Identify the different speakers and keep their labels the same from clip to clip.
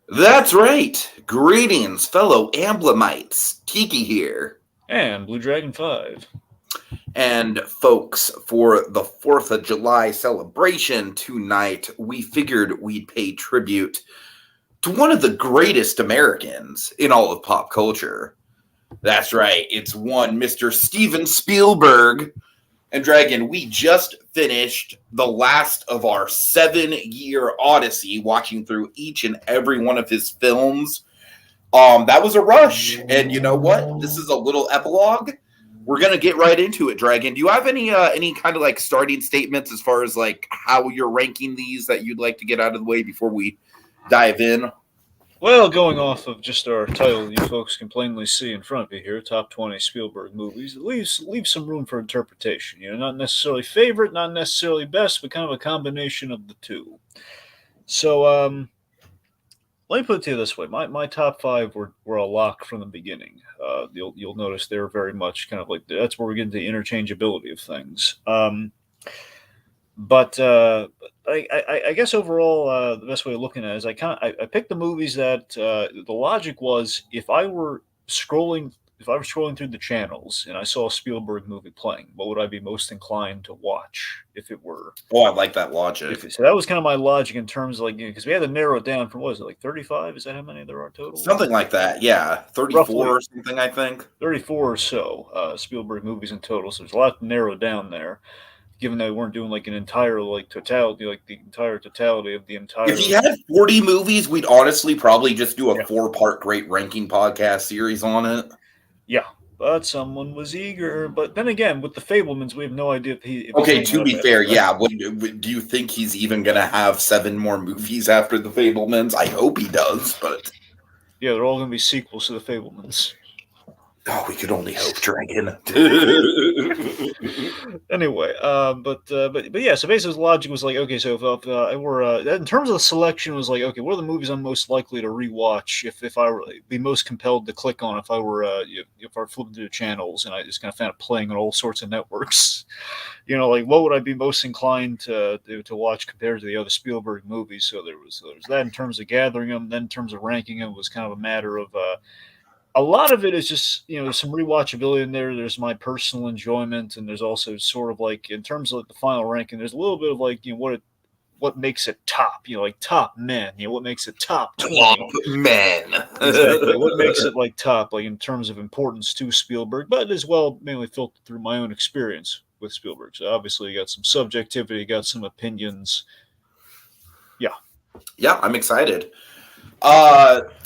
Speaker 1: That's right. Greetings, fellow Amblemites. Tiki here.
Speaker 2: And Blue Dragon 5.
Speaker 1: And folks, for the 4th of July celebration tonight, we figured we'd pay tribute to one of the greatest Americans in all of pop culture. That's right, it's one Mr. Steven Spielberg. And Dragon, we just finished the last of our 7-year odyssey, watching through each and every one of his films. That was a rush, and you know what? This is a little epilogue. We're gonna get right into it, Dragon. Do you have any kind of like starting statements as far as like how you're ranking these that you'd like to get out of the way before we dive in?
Speaker 2: Well, going off of just our title, you folks can plainly see in front of you here, top 20 Spielberg movies. It leaves some room for interpretation. Not necessarily favorite, not necessarily best, but kind of a combination of the two. So, let me put it to you this way: my top five were a lock from the beginning. You'll notice they're very much kind of like that's where we get into the interchangeability of things. But I guess overall, the best way of looking at it is I picked the movies that the logic was if I were scrolling through the channels and I saw a Spielberg movie playing, what would I be most inclined to watch if it were?
Speaker 1: Oh, I like that logic.
Speaker 2: So that was kind of my logic in terms of like because we had to narrow it down from what is it like 35? Is that how many there are total?
Speaker 1: Something like that, yeah, 34 roughly, or something. I think
Speaker 2: 34 or so Spielberg movies in total. So there's a lot to narrow down there. Given that we weren't doing like an entire like totality, like the entire totality of the entire.
Speaker 1: If he had 40 movies, we'd honestly probably just do a 4-part great ranking podcast series on it.
Speaker 2: Yeah, but someone was eager. But then again, with the Fabelmans, we have no idea if he.
Speaker 1: Okay, to be fair, yeah. Do you think he's even gonna have 7 more movies after the Fabelmans? I hope he does, but
Speaker 2: yeah, they're all gonna be sequels to the Fabelmans.
Speaker 1: Oh, we could only hope, Dragon.
Speaker 2: Anyway, but yeah. So basically, his logic was like, okay, so if I were in terms of the selection, was like, okay, what are the movies I'm most likely to rewatch if I were be most compelled to click on if I were if I were flipping through the channels and I just kind of found it playing on all sorts of networks. Like what would I be most inclined to watch compared to the other Spielberg movies? So there was that in terms of gathering them. Then in terms of ranking them, was kind of a matter of. A lot of it is just, there's some rewatchability in there. There's my personal enjoyment, and there's also sort of like, in terms of like the final ranking, there's a little bit of like, what makes it top, like top men, what makes it top 20.
Speaker 1: Top men.
Speaker 2: Exactly. What makes it like top, like in terms of importance to Spielberg, but as well mainly filtered through my own experience with Spielberg. So obviously you got some subjectivity, you got some opinions. Yeah.
Speaker 1: Yeah, I'm excited.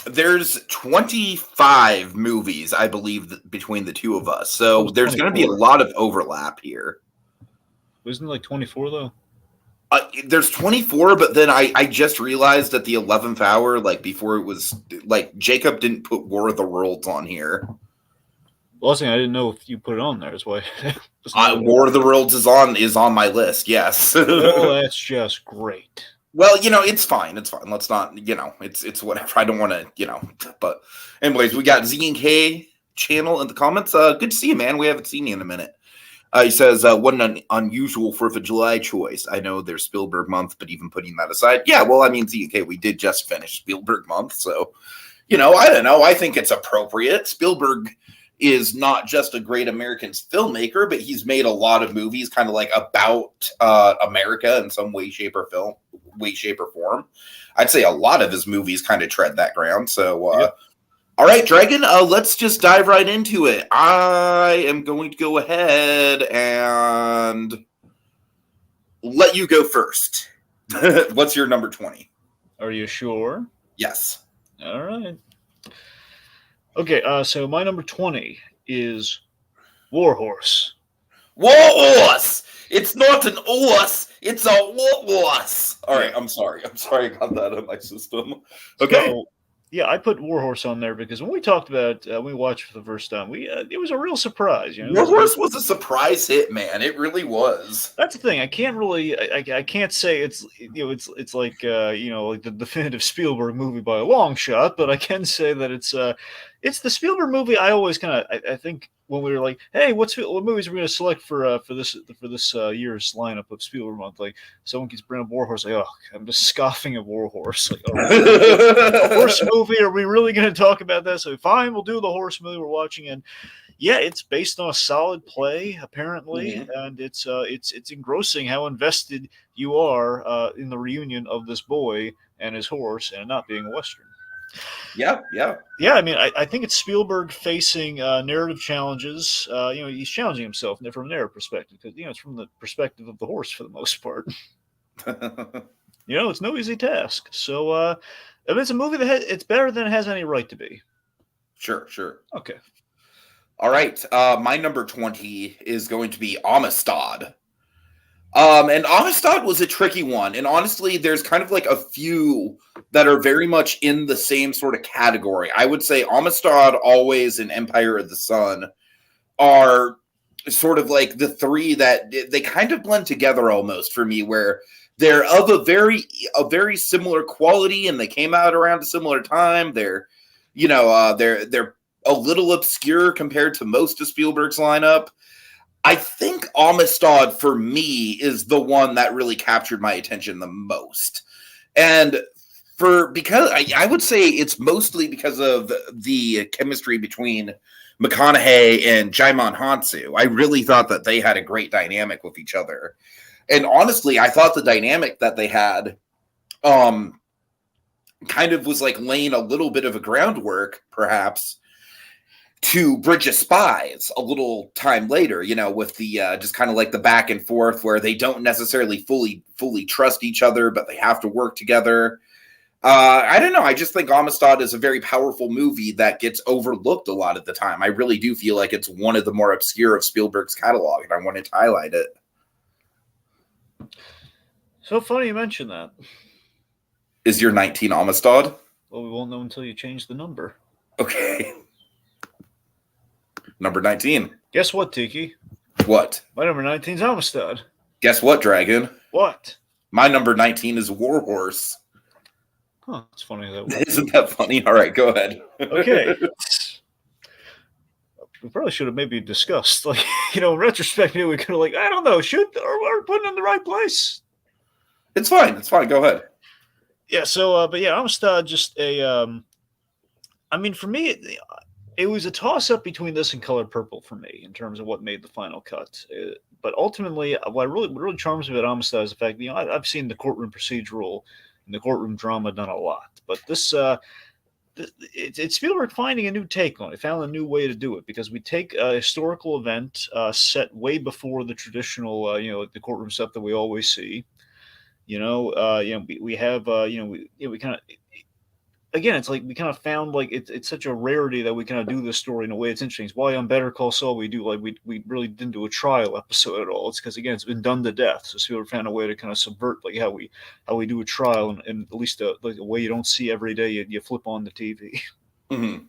Speaker 1: There's 25 movies, I believe, between the two of us. So there's going to be a lot of overlap here.
Speaker 2: Isn't it like 24 though?
Speaker 1: There's 24, but then I just realized at the 11th hour, like before it was like Jacob didn't put War of the Worlds on here.
Speaker 2: Well, I didn't know if you put it on there. That's why.
Speaker 1: War of the Worlds is on my list. Yes.
Speaker 2: Oh, that's just great.
Speaker 1: Well, it's fine. It's fine. Let's not, it's whatever. I don't want to, but anyways, we got Z and K channel in the comments. Good to see you, man. We haven't seen you in a minute. He says, what an unusual 4th of July choice. I know there's Spielberg Month, but even putting that aside, yeah, well, I mean, Z and K, we did just finish Spielberg Month. So, I don't know. I think it's appropriate. Spielberg is not just a great American filmmaker, but he's made a lot of movies kind of like about America in some way, shape, or form. I'd say a lot of his movies kind of tread that ground. So,
Speaker 2: yep.
Speaker 1: All right, Dragon, let's just dive right into it. I am going to go ahead and let you go first. What's your number 20?
Speaker 2: Are you sure?
Speaker 1: Yes.
Speaker 2: All right. Okay, so my number 20 is Warhorse.
Speaker 1: Warhorse! It's not an horse, it's a warhorse. All right, I'm sorry. I got that in my system. Okay.
Speaker 2: So, yeah, I put Warhorse on there because when we talked about when we watched for the first time, it was a real surprise.
Speaker 1: Warhorse was a surprise hit, man. It really was.
Speaker 2: That's the thing. I can't really, I can't say it's it's like like the definitive Spielberg movie by a long shot, but I can say that it's It's the Spielberg movie. I always kind of, I think when we were like, hey, what movies are we going to select for this year's lineup of Spielberg month? Like, someone keeps bringing up War Horse. Like, oh, I'm just scoffing at War Horse. Like, oh, a horse movie? Are we really going to talk about that? So fine, we'll do the horse movie we're watching. And yeah, it's based on a solid play apparently, and it's engrossing how invested you are in the reunion of this boy and his horse, and not being a Western.
Speaker 1: Yeah.
Speaker 2: Yeah, I mean, I think it's Spielberg facing narrative challenges. He's challenging himself from a narrative perspective because it's from the perspective of the horse for the most part. It's no easy task. So, I mean, it's a movie that it's better than it has any right to be.
Speaker 1: Sure.
Speaker 2: Okay.
Speaker 1: All right. My number 20 is going to be Amistad. And Amistad was a tricky one. And honestly, there's kind of like a few that are very much in the same sort of category. I would say Amistad, Always, and Empire of the Sun are sort of like the three that they kind of blend together almost for me, where they're of a very similar quality and they came out around a similar time. They're a little obscure compared to most of Spielberg's lineup. I think Amistad for me is the one that really captured my attention the most. And because I would say it's mostly because of the chemistry between McConaughey and Djimon Hounsou. I really thought that they had a great dynamic with each other. And honestly, I thought the dynamic that they had kind of was like laying a little bit of a groundwork, perhaps, to Bridge of Spies a little time later, with the just kind of like the back and forth where they don't necessarily fully trust each other, but they have to work together. I don't know. I just think Amistad is a very powerful movie that gets overlooked a lot of the time. I really do feel like it's one of the more obscure of Spielberg's catalog, and I wanted to highlight it.
Speaker 2: So funny you mention that.
Speaker 1: Is your 19 Amistad?
Speaker 2: Well, we won't know until you change the number.
Speaker 1: Okay. Number 19.
Speaker 2: Guess what, Tiki?
Speaker 1: What?
Speaker 2: My number 19 is Amistad.
Speaker 1: Guess what, Dragon?
Speaker 2: What?
Speaker 1: My number 19 is War Horse.
Speaker 2: Huh, it's funny that way.
Speaker 1: Isn't that funny? All right, go ahead.
Speaker 2: Okay. We probably should have maybe discussed, like, in retrospect, we could have, I don't know, or put it in the right place.
Speaker 1: It's fine. Go ahead.
Speaker 2: Yeah, so, but yeah, Amistad just I mean, for me, it was a toss-up between this and Color Purple for me in terms of what made the final cut. But ultimately, what really charms me about Amistad is the fact that, I've seen the courtroom procedural and the courtroom drama done a lot. But this, it's Spielberg finding a new take on it. Found a new way to do it, because we take a historical event set way before the traditional, the courtroom stuff that we always see. We have, we kind of, again, it's like we kind of found it's such a rarity that we kind of do this story in a way. It's interesting. It's why on Better Call Saul we do we really didn't do a trial episode at all. It's because, again, it's been done to death. So Spielberg found a way to kind of subvert how we do a trial, and at least a way you don't see every day. You flip on the TV.
Speaker 1: Mm-hmm.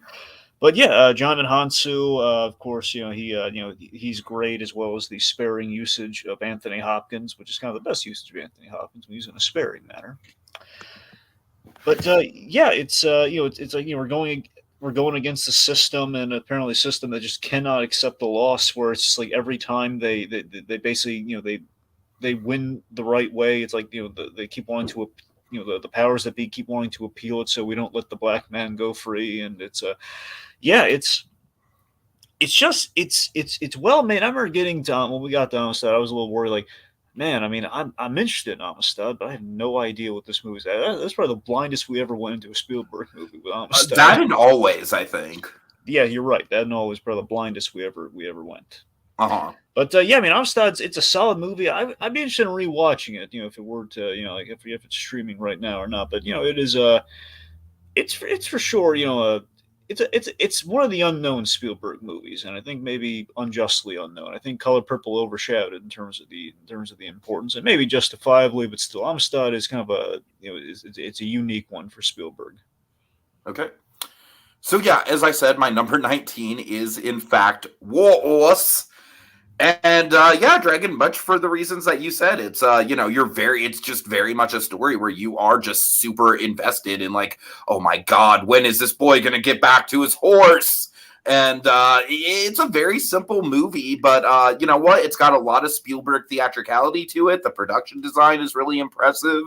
Speaker 2: But yeah, Djimon Hounsou, of course, he's great, as well as the sparing usage of Anthony Hopkins, which is kind of the best usage of Anthony Hopkins when he's in a sparing manner. But yeah, it's it's like we're going against the system, and apparently a system that just cannot accept the loss. Where it's just like every time they basically they win the right way. It's like they keep wanting to the powers that be keep wanting to appeal it, so we don't let the black man go free. And it's it's well made. I remember getting to when we got to Amistad, I was a little worried, man, I mean, I'm interested in Amistad, but I have no idea what this movie's at. That's probably the blindest we ever went into a Spielberg movie with Amistad.
Speaker 1: That and Always, I think.
Speaker 2: Yeah, you're right. That and Always probably the blindest we ever went.
Speaker 1: Uh-huh.
Speaker 2: But yeah, I mean, Amistad's it's a solid movie. I'd be interested in rewatching it. If it were to, if it's streaming right now or not. But it is it's for sure. It's one of the unknown Spielberg movies, and I think maybe unjustly unknown. I think Color Purple overshadowed in terms of the importance, and maybe justifiably, but still, Amistad is kind of a it's a unique one for Spielberg.
Speaker 1: Okay, so yeah, as I said, my number 19 is in fact War Horse, And yeah, Dragon, much for the reasons that you said. It's it's just very much a story where you are just super invested in, like, oh my god, when is this boy gonna get back to his horse? And it's a very simple movie, but you know what? It's got a lot of Spielberg theatricality to it. The production design is really impressive.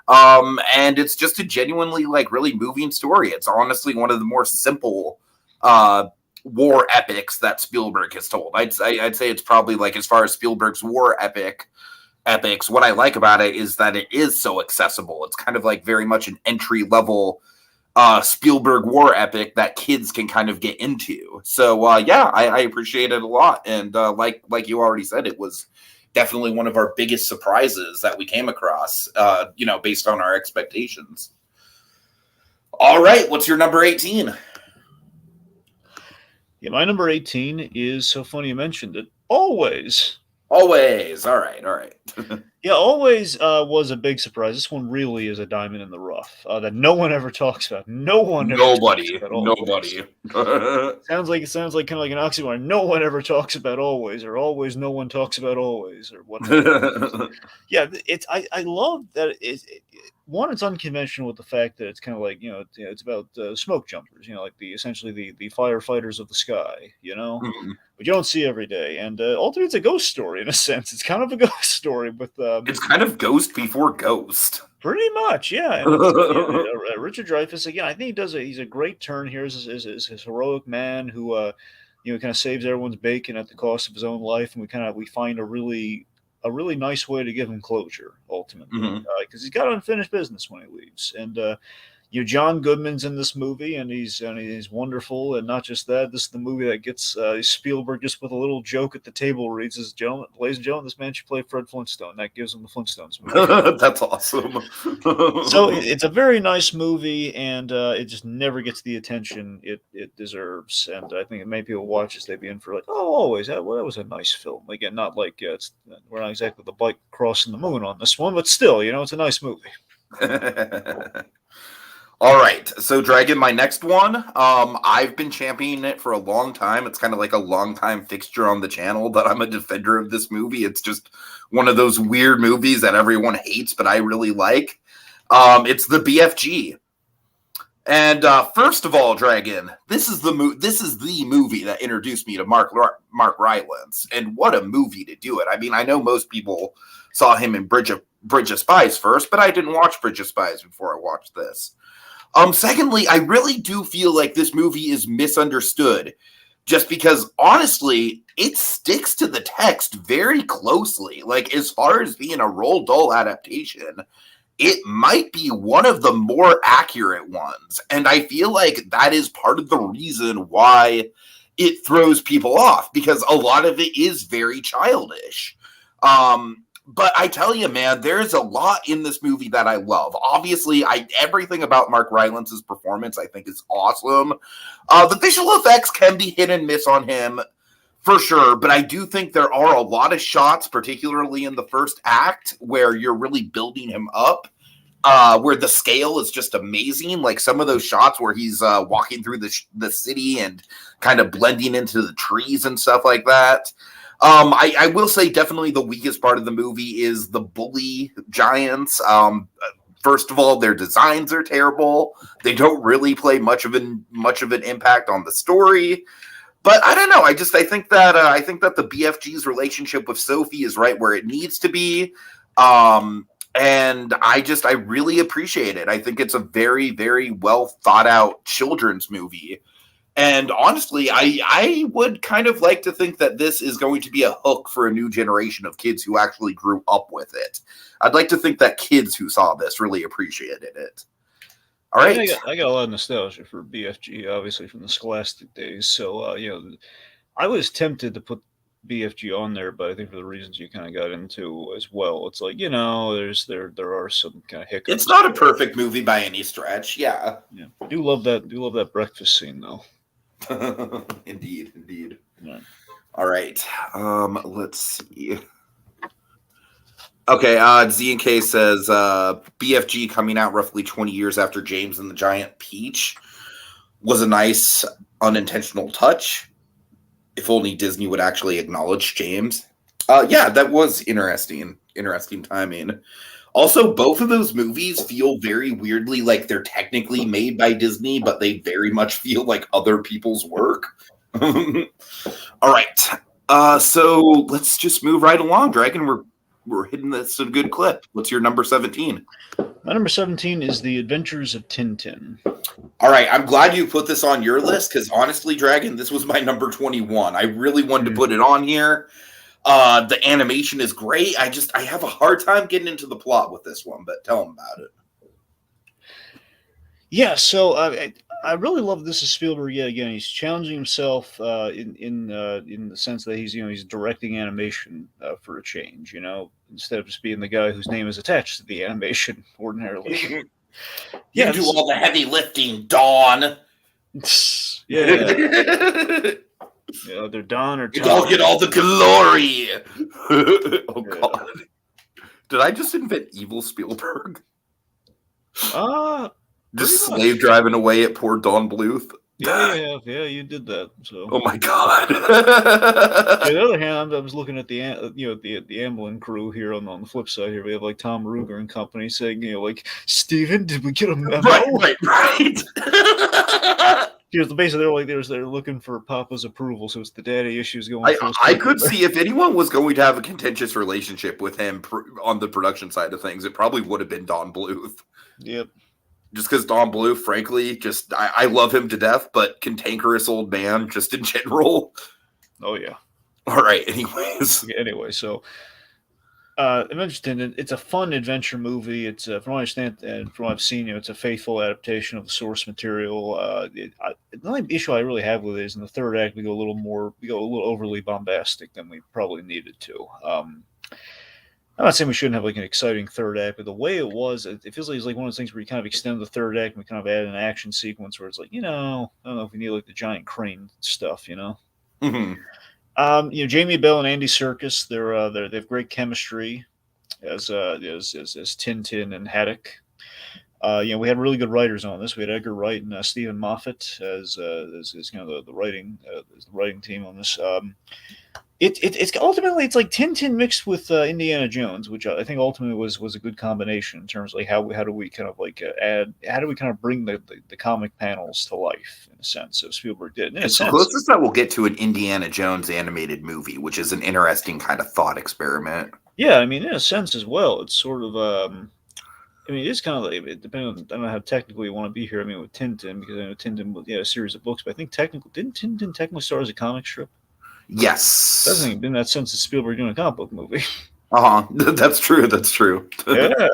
Speaker 1: And it's just a genuinely, like, really moving story. It's honestly one of the more simple war epics that Spielberg has told. I'd say it's probably, like, as far as Spielberg's war epics, what I like about it is that it is so accessible. It's kind of like very much an entry level Spielberg war epic that kids can kind of get into. So yeah, I appreciate it a lot. And like you already said, it was definitely one of our biggest surprises that we came across, based on our expectations. All right, what's your number 18?
Speaker 2: Yeah, my number 18 is, so funny you mentioned it, Always.
Speaker 1: Always. All right.
Speaker 2: Yeah, Always was a big surprise. This one really is a diamond in the rough that no one ever talks about. No one ever talks about Always. Sounds like kind of like an oxymoron. No one ever talks about Always, or always no one talks about Always, or whatever. Yeah, I love that one, it's unconventional with the fact that it's kind of like, it's about smoke jumpers, like essentially the firefighters of the sky, but you don't see every day. And ultimately, it's a ghost story in a sense. It's kind of a ghost story with
Speaker 1: it's kind of Ghost before Ghost.
Speaker 2: Pretty much, yeah. And Richard Dreyfuss, again, I think he's a great turn here as his heroic man who kind of saves everyone's bacon at the cost of his own life, and we find a really nice way to give him closure ultimately, because he's got unfinished business when he leaves. And John Goodman's in this movie, and he's wonderful. And not just that, this is the movie that gets Spielberg just with a little joke at the table where he says, ladies and gentlemen, this man should play Fred Flintstone. That gives him the Flintstones movie.
Speaker 1: That's awesome.
Speaker 2: So it's a very nice movie, and it just never gets the attention it deserves. And I think many people watch this, they'd be in for like, oh, Always, that was a nice film. Again, not like we're not exactly the bike crossing the moon on this one, but still, it's a nice movie.
Speaker 1: All right, so Dragon, my next one, I've been championing it for a long time. It's kind of like a long time fixture on the channel, but I'm a defender of this movie. It's just one of those weird movies that everyone hates, but I really like. It's the BFG. And first of all, Dragon, this is the movie that introduced me to Mark Rylance, and what a movie to do it. I mean, I know most people saw him in Bridge of Spies first, but I didn't watch Bridge of Spies before I watched this. Secondly, I really do feel like this movie is misunderstood, just because, honestly, it sticks to the text very closely. Like, as far as being a Roald Dahl adaptation, it might be one of the more accurate ones. And I feel like that is part of the reason why it throws people off, because a lot of it is very childish. But I tell you, man, there's a lot in this movie that I love. Obviously, everything about Mark Rylance's performance I think is awesome. The visual effects can be hit and miss on him, for sure, but I do think there are a lot of shots, particularly in the first act, where you're really building him up, where the scale is just amazing. Like some of those shots where he's walking through the city and kind of blending into the trees and stuff like that. I will say definitely the weakest part of the movie is the bully giants. First of all, their designs are terrible. They don't really play much of an impact on the story. But I don't know. I think that the BFG's relationship with Sophie is right where it needs to be. And I really appreciate it. I think it's a very, very well thought out children's movie. And honestly, I would kind of like to think that this is going to be a hook for a new generation of kids who actually grew up with it. I'd like to think that kids who saw this really appreciated it. All right.
Speaker 2: I got a lot of nostalgia for BFG, obviously, from the Scholastic days. So, I was tempted to put BFG on there, but I think for the reasons you kind of got into as well, it's like, there are some kind of hiccups.
Speaker 1: It's not a perfect movie by any stretch. Yeah.
Speaker 2: I do love that breakfast scene, though.
Speaker 1: Indeed.
Speaker 2: Yeah.
Speaker 1: All right. Let's see. Okay, Z&K says BFG coming out roughly 20 years after James and the Giant Peach was a nice unintentional touch. If only Disney would actually acknowledge James. Yeah, that was interesting. Interesting timing. Also, both of those movies feel very weirdly like they're technically made by Disney, but they very much feel like other people's work. All right. So let's just move right along, Dragon. We're hitting this at a good clip. What's your number 17?
Speaker 2: My number 17 is The Adventures of Tintin.
Speaker 1: All right, I'm glad you put this on your list because honestly, Dragon, this was my number 21. I really wanted to put it on here. The animation is great. I have a hard time getting into the plot with this one, but tell them about it.
Speaker 2: Yeah, so I really love this is Spielberg. Yeah, again, he's challenging himself in the sense that he's directing animation for a change. Instead of just being the guy whose name is attached to the animation ordinarily.
Speaker 1: You do all the heavy lifting, Dawn.
Speaker 2: Yeah. Either Don or Tom.
Speaker 1: I'll get all the glory. Oh God! Did I just invent evil Spielberg? Just slave driving away at poor Don Bluth.
Speaker 2: Yeah, you did that. So.
Speaker 1: Oh my God!
Speaker 2: On the other hand, I was looking at the Amblin crew here on the flip side. Here we have like Tom Ruger and company saying, like, Steven, did we get a memo?
Speaker 1: Right.
Speaker 2: Basically, they're looking for Papa's approval, so it's the daddy issues going.
Speaker 1: I could see if anyone was going to have a contentious relationship with him on the production side of things, it probably would have been Don Bluth.
Speaker 2: Yep.
Speaker 1: Just because Don Bluth, frankly, I love him to death, but cantankerous old man, just in general.
Speaker 2: Oh yeah.
Speaker 1: All right. Anyways.
Speaker 2: Anyway, so. Adventure Tintin, it's a fun adventure movie. It's from what I understand and from what I've seen, it's a faithful adaptation of the source material. The only issue I really have with it is in the third act we go a little overly bombastic than we probably needed to. I'm not saying we shouldn't have like an exciting third act, but the way it was, it feels like it's like one of those things where you kind of extend the third act and we kind of add an action sequence where it's like, I don't know if we need like the giant crane stuff,
Speaker 1: Mm-hmm.
Speaker 2: Jamie Bell and Andy Serkis, they have great chemistry as Tintin and Haddock. We had really good writers on this. We had Edgar Wright and Stephen Moffat as kind of the writing team on this. It's ultimately like Tintin mixed with Indiana Jones, which I think ultimately was a good combination in terms of like how do we kind of like bring the comic panels to life in a sense. So Spielberg did.
Speaker 1: It's the closest that we'll get to an Indiana Jones animated movie, which is an interesting kind of thought experiment.
Speaker 2: Yeah, I mean, in a sense as well, it's sort of. It's kind of like depending on I don't know how technically you want to be here. I mean, with Tintin because I know Tintin had a series of books, but I think didn't Tintin technically start as a comic strip?
Speaker 1: Yes.
Speaker 2: Doesn't in that sense, it's Spielberg doing a comic book movie.
Speaker 1: That's true.
Speaker 2: Yeah.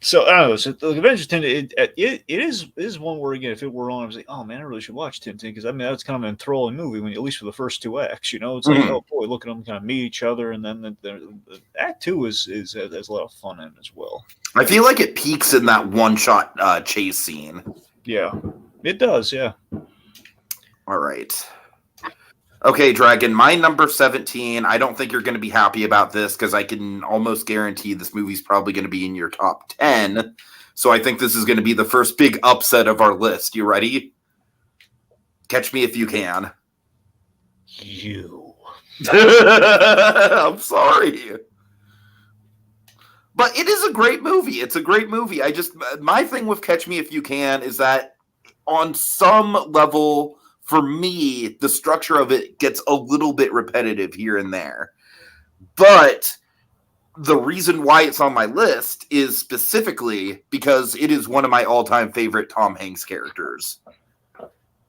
Speaker 2: So I don't know. So the Adventure Tintin, it is one where again, if it were on, I was like, oh man, I really should watch Tintin because that's kind of an enthralling movie when at least for the first two acts. It's like oh boy, look at them kind of meet each other, and then the act two has a lot of fun in it as well.
Speaker 1: I feel like it peaks in that one shot chase scene.
Speaker 2: Yeah, it does. Yeah.
Speaker 1: All right. Okay, Dragon, my number 17, I don't think you're going to be happy about this because I can almost guarantee this movie's probably going to be in your top 10. So I think this is going to be the first big upset of our list. You ready? Catch me if you can.
Speaker 2: You.
Speaker 1: I'm sorry. But it is a great movie. It's a great movie. My thing with Catch Me If You Can is that on some level, for me, the structure of it gets a little bit repetitive here and there. But the reason why it's on my list is specifically because it is one of my all-time favorite Tom Hanks characters.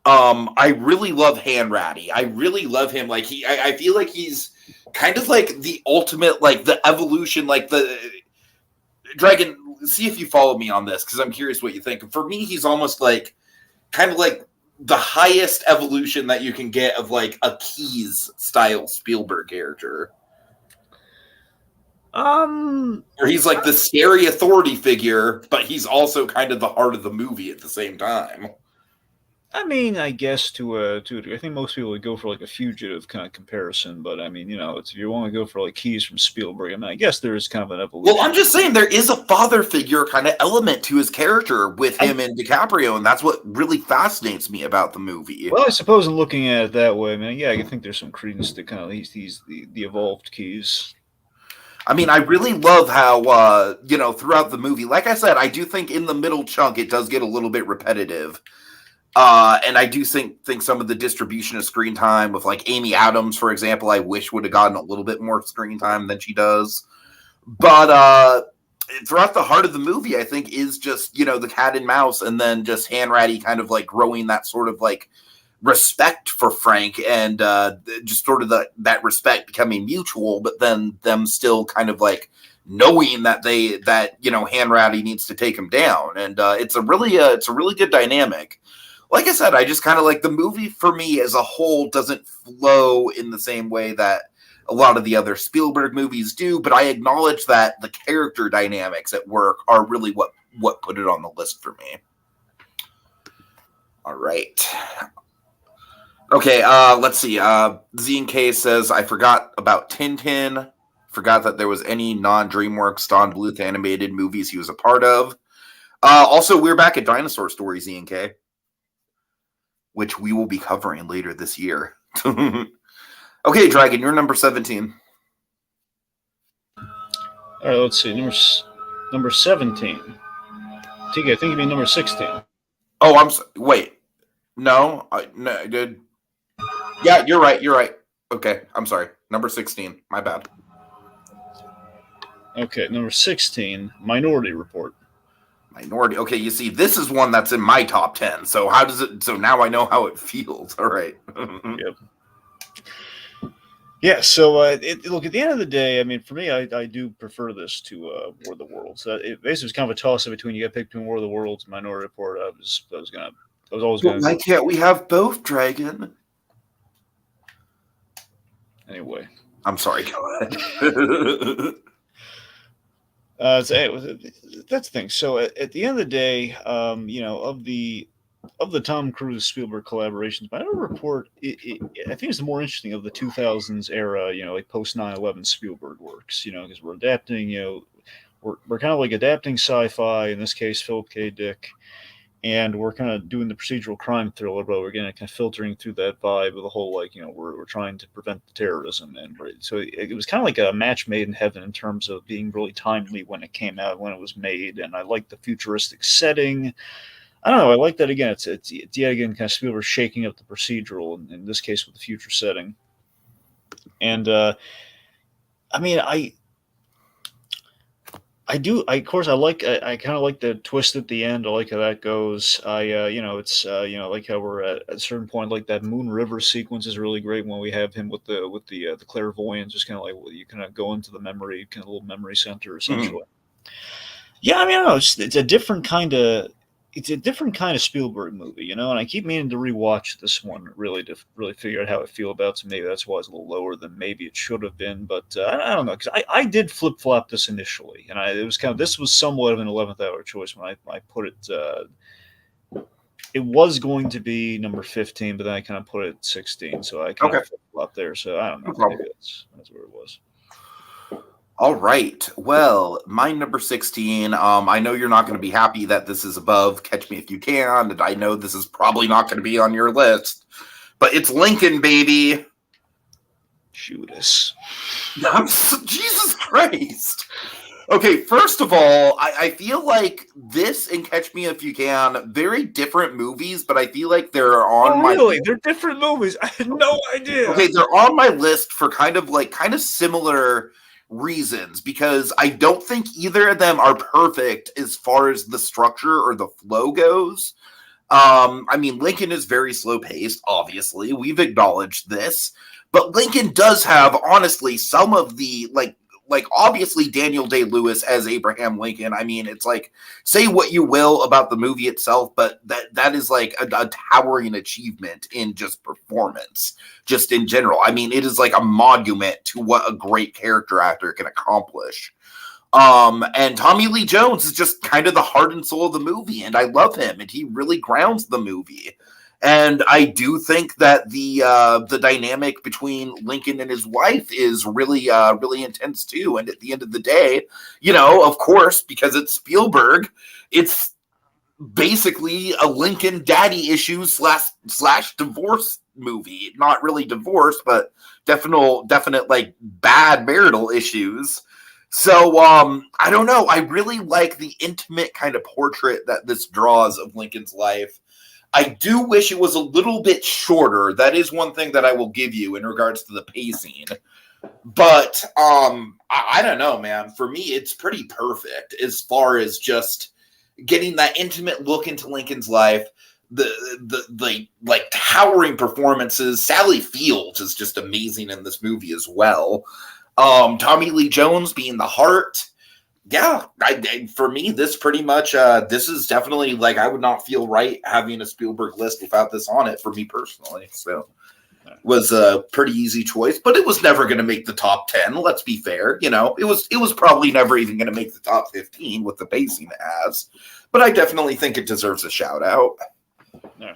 Speaker 1: I really love Hanratty. I really love him. Like I feel like he's kind of like the ultimate, like the evolution, like the Dragon. See if you follow me on this because I'm curious what you think. For me, he's almost like kind of like the highest evolution that you can get of like a Keys style Spielberg character. Where he's like the scary authority figure, but he's also kind of the heart of the movie at the same time.
Speaker 2: I mean, I guess I think most people would go for like a fugitive kind of comparison, but I mean, it's if you want to go for like keys from Spielberg, I mean, I guess there is kind of an
Speaker 1: Well,
Speaker 2: evolution.
Speaker 1: I'm just saying there is a father figure kind of element to his character with him and DiCaprio, and that's what really fascinates me about the movie.
Speaker 2: Well, I suppose in looking at it that way, I mean, yeah, I think there's some credence to kind of the evolved keys.
Speaker 1: I mean, I really love how throughout the movie, like I said, I do think in the middle chunk it does get a little bit repetitive. And I do think some of the distribution of screen time with like Amy Adams, for example, I wish would have gotten a little bit more screen time than she does. But throughout the heart of the movie, I think is just, the cat and mouse, and then just Hanratty kind of like growing that sort of like respect for Frank, and just sort of that respect becoming mutual, but then them still kind of like knowing that Hanratty needs to take him down, and it's a really good dynamic. Like I said, I just kind of like the movie for me as a whole doesn't flow in the same way that a lot of the other Spielberg movies do, but I acknowledge that the character dynamics at work are really what put it on the list for me. All right. Okay, let's see. Z&K says, I forgot about Tintin. Forgot that there was any non-DreamWorks Don Bluth animated movies he was a part of. Also, we're back at Dinosaur Story, Z&K, which we will be covering later this year. Okay, Dragon, you're number 17.
Speaker 2: All right, let's see. Number 17. Tiki, I think you mean number 16.
Speaker 1: Oh, wait. No, no, dude. Yeah, you're right. Okay, I'm sorry. Number 16. My bad.
Speaker 2: Okay, number 16, Minority Report.
Speaker 1: Minority. Okay, you see, this is one that's in my top 10. So so now I know how it feels. All right.
Speaker 2: Yep. Yeah, so look, at the end of the day, I mean, for me, I do prefer this to War of the Worlds. It basically was kind of a toss-up between, you got to pick between War of the Worlds and Minority Report. I was always going to.
Speaker 1: Why can't we have both, Dragon?
Speaker 2: Anyway.
Speaker 1: I'm sorry, go ahead.
Speaker 2: That's the thing. So at the end of the day, of the Tom Cruise Spielberg collaborations, Minority Report, I think it's the more interesting of the 2000s era, like post 9/11 Spielberg works, because we're adapting, we're kind of like adapting sci-fi, in this case, Philip K. Dick, and we're kind of doing the procedural crime thriller, but we're kind of filtering through that vibe of the whole, like, we're trying to prevent the terrorism. And so it was kind of like a match made in heaven in terms of being really timely when it came out, when it was made. And I like the futuristic setting. I don't know. I like that. Again, it's yet again kind of Spielberg shaking up the procedural, in this case with the future setting. And I mean, I kind of like the twist at the end. I like how that goes. It's like how we're at a certain point, like that Moon River sequence is really great when we have him with the clairvoyance, just kind of like, you kind of go into the memory, kind of little memory center essentially. Yeah, I mean, I don't know. It's a different kind of. It's a different kind of Spielberg movie, and I keep meaning to rewatch this one really to really figure out how I feel about it. So maybe that's why it's a little lower than maybe it should have been. But I don't know, because I did flip flop this initially, and this was somewhat of an 11th hour choice when I put it. It was going to be number 15, but then I kind of put it at 16, so I kind of flip flop there. So I don't know.
Speaker 1: No
Speaker 2: maybe that's where it was.
Speaker 1: All right. Well, my number 16. I know you're not going to be happy that this is above Catch Me If You Can, and I know this is probably not going to be on your list, but it's Lincoln, baby.
Speaker 2: Judas.
Speaker 1: Jesus Christ. Okay, first of all, I feel like this and Catch Me If You Can, very different movies, but I feel like they're on my
Speaker 2: really? They're different movies. I had no idea.
Speaker 1: Okay, they're on my list for kind of similar reasons, because I don't think either of them are perfect as far as the structure or the flow goes. I mean, Lincoln is very slow paced, obviously. We've acknowledged this. But Lincoln does have, honestly, some of the, like obviously Daniel Day-Lewis as Abraham Lincoln. I mean, it's like, say what you will about the movie itself, but that is like a towering achievement in just performance, just in general. I mean, it is like a monument to what a great character actor can accomplish. And Tommy Lee Jones is just kind of the heart and soul of the movie, and I love him, and he really grounds the movie. And I do think that the dynamic between Lincoln and his wife is really intense too. And at the end of the day, of course, because it's Spielberg, it's basically a Lincoln daddy issues slash divorce movie. Not really divorce, but definite like bad marital issues. So I don't know. I really like the intimate kind of portrait that this draws of Lincoln's life. I do wish it was a little bit shorter. That is one thing that I will give you in regards to the pacing. But I don't know, man. For me, it's pretty perfect as far as just getting that intimate look into Lincoln's life. The like towering performances. Sally Fields is just amazing in this movie as well. Tommy Lee Jones being the heart. Yeah, for me, this pretty much, this is definitely like, I would not feel right having a Spielberg list without this on it for me personally. So it was a pretty easy choice, but it was never going to make the top 10. Let's be fair. It was probably never even going to make the top 15 with the pacing it has, but I definitely think it deserves a shout out.
Speaker 2: Yeah.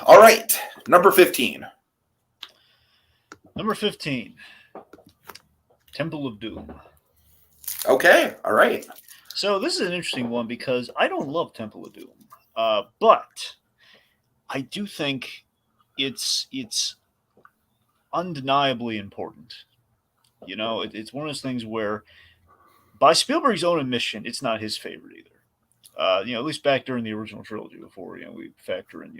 Speaker 1: All right. Number 15.
Speaker 2: Number 15. Temple of Doom.
Speaker 1: Okay, all right.
Speaker 2: So this is an interesting one because I don't love Temple of Doom, but I do think it's undeniably important. It's one of those things where, by Spielberg's own admission, it's not his favorite either. At least back during the original trilogy, before we factor in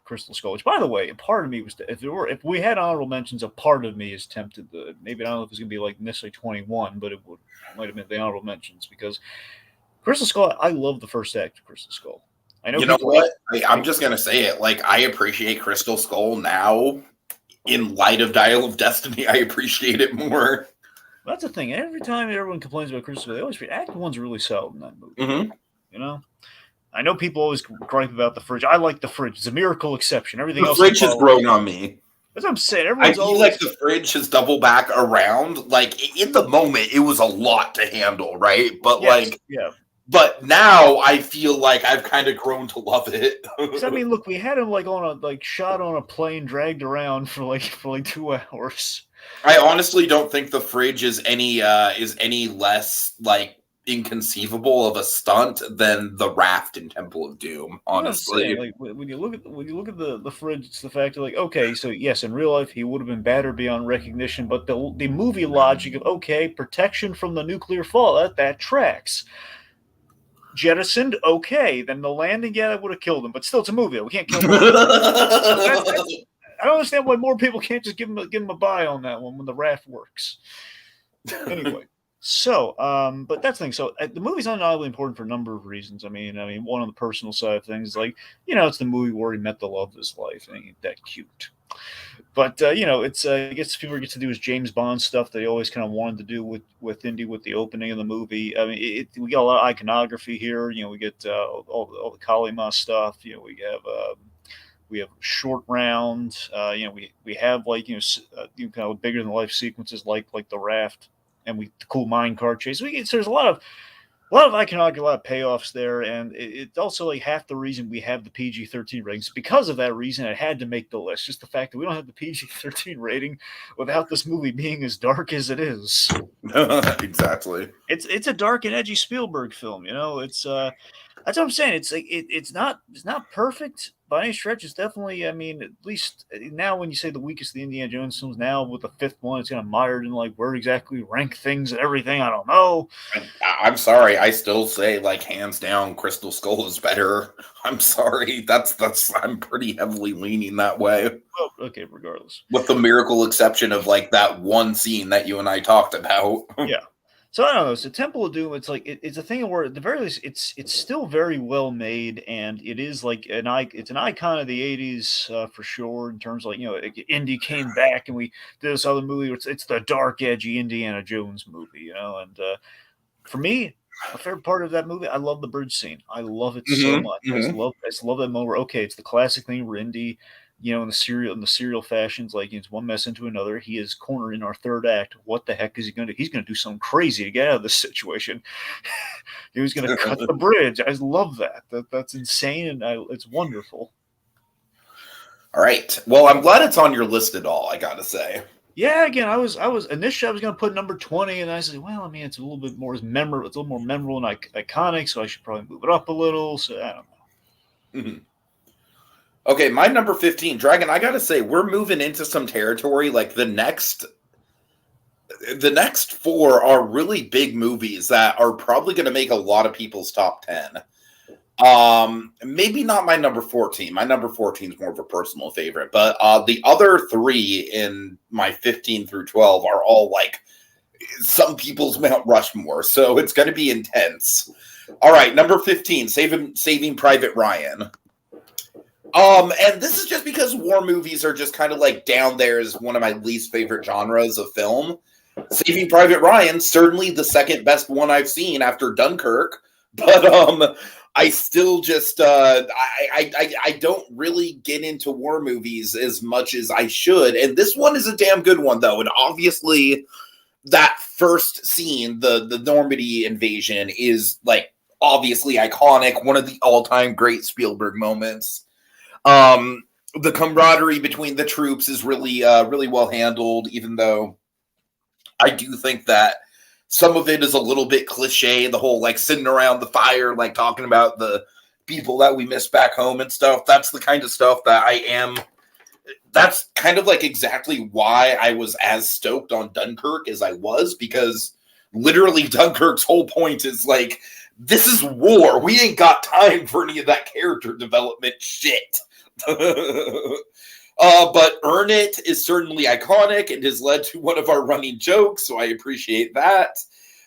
Speaker 2: Crystal Skull. Which, by the way, a part of me was, if we had honorable mentions, a part of me is tempted to, maybe, I don't know if it's going to be like necessarily 21, but it might have been the honorable mentions, because Crystal Skull, I love the first act of Crystal Skull. I know.
Speaker 1: You know what? I'm just going to say it. Like, I appreciate Crystal Skull now. In light of Dial of Destiny, I appreciate it more.
Speaker 2: That's the thing. Every time everyone complains about Crystal Skull, they always Act 1's really solid in that movie.
Speaker 1: Mm-hmm.
Speaker 2: I know people always gripe about the fridge. I like the fridge. It's a miracle exception. Everything
Speaker 1: the
Speaker 2: else.
Speaker 1: The fridge has grown on me.
Speaker 2: That's what I'm saying.
Speaker 1: I feel like the fridge has doubled back around. Like, in the moment, it was a lot to handle, right? But
Speaker 2: yeah.
Speaker 1: But now I feel like I've kind of grown to love it.
Speaker 2: I mean, look, we had him shot on a plane, dragged around for 2 hours.
Speaker 1: I honestly don't think the fridge is any less inconceivable of a stunt than the raft in Temple of Doom. Honestly,
Speaker 2: when you look at the fridge, it's the fact of okay, so yes, in real life he would have been battered beyond recognition, but the movie logic of protection from the nuclear fallout that tracks. Jettisoned, okay, then the landing, that would have killed him, but still, it's a movie. We can't kill him. I don't understand why more people can't just give him a buy on that one when the raft works. Anyway. So, but that's the thing. So the movie's undeniably important for a number of reasons. I mean, one on the personal side of things, it's the movie where he met the love of his life, and ain't that cute. But it's I guess Spielberg gets to do his James Bond stuff that he always kind of wanted to do with Indy with the opening of the movie. I mean, we got a lot of iconography here. We get all the Kalima stuff. We have short round. We have kind of bigger than life sequences like the raft. And the cool mine car chase. There's a lot of iconography, a lot of payoffs there, and it's also half the reason we have the PG-13 ratings. Because of that reason, it had to make the list. Just the fact that we don't have the PG-13 rating without this movie being as dark as it is.
Speaker 1: Exactly.
Speaker 2: It's a dark and edgy Spielberg film. It's that's what I'm saying. It's not perfect by any stretch. It's definitely, at least now when you say the weakest of the Indiana Jones films, now with the fifth one, it's kind of mired in where exactly rank things and everything. I don't know.
Speaker 1: I'm sorry. I still say hands down, Crystal Skull is better. I'm sorry. I'm pretty heavily leaning that way.
Speaker 2: Well, okay, regardless.
Speaker 1: With the miracle exception of that one scene that you and I talked about.
Speaker 2: Yeah. So I don't know. So Temple of Doom, it's it's a thing where at the very least it's still very well made, and it is it's an icon of the '80s for sure. In terms of Indy came back and we did this other movie. It's the dark, edgy Indiana Jones movie, And for me, my favorite part of that movie, I love the bridge scene. I love it so much. I just love that moment where it's the classic thing where Indy, in the serial fashions, it's one mess into another. He is cornered in our third act. What the heck is he going to do? He's going to do something crazy to get out of this situation. He was going to cut the bridge. I love that. That's insane, and it's wonderful.
Speaker 1: All right. Well, I'm glad it's on your list at all, I gotta say.
Speaker 2: Yeah, again, I was initially I was going to put number 20, and I said, well, I mean, it's a little bit more memorable, it's a little more memorable and iconic, so I should probably move it up a little. So I don't know.
Speaker 1: Mm-hmm. Okay, my number 15, Dragon. I gotta say, we're moving into some territory. Like the next four are really big movies that are probably going to make a lot of people's top 10. Maybe not my number 14. My number 14 is more of a personal favorite, but the other three in my 15 through 12 are all like some people's Mount Rushmore, so it's going to be intense. All right, number 15, Saving Private Ryan. And this is just because war movies are just kind of like down there as one of my least favorite genres of film. Saving Private Ryan, certainly the second best one I've seen after Dunkirk, but I still just I don't really get into war movies as much as I should, and this one is a damn good one though. And obviously, that first scene, the Normandy invasion, is like obviously iconic, one of the all-time great Spielberg moments. The camaraderie between the troops is really really well handled, even though I do think that some of it is a little bit cliche, the whole like sitting around the fire, like talking about the people that we miss back home and stuff. That's the kind of stuff that that's kind of like exactly why I was as stoked on Dunkirk as I was, because literally Dunkirk's whole point is like, this is war. We ain't got time for any of that character development shit. But Earn It is certainly iconic and has led to one of our running jokes, so I appreciate that.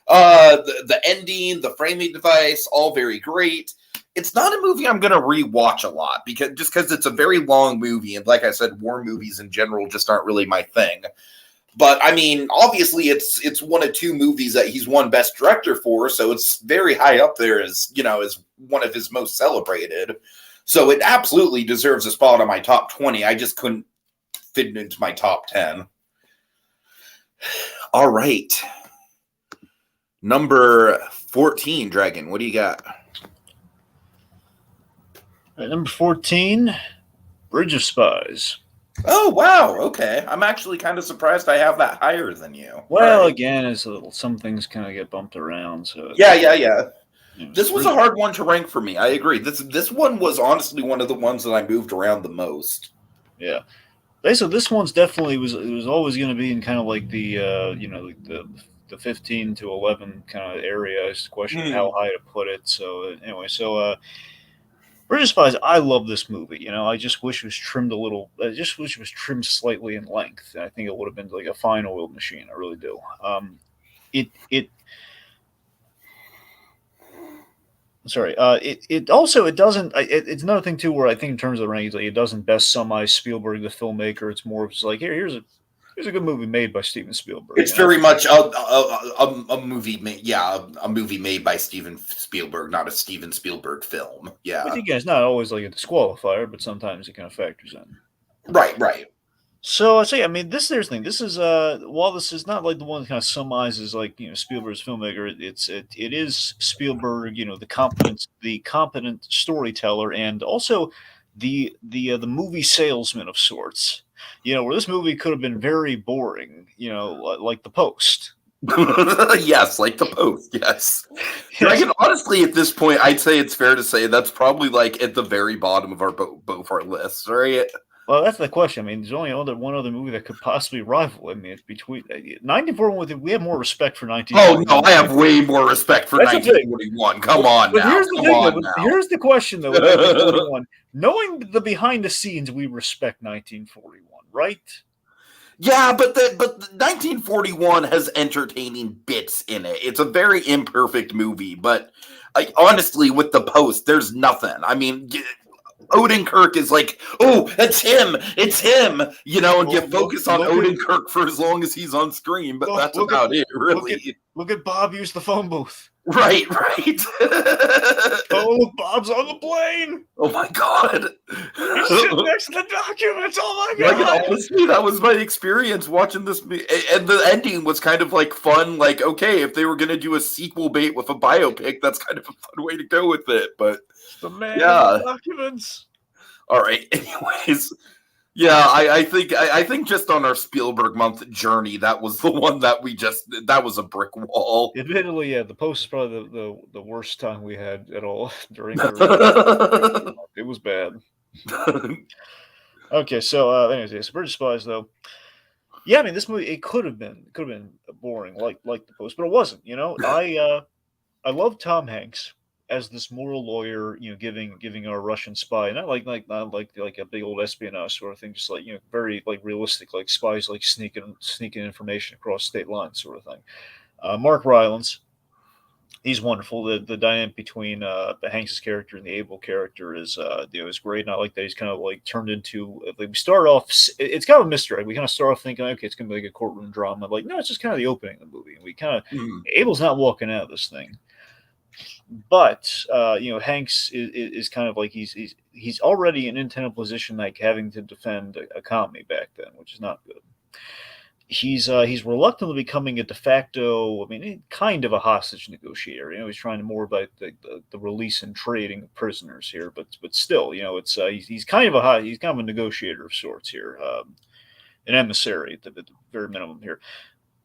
Speaker 1: The ending, the framing device, all very great. It's not a movie I'm going to rewatch a lot because it's a very long movie, and like I said, war movies in general just aren't really my thing. But I mean, obviously, it's one of two movies that he's won Best Director for, so it's very high up there as one of his most celebrated. So it absolutely deserves a spot on my top 20. I just couldn't fit it into my top 10. All right. Number 14, Dragon. What do you got?
Speaker 2: Right, number 14, Bridge of Spies.
Speaker 1: Oh, wow. Okay. I'm actually kind of surprised I have that higher than you.
Speaker 2: Well, again, it's some things kind of get bumped around. So
Speaker 1: Yeah. This was a hard one to rank for me. I agree. This one was honestly one of the ones that I moved around the most.
Speaker 2: Yeah. So this one's definitely was always going to be in kind of like the the 15 to 11 kind of area. It's a question of how high to put it. So anyway, Bridge of Spies, I love this movie. I just wish it was trimmed a little. I just wish it was trimmed slightly in length. I think it would have been like a fine oiled machine. I really do. It doesn't. It's another thing too, where I think in terms of the rankings, like, it doesn't best summarize Spielberg the filmmaker. It's more of just like here's a good movie made by Steven Spielberg.
Speaker 1: It's very much a movie made, a movie made by Steven Spielberg, not a Steven Spielberg film. Yeah,
Speaker 2: which again, it's not always like a disqualifier, but sometimes it kind of factors in.
Speaker 1: Right.
Speaker 2: So I say, I mean, there's the thing. This is while this is not like the one that kind of summarizes like Spielberg's filmmaker. It is Spielberg, the competent storyteller, and also the movie salesman of sorts. Where this movie could have been very boring. Like The Post.
Speaker 1: Yes, like The Post. Yes. Dragon, honestly, at this point, I'd say it's fair to say that's probably like at the very bottom of our both our lists, right?
Speaker 2: Well, that's the question. I mean, there's only one other movie that could possibly rival. I mean, it's between 1941. We have more respect for 1941.
Speaker 1: Oh no, I have way more respect for 1941. Come on now.
Speaker 2: Here's the question though. With 1941, knowing the behind the scenes, we respect 1941, right?
Speaker 1: Yeah, but 1941 has entertaining bits in it. It's a very imperfect movie, but honestly, with The Post, there's nothing. I mean, Odenkirk is like, oh, it's him, and you focus on Odenkirk for as long as he's on screen, but that's about it, really.
Speaker 2: Look at Bob use the phone booth.
Speaker 1: Right.
Speaker 2: Oh, look, Bob's on the plane.
Speaker 1: Oh my God.
Speaker 2: He's sitting next to the documents. Oh my God.
Speaker 1: Honestly, that was my experience watching this movie. And the ending was kind of like fun. Like, okay, if they were going to do a sequel bait with a biopic, that's kind of a fun way to go with it. But
Speaker 2: the man of the documents.
Speaker 1: All right. Anyways, Yeah, I think just on our Spielberg month journey, that was the one that that was a brick wall.
Speaker 2: Admittedly, yeah, the post is probably the worst time we had at all during it was bad. Okay, so anyways, yeah, so Bridge of Spies though. Yeah, I mean this movie it could have been boring like the post, but it wasn't. I love Tom Hanks as this moral lawyer, giving our Russian spy, not like a big old espionage sort of thing, just like very like realistic, like spies like sneaking information across state lines sort of thing. Mark Rylance, he's wonderful. The dynamic between Hanks's character and the Abel character is great, and I like that he's kind of like turned into like we start off. It's kind of a mystery. We kind of start off thinking, okay, it's gonna be like a courtroom drama. Like, no, it's just kind of the opening of the movie. And we kind of
Speaker 1: Mhm.
Speaker 2: Abel's not walking out of this thing, but Hanks is kind of like he's already in an intense position, like having to defend a colony back then, which is not good. He's reluctantly becoming a de facto, I mean, kind of a hostage negotiator. He's trying to more about the release and trading of prisoners here, but still, it's he's kind of he's kind of a negotiator of sorts here, an emissary at the very minimum here.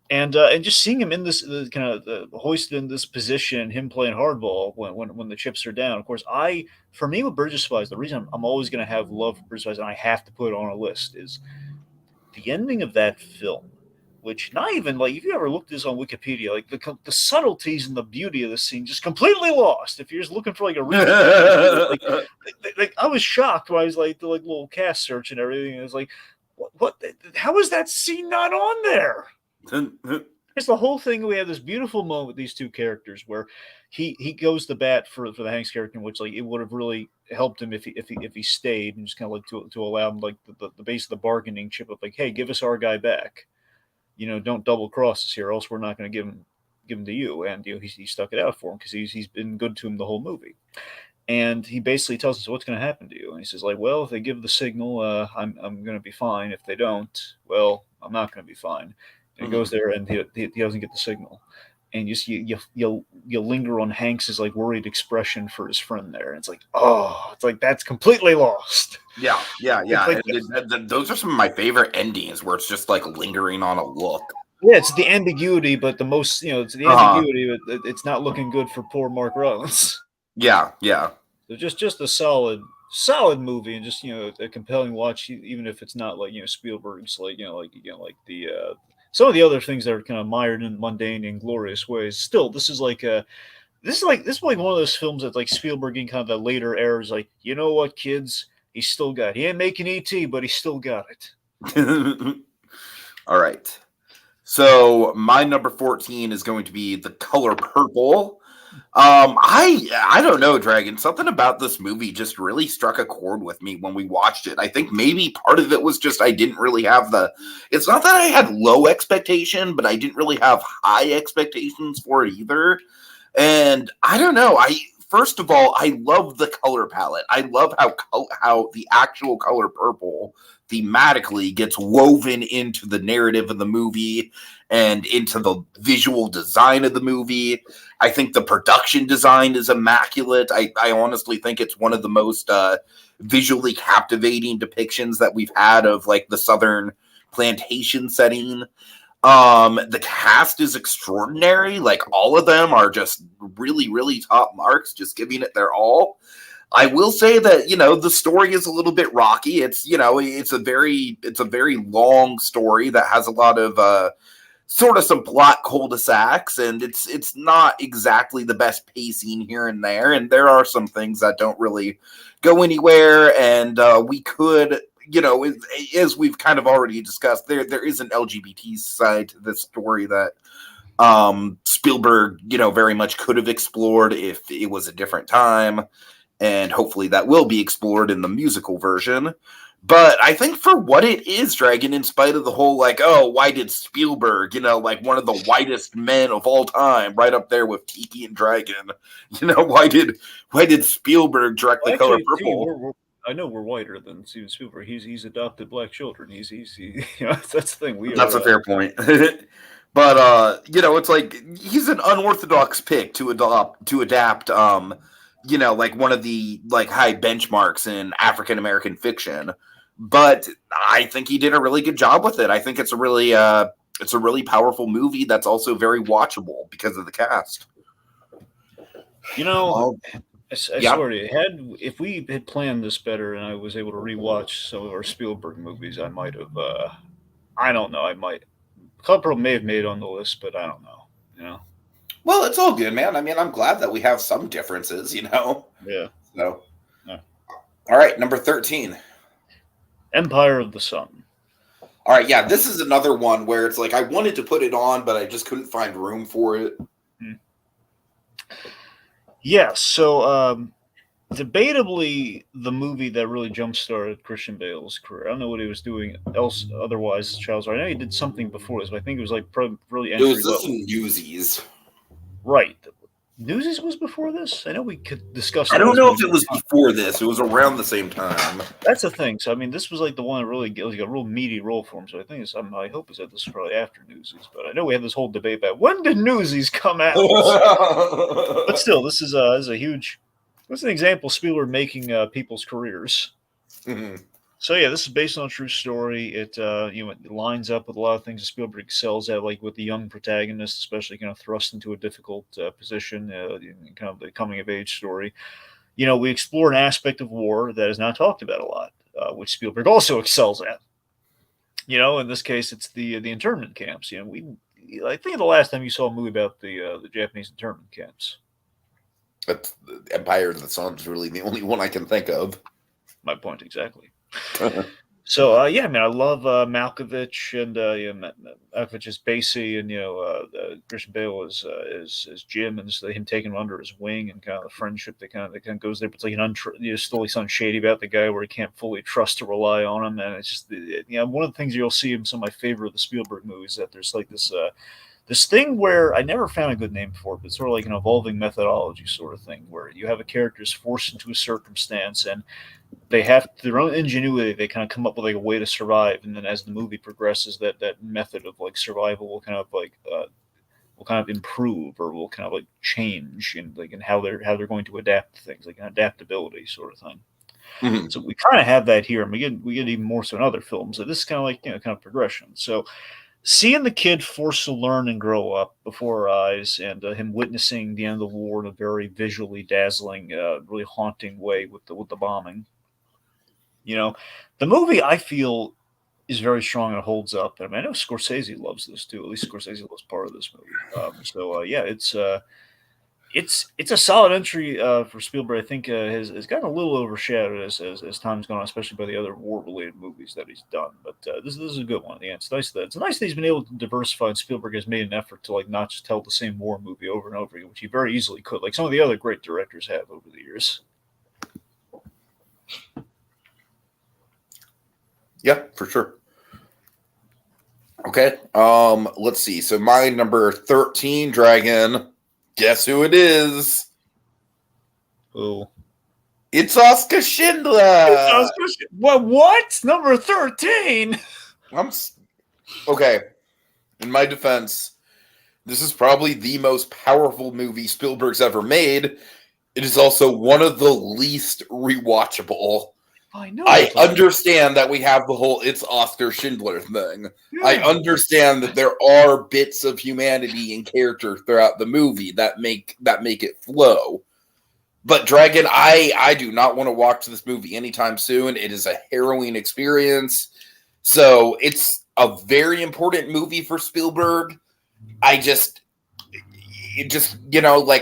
Speaker 2: And just seeing him in this kind of hoisted in this position, him playing hardball when the chips are down. Of course, for me with Bridge of Spies, the reason I'm always going to have love for Bridge of Spies, and I have to put it on a list, is the ending of that film, which not even like if you ever looked this on Wikipedia, like the subtleties and the beauty of the scene just completely lost. If you're just looking for like a reason, like I was shocked when I was like the like little cast search and everything. And it was like, what? How is that scene not on there? It's the whole thing. We have this beautiful moment with these two characters where he goes to bat for the Hanks character, which like it would have really helped him if he stayed and just kind of like to allow him like the base of the bargaining chip of like, hey, give us our guy back. Don't double cross us here, else we're not going to give him to you. And he stuck it out for him because he's been good to him the whole movie. And he basically tells us what's going to happen to you. And he says like, well, if they give the signal, I'm going to be fine. If they don't, well, I'm not going to be fine. And he goes there and he doesn't get the signal. And you linger on Hanks's like worried expression for his friend there. And it's like, oh, it's like that's completely lost.
Speaker 1: Yeah.
Speaker 2: Like,
Speaker 1: Those are some of my favorite endings where it's just like lingering on a look.
Speaker 2: yeah, it's the ambiguity, but it's the ambiguity, but it's not looking good for poor Mark Rylance.
Speaker 1: Yeah.
Speaker 2: So just a solid movie, and just a compelling watch, even if it's not like Spielberg's like the some of the other things that are kind of mired in mundane and glorious ways. Still, this is like one of those films that like Spielberg in kind of the later eras, like what, kids, he still got it. He ain't making ET, but he still got it.
Speaker 1: All right. So my number 14 is going to be The Color Purple. I don't know, Dragon. Something about this movie just really struck a chord with me when we watched it. I think maybe part of it was just I didn't really have it's not that I had low expectation, but I didn't really have high expectations for it either. And I don't know. First of all, I love the color palette. I love how the actual color purple thematically gets woven into the narrative of the movie and into the visual design of the movie. I think the production design is immaculate. I honestly think it's one of the most visually captivating depictions that we've had of like the Southern plantation setting. The cast is extraordinary. Like all of them are just really, really top marks, just giving it their all. I will say that, the story is a little bit rocky. It's a very long story that has a lot of sort of some plot cul-de-sacs, and it's not exactly the best pacing here and there. And there are some things that don't really go anywhere. And we could, as we've kind of already discussed, there is an LGBT side to this story that Spielberg, very much could have explored if it was a different time. And hopefully that will be explored in the musical version. But I think for what it is, Dragon, in spite of the whole, like, oh, why did Spielberg, like one of the whitest men of all time, right up there with Tiki and Dragon, why did Spielberg direct The Color Purple?
Speaker 2: I know we're whiter than Steven Spielberg. He's adopted black children. He's that's the thing.
Speaker 1: That's a fair point. But it's like he's an unorthodox pick to adapt like one of the like high benchmarks in African American fiction. but I think he did a really good job with it. I think it's a really powerful movie that's also very watchable because of the cast.
Speaker 2: You know,
Speaker 1: Well,
Speaker 2: I
Speaker 1: yeah.
Speaker 2: swear to you, if we had planned this better and I was able to rewatch some of our Spielberg movies, I might have. I don't know. I might. A couple may have made it on the list, but I don't know. You know.
Speaker 1: Well, it's all good, man. I mean, I'm glad that we have some differences,
Speaker 2: Yeah.
Speaker 1: So,
Speaker 2: Yeah.
Speaker 1: all right, number 13.
Speaker 2: Empire of the Sun.
Speaker 1: All right, yeah, this is another one where it's like I wanted to put it on, but I just couldn't find room for it.
Speaker 2: Yeah, so debatably the movie that really jump-started Christian Bale's career. I don't know what he was doing else otherwise as Charles. I know he did something before this, but I think it was like really
Speaker 1: It was
Speaker 2: entry
Speaker 1: this
Speaker 2: level.
Speaker 1: in Newsies.
Speaker 2: Right. Newsies was before this? I know we could discuss
Speaker 1: I
Speaker 2: that.
Speaker 1: don't know if it was before this. It was around the same time.
Speaker 2: That's the thing. So I mean, this was like the one that really was like a real meaty role for him. So I think I hope is that this is probably after Newsies. But I know we had this whole debate about when did Newsies come out. But still, this is a huge. This is an example of Spielberg making people's careers.
Speaker 1: Mm-hmm.
Speaker 2: So yeah, this is based on a true story. It it lines up with a lot of things that Spielberg excels at, like with the young protagonist, especially kind of thrust into a difficult position, kind of the coming of age story. We explore an aspect of war that is not talked about a lot, which Spielberg also excels at. In this case, it's the internment camps. I think the last time you saw a movie about the Japanese internment camps.
Speaker 1: But Empire of the Sun is really the only one I can think of.
Speaker 2: My point exactly. So yeah, man, I love Malkovich and Malkovich is Basie, and Christian Bale is Jim, and so him taking him under his wing, and kind of the friendship that kind of goes there. But it's like still something shady about the guy where he can't fully trust or rely on him, and it's just one of the things you'll see in some of my favorite of the Spielberg movies that there's like this thing where I never found a good name for it, but it's sort of like an evolving methodology sort of thing where you have a character is forced into a circumstance and they have their own ingenuity. They kind of come up with like a way to survive, and then as the movie progresses, that method of like survival will kind of improve or will kind of like change in how they're going to adapt to things, like an adaptability sort of thing.
Speaker 1: Mm-hmm.
Speaker 2: So we kind of have that here, and we get even more so in other films. So this is kind of like kind of progression. So seeing the kid forced to learn and grow up before our eyes, and him witnessing the end of the war in a very visually dazzling, really haunting way with the bombing. The movie I feel is very strong and holds up. I mean, I know Scorsese loves this too. At least Scorsese loves part of this movie. Yeah, it's a solid entry for Spielberg. I think has gotten a little overshadowed as time's gone on, especially by the other war-related movies that he's done. But this is a good one. Yeah, it's nice that he's been able to diversify. And Spielberg has made an effort to like not just tell the same war movie over and over again, which he very easily could, like some of the other great directors have over the years.
Speaker 1: Yeah, for sure. Okay. Let's see. So my number 13, Dragon. Guess who it is?
Speaker 2: Oh,
Speaker 1: it's Oscar Schindler.
Speaker 2: What? Number 13?
Speaker 1: Okay. In my defense, this is probably the most powerful movie Spielberg's ever made. It is also one of the least rewatchable. I understand that we have the whole "it's Oscar Schindler" thing. Yeah. I understand that there are bits of humanity and character throughout the movie that make it flow. But Dragon, I do not want to watch this movie anytime soon. It is a harrowing experience. So it's a very important movie for Spielberg. Like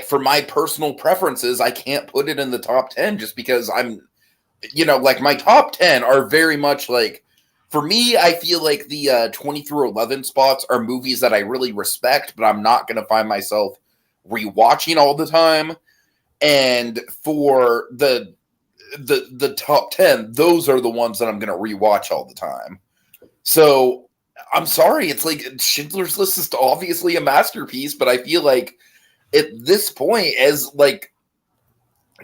Speaker 1: for my personal preferences, I can't put it in the top 10 just because like my top 10 are very much like, for me, I feel like the 20 through 11 spots are movies that I really respect, but I'm not going to find myself rewatching all the time. And for the top 10, those are the ones that I'm going to rewatch all the time. So I'm sorry. It's like Schindler's List is obviously a masterpiece, but I feel like at this point, as like,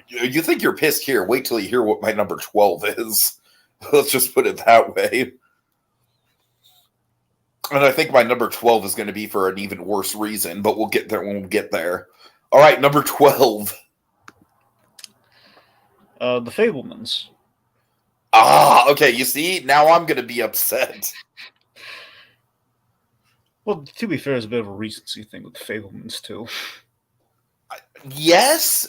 Speaker 1: you think you're pissed here. Wait till you hear what my number 12 is. Let's just put it that way. And I think my number 12 is going to be for an even worse reason, but we'll get there when we get there. All right, number 12.
Speaker 2: The Fabelmans.
Speaker 1: Okay, you see, now I'm gonna be upset.
Speaker 2: Well, to be fair, it's a bit of a recency thing with the Fablemans too.
Speaker 1: Yes,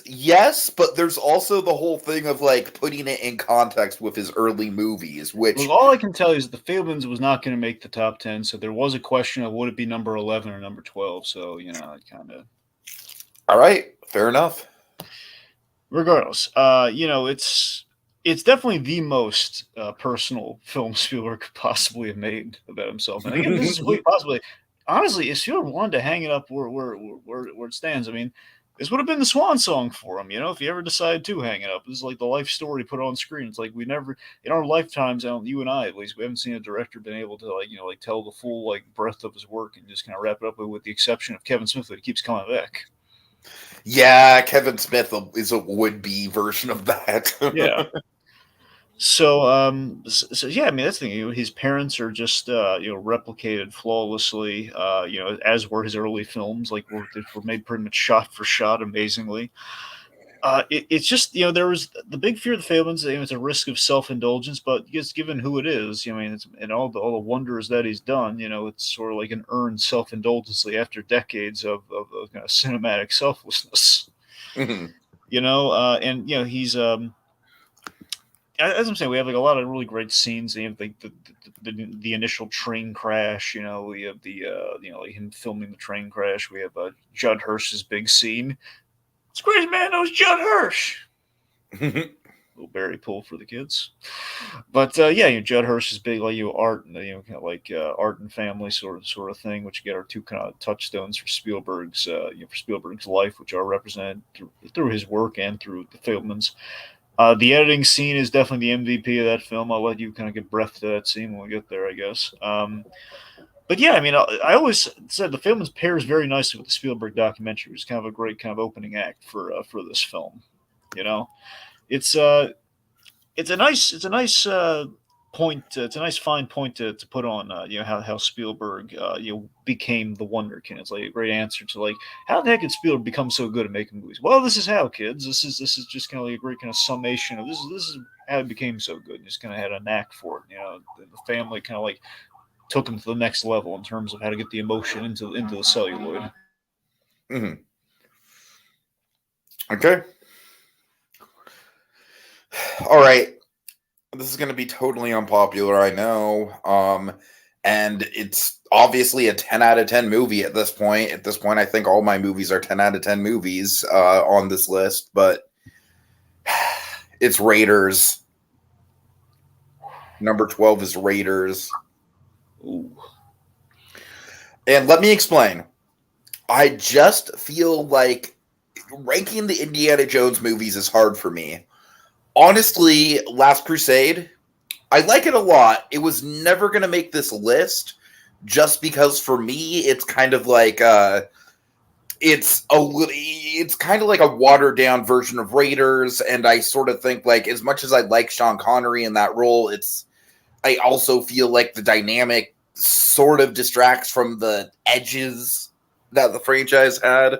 Speaker 1: but there's also the whole thing of like putting it in context with his early movies, which
Speaker 2: Well, all I can tell you is that the Fablemans was not going to make the top 10, so there was a question of would it be number 11 or number 12. So it kind of.
Speaker 1: All right, fair enough.
Speaker 2: Regardless, it's definitely the most personal film Spielberg could possibly have made about himself. And again, this is really possibly, honestly, if Spielberg wanted to hang it up where it stands, I mean, this would have been the swan song for him. If he ever decided to hang it up, this is like the life story put on screen. It's like we never, in our lifetimes, you and I at least, we haven't seen a director been able to tell the full breadth of his work and just kind of wrap it up with the exception of Kevin Smith, that keeps coming back.
Speaker 1: Yeah, Kevin Smith is a would-be version of that.
Speaker 2: Yeah. So yeah, I mean that's the thing. His parents are just replicated flawlessly. As were his early films, were made pretty much shot for shot, amazingly. It's just there was the big fear of the Fablemans. It's a risk of self-indulgence, but just given who it is, and all the wonders that he's done, it's sort of like an earned self-indulgence after decades of kind of cinematic selflessness.
Speaker 1: Mhm.
Speaker 2: And he's as I'm saying, we have a lot of really great scenes. You have the initial train crash. We have the him filming the train crash. We have Judd Hirsch's big scene. It's crazy, man. That was Judd Hirsch. Little berry pull for the kids, but Judd Hirsch's big art and kind of art and family sort of thing, which get our two kind of touchstones for Spielberg's life, which are represented through his work and through the Fablemans. The editing scene is definitely the MVP of that film. I'll let you kind of give breath to that scene when we get there, I guess. But yeah, I mean, I always said the Fablemans pairs very nicely with the Spielberg documentary. It's kind of a great kind of opening act for this film. It's a nice point. It's a nice fine point to put on. How Spielberg became the Wonderkin. It's like a great answer to how the heck did Spielberg become so good at making movies? Well, this is how, kids. This is just kind of a great kind of summation of this is how it became so good. And just kind of had a knack for it. The family kind of took him to the next level in terms of how to get the emotion into the celluloid.
Speaker 1: Mm-hmm. Okay. All right. This is going to be totally unpopular, I know. And it's obviously a 10 out of 10 movie at this point. At this point, I think all my movies are 10 out of 10 movies on this list, but it's Raiders. Number 12 is Raiders.
Speaker 2: Ooh.
Speaker 1: And let me explain. I just feel like ranking the Indiana Jones movies is hard for me. Honestly, Last Crusade, I like it a lot. It was never going to make this list just because for me, it's kind of like it's kind of like a watered down version of Raiders. And I sort of think as much as I like Sean Connery in that role, I also feel like the dynamic sort of distracts from the edges that the franchise had.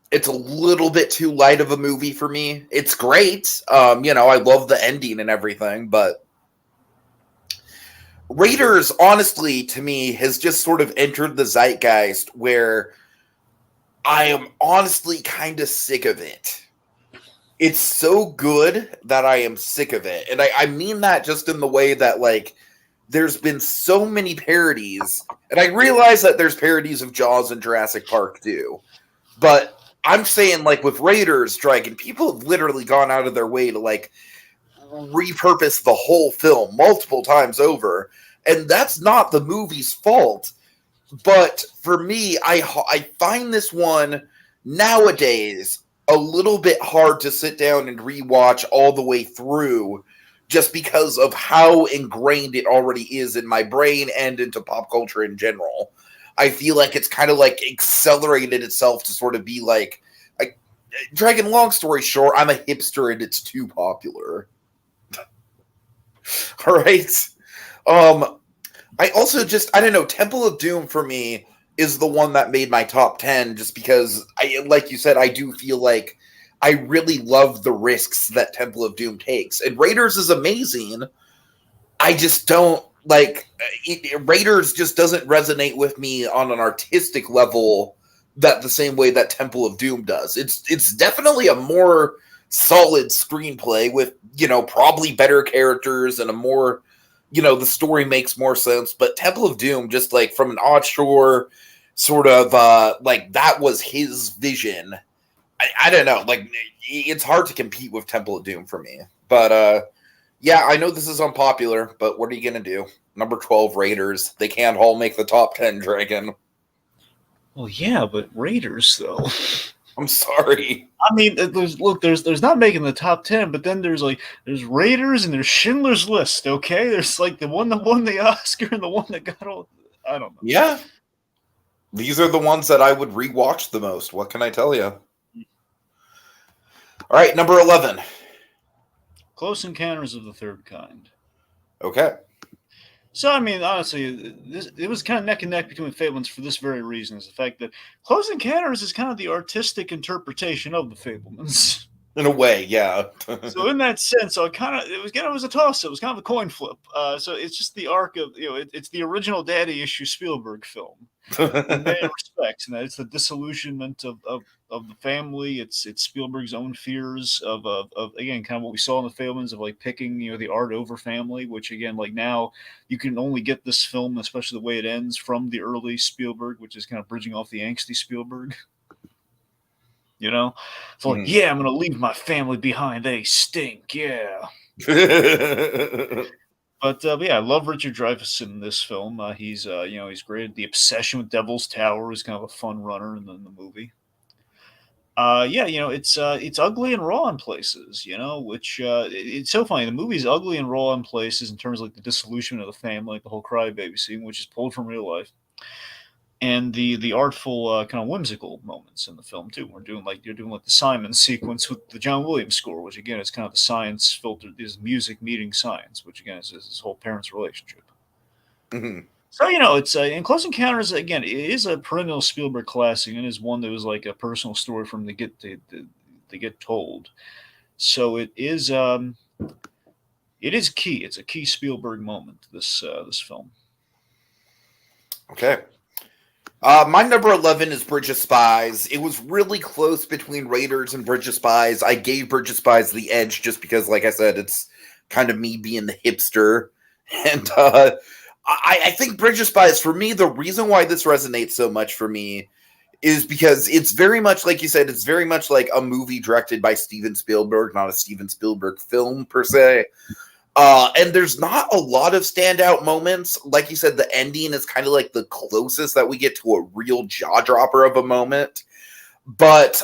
Speaker 1: It's a little bit too light of a movie for me. It's great. I love the ending and everything, but Raiders, honestly, to me, has just sort of entered the zeitgeist where I am honestly kind of sick of it. It's so good that I am sick of it. And I mean that just in the way that, there's been so many parodies, and I realize that there's parodies of Jaws and Jurassic Park, too. But I'm saying, with Raiders, Dragon, people have literally gone out of their way to, repurpose the whole film multiple times over. And that's not the movie's fault. But for me, I find this one nowadays a little bit hard to sit down and rewatch all the way through just because of how ingrained it already is in my brain and into pop culture in general. I feel like it's kind of accelerated itself to sort of be Dragon, long story short, I'm a hipster and it's too popular. All right. I also I don't know, Temple of Doom for me is the one that made my top 10 just because like you said, I do feel like I really love the risks that Temple of Doom takes. And Raiders is amazing. I just don't like Raiders just doesn't resonate with me on an artistic level that the same way that Temple of Doom does. It's definitely a more solid screenplay with, probably better characters and a more, the story makes more sense. But Temple of Doom, just like from an offshore sort of like that was his vision. I don't know. Like it's hard to compete with Temple of Doom for me. But yeah, I know this is unpopular, but what are you gonna do? Number 12 Raiders. They can't all make the top 10, Dragon.
Speaker 2: Well, yeah, but Raiders though.
Speaker 1: I'm sorry.
Speaker 2: I mean, there's not making the top 10, but then there's Raiders and there's Schindler's List. Okay, there's like the one that won the Oscar and the one that got all. I don't know.
Speaker 1: Yeah, these are the ones that I would rewatch the most. What can I tell you? All right, number 11.
Speaker 2: Close Encounters of the Third Kind.
Speaker 1: Okay.
Speaker 2: So, I mean, honestly, it was kind of neck and neck between Fablemans for this very reason, is the fact that Close Encounters is kind of the artistic interpretation of the Fablemans.
Speaker 1: In a way, yeah.
Speaker 2: So in that sense, it was a toss. It was kind of a coin flip. So it's just the arc of, it's the original Daddy issue Spielberg film in many respects, and that it's the disillusionment of the family. It's Spielberg's own fears of again, kind of what we saw in the Fablemans of like picking the art over family, which again, like now you can only get this film, especially the way it ends, from the early Spielberg, which is kind of bridging off the angsty Spielberg. So like, yeah, I'm gonna leave my family behind. They stink, yeah. But yeah, I love Richard Dreyfuss in this film. He's he's great. The obsession with Devil's Tower is kind of a fun runner in the movie. Yeah, it's ugly and raw in places, which it's so funny. The movie's ugly and raw in places in terms of like the disillusionment of the family, like the whole crybaby scene, which is pulled from real life. And the artful kind of whimsical moments in the film too. You're doing like the Simon sequence with the John Williams score, which again is kind of the science filtered, is music meeting science, which again is this whole parents relationship.
Speaker 1: Mm-hmm.
Speaker 2: So it's in Close Encounters again. It is a perennial Spielberg classic, and is one that was like a personal story for him to get told. So it is key. It's a key Spielberg moment. This film.
Speaker 1: Okay. My number 11 is Bridge of Spies. It was really close between Raiders and Bridge of Spies. I gave Bridge of Spies the edge just because, like I said, it's kind of me being the hipster. And I think Bridge of Spies, for me, the reason why this resonates so much for me is because it's very much, like you said, it's very much like a movie directed by Steven Spielberg, not a Steven Spielberg film per se. And there's not a lot of standout moments. Like you said, the ending is kind of like the closest that we get to a real jaw dropper of a moment. But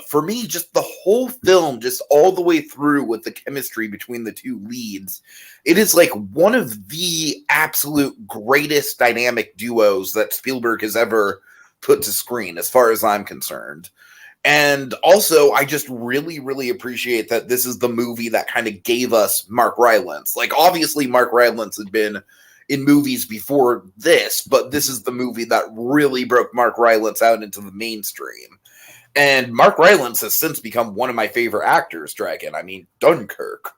Speaker 1: for me, just the whole film, just all the way through with the chemistry between the two leads, it is like one of the absolute greatest dynamic duos that Spielberg has ever put to screen, as far as I'm concerned. And also, I just really, really appreciate that this is the movie that kind of gave us Mark Rylance. Like, obviously, Mark Rylance had been in movies before this, but this is the movie that really broke Mark Rylance out into the mainstream. And Mark Rylance has since become one of my favorite actors, Dragon. I mean, Dunkirk.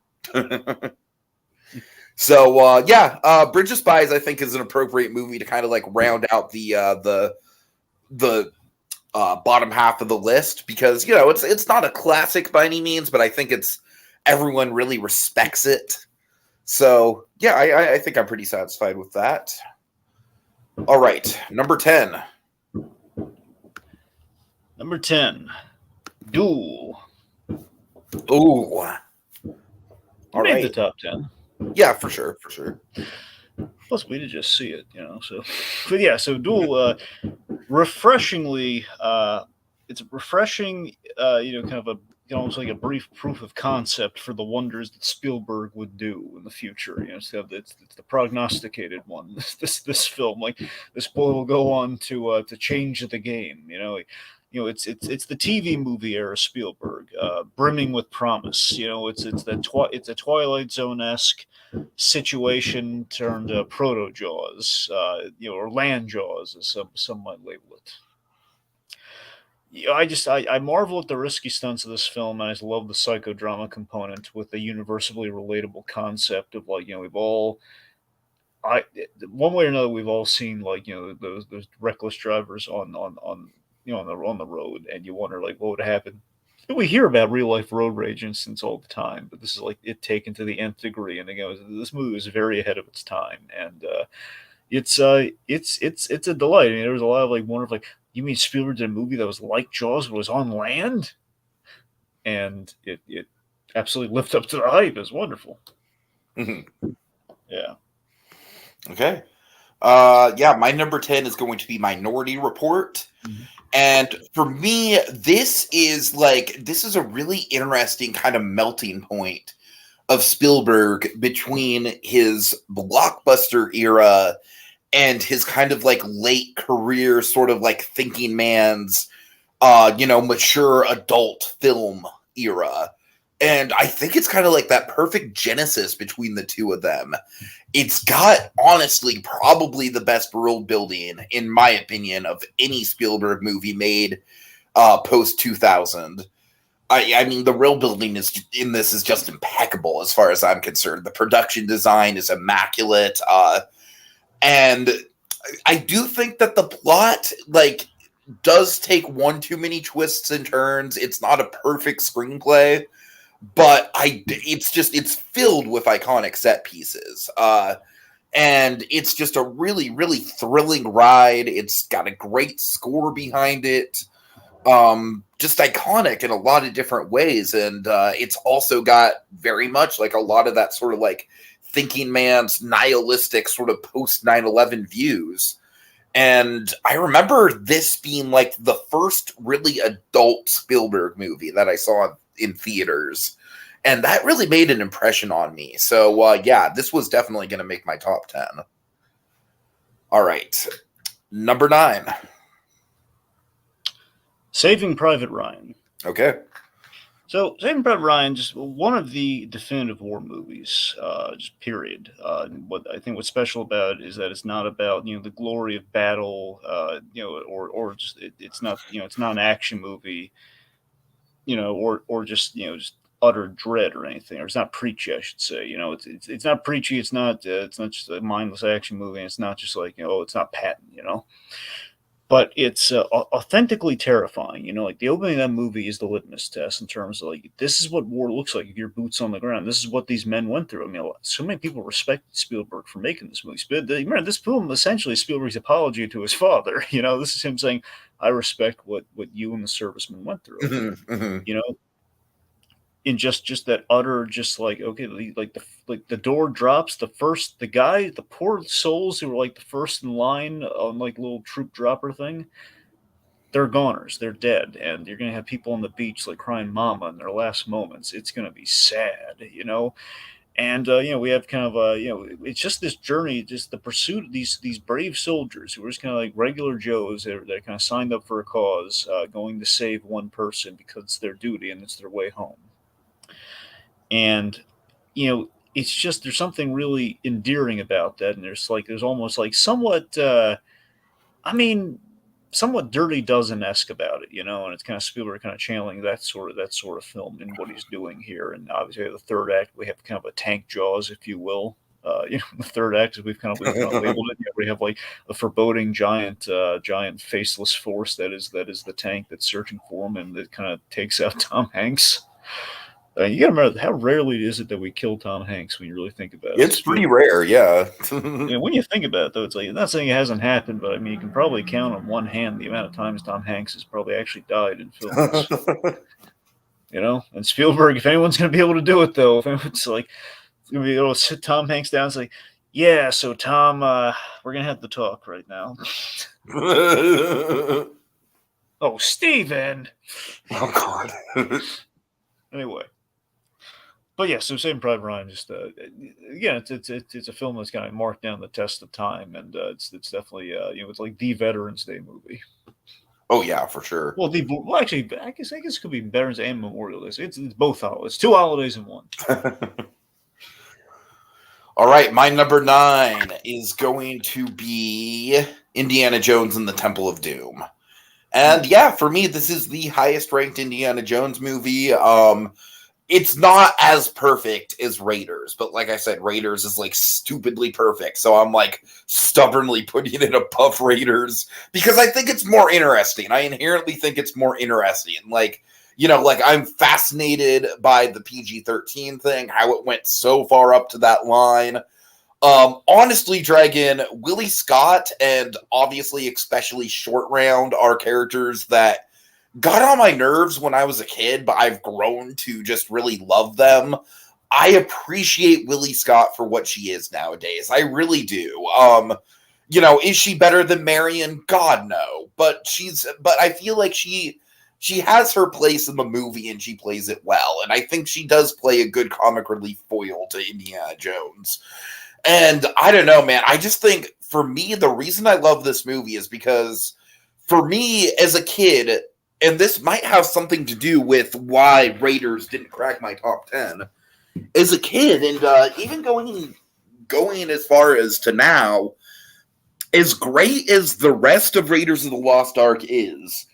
Speaker 1: So, yeah, Bridge of Spies, I think, is an appropriate movie to kind of like round out the bottom half of the list, because it's not a classic by any means, but I think everyone really respects it. So yeah, I think I'm pretty satisfied with that. All right, number 10.
Speaker 2: Number 10, Duel.
Speaker 1: Ooh, all
Speaker 2: made
Speaker 1: right.
Speaker 2: the top 10.
Speaker 1: Yeah, for sure.
Speaker 2: Plus, we did just see it, So, but yeah, so Duel, refreshingly, it's refreshing, kind of almost like a brief proof of concept for the wonders that Spielberg would do in the future. So it's the prognosticated one. This film, like this boy will go on to change the game. It's the TV movie era Spielberg, brimming with promise. It's a Twilight Zone-esque situation turned proto Jaws, or land Jaws, as some might label it. I marvel at the risky stunts of this film, and I just love the psychodrama component with the universally relatable concept of like we've all I one way or another we've all seen like those reckless drivers on on the road, and you wonder like what would happen. We hear about real life road rage incidents all the time, but this is like it taken to the nth degree, and again, this movie is very ahead of its time, and it's a delight. I mean, there was a lot of like wonder like you mean Spielberg did a movie that was like Jaws but was on land, and it absolutely lived up to the hype. It's wonderful. Yeah.
Speaker 1: Okay. Yeah, my number 10 is going to be Minority Report.
Speaker 2: Mhm.
Speaker 1: And for me, this is a really interesting kind of melting point of Spielberg between his blockbuster era and his kind of like late career sort of like thinking man's mature adult film era. And I think it's kind of like that perfect genesis between the two of them. It's got, honestly, probably the best world building, in my opinion, of any Spielberg movie made post 2000. I mean, the world building in this is just impeccable as far as I'm concerned. The production design is immaculate. And I do think that the plot, does take one too many twists and turns. It's not a perfect screenplay, but it's filled with iconic set pieces. And it's just a really, really thrilling ride. It's got a great score behind it. Just iconic in a lot of different ways. And it's also got very much like a lot of that sort of like thinking man's nihilistic sort of post 9/11 views. And I remember this being like the first really adult Spielberg movie that I saw in theaters. And that really made an impression on me. So, yeah, this was definitely going to make my top 10. All right. Number 9.
Speaker 2: Saving Private Ryan.
Speaker 1: Okay.
Speaker 2: So, Saving Private Ryan, just one of the definitive war movies, just period. What I think what's special about it is that it's not about the glory of battle, or just it's not it's not an action movie, or just utter dread or anything, or it's not preachy, I should say. It's not preachy. It's not just a mindless action movie. And it's not just like it's not Patton, but it's authentically terrifying. Like the opening of that movie is the litmus test in terms of like this is what war looks like if your boots on the ground. This is what these men went through. I mean, so many people respect Spielberg for making this movie. Remember, this film essentially is Spielberg's apology to his father. This is him saying, "I respect what you and the servicemen went through." In just that utter, just like okay, like the door drops, the poor souls who were like the first in line on like little troop dropper thing, they're goners, they're dead, and you're gonna have people on the beach like crying mama in their last moments. It's gonna be sad, and we have kind of it's just this journey, just the pursuit of these brave soldiers who are just kind of like regular Joes. They're kind of signed up for a cause, going to save one person because it's their duty and it's their way home. And it's just there's something really endearing about that, and there's almost like somewhat somewhat Dirty Dozen-esque about it, and it's kind of Spielberg kind of channeling that sort of film in what he's doing here. And obviously the third act we have kind of a tank Jaws, if you will. The third act, as we've kind of labeled it, we have like a foreboding giant faceless force that is the tank that's searching for him, and that kind of takes out Tom Hanks. You got to remember, how rarely is it that we kill Tom Hanks when you really think about it?
Speaker 1: It's pretty rare, yeah.
Speaker 2: When you think about it, though, it's like, I'm not saying it hasn't happened, but I mean, you can probably count on one hand the amount of times Tom Hanks has probably actually died in films. And Spielberg, if anyone's going to be able to do it, though, if anyone's like, going to be able to sit Tom Hanks down and say, yeah, so Tom, we're going to have to talk right now. Oh, Steven!
Speaker 1: Oh, God.
Speaker 2: Anyway. But yeah, so Saving Private Ryan, just again, it's a film that's kind of marked down the test of time, and it's definitely it's like the Veterans Day movie.
Speaker 1: Oh yeah, for sure.
Speaker 2: Well, actually, I guess it could be Veterans and Memorial Day. It's both holidays, 2 holidays in one.
Speaker 1: All right, my number 9 is going to be Indiana Jones and the Temple of Doom. And yeah, for me, this is the highest ranked Indiana Jones movie. It's not as perfect as Raiders, but like I said, Raiders is like stupidly perfect. So I'm like stubbornly putting it above Raiders because I think it's more interesting. I inherently think it's more interesting. Like, like I'm fascinated by the PG-13 thing, how it went so far up to that line. Honestly, Dragon, Willie Scott, and obviously especially Short Round are characters that got on my nerves when I was a kid, but I've grown to just really love them. I appreciate Willie Scott for what she is nowadays. I really do. Is she better than Marion? God no. But I feel like she has her place in the movie and she plays it well. And I think she does play a good comic relief foil to Indiana Jones. And I don't know, man. I just think for me, the reason I love this movie is because for me as a kid, and this might have something to do with why Raiders didn't crack my top 10 as a kid, and even going as far as to now, as great as the rest of Raiders of the Lost Ark is,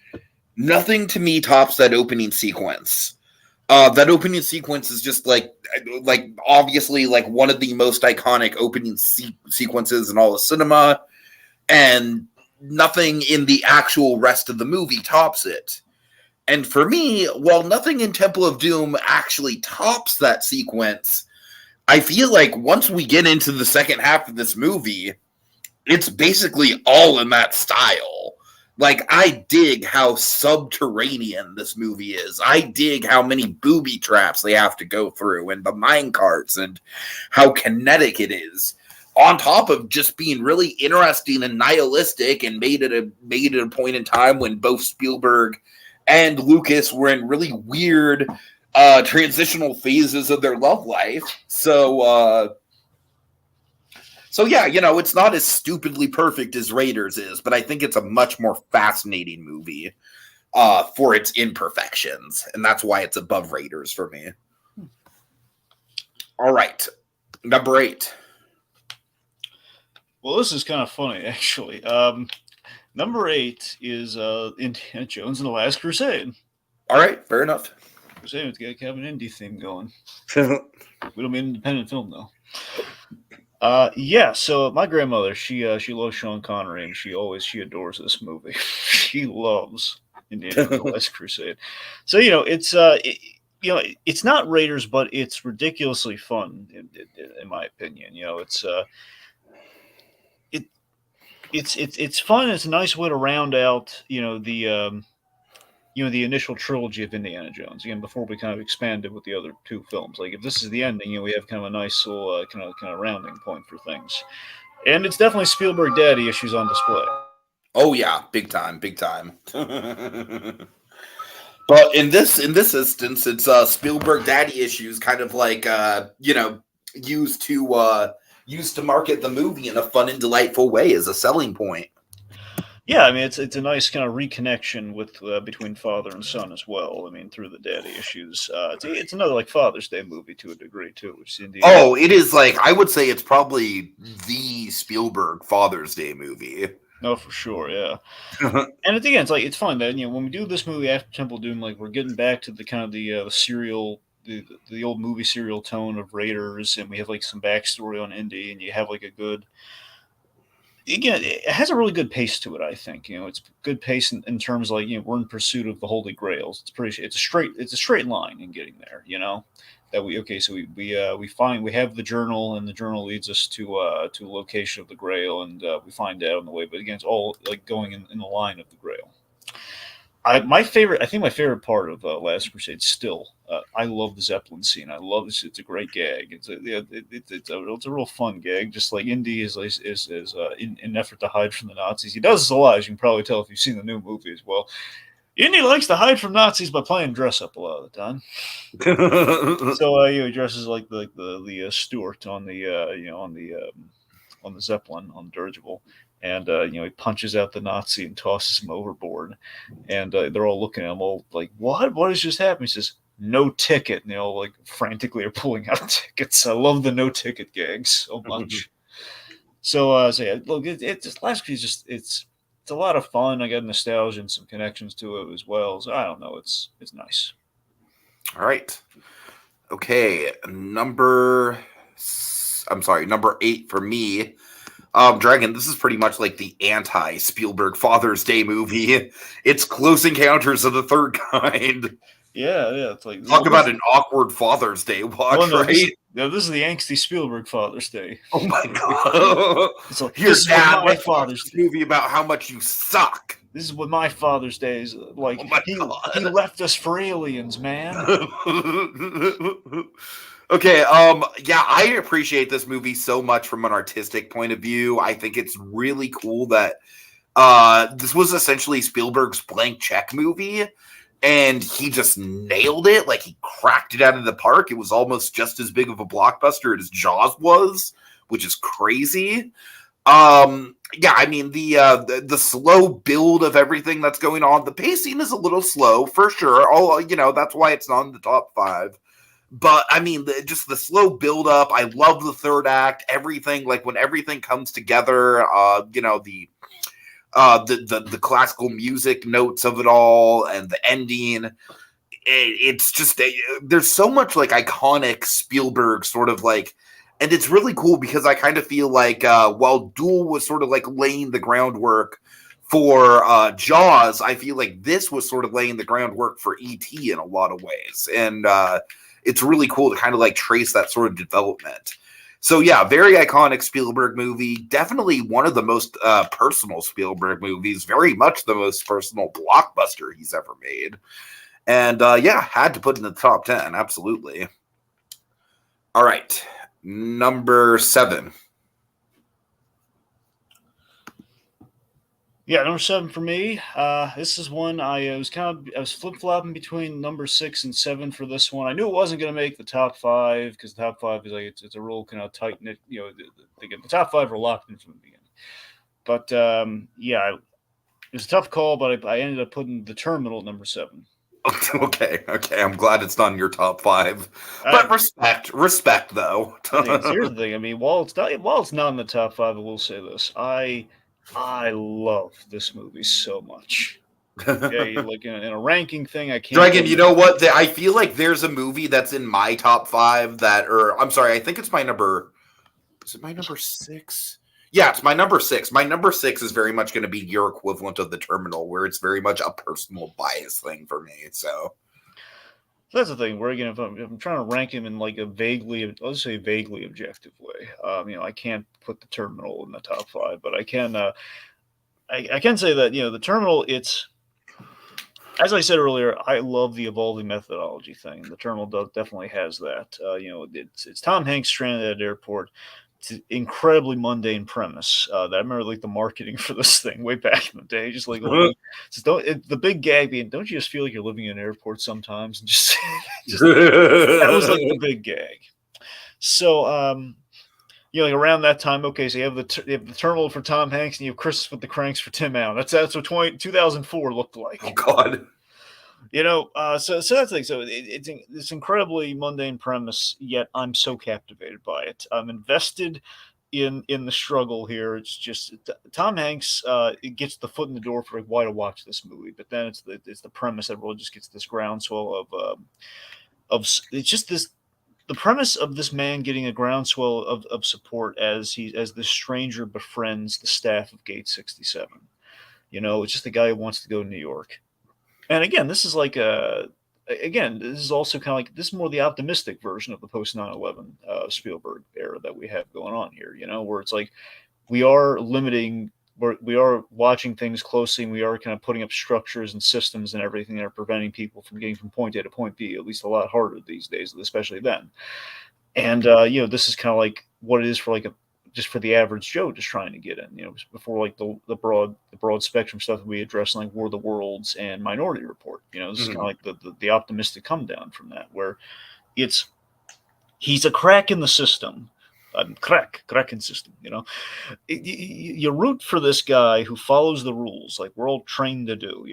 Speaker 1: nothing to me tops that opening sequence. That opening sequence is just like obviously like one of the most iconic opening sequences in all of cinema, and nothing in the actual rest of the movie tops it. And for me, while nothing in Temple of Doom actually tops that sequence, I feel like once we get into the second half of this movie, it's basically all in that style. Like, I dig how subterranean this movie is. I dig how many booby traps they have to go through and the mine carts and how kinetic it is. On top of just being really interesting and nihilistic, and made it a point in time when both Spielberg and Lucas were in really weird transitional phases of their love life. So yeah, it's not as stupidly perfect as Raiders is, but I think it's a much more fascinating movie for its imperfections, and that's why it's above Raiders for me. All right, number 8.
Speaker 2: Well, this is kind of funny, actually. Number 8 is Indiana Jones and the Last Crusade.
Speaker 1: All right, fair enough.
Speaker 2: Crusade, it's got to have an indie theme going. We don't mean independent film, though. Yeah, so my grandmother, she loves Sean Connery, and she adores this movie. She loves Indiana Jones and the Last Crusade. So, it's not Raiders, but it's ridiculously fun, in my opinion. It's fun. It's a nice way to round out, the initial trilogy of Indiana Jones. Again, before we kind of expanded with the other two films. Like, if this is the ending, we have kind of a nice little kind of rounding point for things. And it's definitely Spielberg daddy issues on display.
Speaker 1: Oh yeah, big time. But in this instance, it's Spielberg daddy issues, kind of like used to market the movie in a fun and delightful way as a selling point.
Speaker 2: Yeah, I mean, it's a nice kind of reconnection with between father and son as well. I mean, through the daddy issues. It's another like Father's Day movie to a degree too, which is Indiana.
Speaker 1: Oh, it is like, I would say it's probably the Spielberg Father's Day movie.
Speaker 2: No, for sure, yeah. And at the end, it's fun that when we do this movie after Temple of Doom, like we're getting back to the kind of the serial, the old movie serial tone of Raiders, and we have like some backstory on Indy, and you have like a good. Again, it has a really good pace to it. I think it's good pace in terms of like we're in pursuit of the Holy Grails. It's a straight line in getting there. That so we have the journal, and the journal leads us to a location of the Grail, and we find out on the way. But again, it's all like going in the line of the Grail. I think my favorite part of Last Crusade still. I love the Zeppelin scene. I love this. It's a great gag. It's a real fun gag. Just like Indy is in an effort to hide from the Nazis. He does this a lot, as you can probably tell if you've seen the new movie as well. Indy likes to hide from Nazis by playing dress up a lot of the time. So he dresses like the Stuart on the on the Zeppelin on the dirigible. And he punches out the Nazi and tosses him overboard, and they're all looking at him, all like, "What? What has just happened?" He says, "No ticket," and they all like frantically are pulling out tickets. I love the no ticket gags so much. So yeah, look, it's Last Crusade. It's it's a lot of fun. I got nostalgia and some connections to it as well. So I don't know, it's nice.
Speaker 1: All right. Okay, number 8 for me. Dragon, this is pretty much like the anti-Spielberg Father's Day movie. It's Close Encounters of the Third Kind.
Speaker 2: Yeah. It's like,
Speaker 1: Talk about an awkward Father's Day watch, right?
Speaker 2: This is the angsty Spielberg Father's Day.
Speaker 1: Oh my god!
Speaker 2: It's like,
Speaker 1: Here,
Speaker 2: this is
Speaker 1: Dad,
Speaker 2: what my
Speaker 1: let's watch
Speaker 2: Father's
Speaker 1: this
Speaker 2: Day.
Speaker 1: movie about how much you suck.
Speaker 2: This is what my Father's Day is like.
Speaker 1: Oh my
Speaker 2: he
Speaker 1: god!
Speaker 2: left us for aliens, man.
Speaker 1: Okay, yeah, I appreciate this movie so much from an artistic point of view. I think it's really cool that this was essentially Spielberg's blank check movie, and he just nailed it. Like, he cracked it out of the park. It was almost just as big of a blockbuster as Jaws was, which is crazy. Yeah, I mean, the slow build of everything that's going on, the pacing is a little slow for sure. That's why it's not in the top 5. But I mean, just the slow build up. I love the third act. Everything, like when everything comes together. The classical music notes of it all and the ending. It's just there's so much like iconic Spielberg sort of like, and it's really cool because I kind of feel like while Duel was sort of like laying the groundwork for Jaws, I feel like this was sort of laying the groundwork for E.T. in a lot of ways, and it's really cool to kind of like trace that sort of development. So yeah, very iconic Spielberg movie. Definitely one of the most personal Spielberg movies. Very much the most personal blockbuster he's ever made. And yeah, had to put in the top 10. Absolutely. All right. Number 7.
Speaker 2: Yeah, number 7 for me. This is one I was flip flopping between number 6 and 7 for this one. I knew it wasn't going to make the top 5 because the top 5 is like it's a real kind of tight knit. The top 5 are locked in from the beginning. But yeah, it was a tough call, but I ended up putting The Terminal at number 7.
Speaker 1: Okay. I'm glad it's not in your top 5. But respect though.
Speaker 2: Here's the thing. I mean, while it's not in the top 5, I will say this: I love this movie so much. Okay, like in a ranking thing, I can't.
Speaker 1: Dragon, you know what? I feel like there's a movie that's in my top 5 I'm sorry, I think it's my number. Is it my number 6? Yeah, it's my number 6. My number 6 is very much going to be your equivalent of The Terminal, where it's very much a personal bias thing for me. So
Speaker 2: that's the thing. Where again, if I'm trying to rank him in like a vaguely objective way, I can't put The Terminal in the top 5, but I can. I can say that The Terminal. It's, as I said earlier, I love the evolving methodology thing. The Terminal definitely has that. It's Tom Hanks stranded at an airport. It's an incredibly mundane premise. I remember like the marketing for this thing way back in the day, just like the big gag being, don't you just feel like you're living in an airport sometimes? And just that was like the big gag. So like around that time, okay, so you have the Terminal for Tom Hanks and you have Christmas with the Cranks for Tim Allen. That's what 2004 looked like.
Speaker 1: Oh God.
Speaker 2: So that's the thing. So it's this incredibly mundane premise, yet I'm so captivated by it. I'm invested in the struggle here. It's just Tom Hanks it gets the foot in the door for like, why to watch this movie, but then it's the premise that really just gets this groundswell of it's just this. The premise of this man getting a groundswell of support as this stranger befriends the staff of Gate 67. It's just the guy who wants to go to New York. And again, this is like this is also kind of like, this is more the optimistic version of the post 9/11 Spielberg era that we have going on here, where it's like we are watching things closely, and we are kind of putting up structures and systems and everything that are preventing people from getting from point A to point B, at least a lot harder these days, especially then. And this is kind of like what it is for just for the average Joe just trying to get in, before like the broad spectrum stuff that we address, like War of the Worlds and Minority Report. This is kind of like the optimistic come down from that, where he's a crack in the system, Kraken system, you root for this guy who follows the rules like we're all trained to do.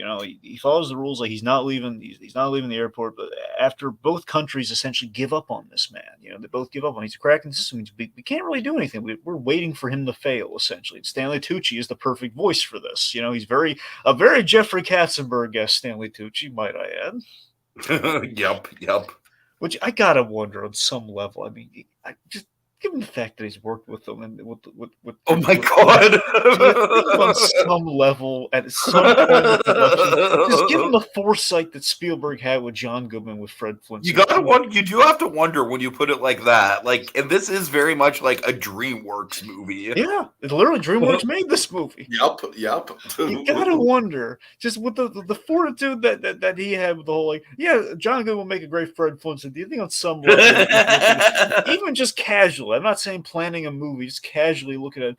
Speaker 2: He follows the rules, like he's not leaving the airport. But after both countries essentially give up on this man, they both give up on. He's a cracking system. We can't really do anything. We're waiting for him to fail. Essentially, Stanley Tucci is the perfect voice for this. He's a very Jeffrey Katzenberg-esque Stanley Tucci, might I add.
Speaker 1: Yep.
Speaker 2: Which I gotta wonder on some level. I mean, I just given the fact that he's worked with them and with
Speaker 1: Oh my God!
Speaker 2: on some level at some point in the production, just given the foresight that Spielberg had with John Goodman, with Fred Flintstone,
Speaker 1: You do have to wonder when you put it like that. Like, and this is very much like a DreamWorks movie.
Speaker 2: Yeah, it's literally DreamWorks made this movie.
Speaker 1: Yep.
Speaker 2: You gotta wonder, just with the fortitude that he had with the whole, like, yeah, John Goodman will make a great Fred Flintstone. Do you think on some level, even just casually, I'm not saying planning a movie, just casually looking at,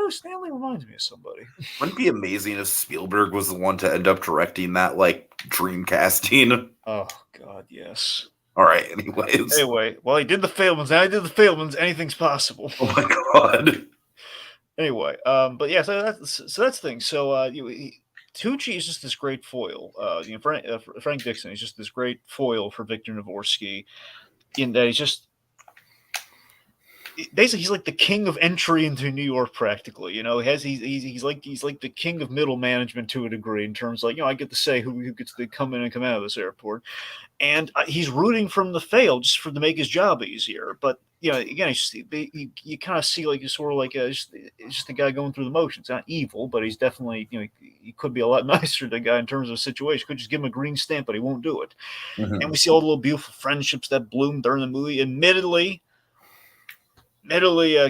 Speaker 2: Stanley reminds me of somebody.
Speaker 1: Wouldn't it be amazing if Spielberg was the one to end up directing that, like, Dreamcasting?
Speaker 2: Oh God, yes.
Speaker 1: All right. Anyway,
Speaker 2: well, he did the Fablemans. Now he did the Fablemans. Anything's possible.
Speaker 1: Oh my God.
Speaker 2: Anyway, but yeah, so that's the thing. So Tucci is just this great foil. Frank Dixon is just this great foil for Victor Navorsky, in that he's like the king of entry into New York, practically. He's like the king of middle management to a degree, in terms of, like, I get to say who gets to come in and come out of this airport, and he's rooting from the fail just to make his job easier. But again, you kind of see, like, he's sort of like just a guy going through the motions. Not evil, but he's definitely, he could be a lot nicer to the guy in terms of a situation. Could just give him a green stamp, but he won't do it. Mm-hmm. And we see all the little beautiful friendships that bloom during the movie. Admittedly,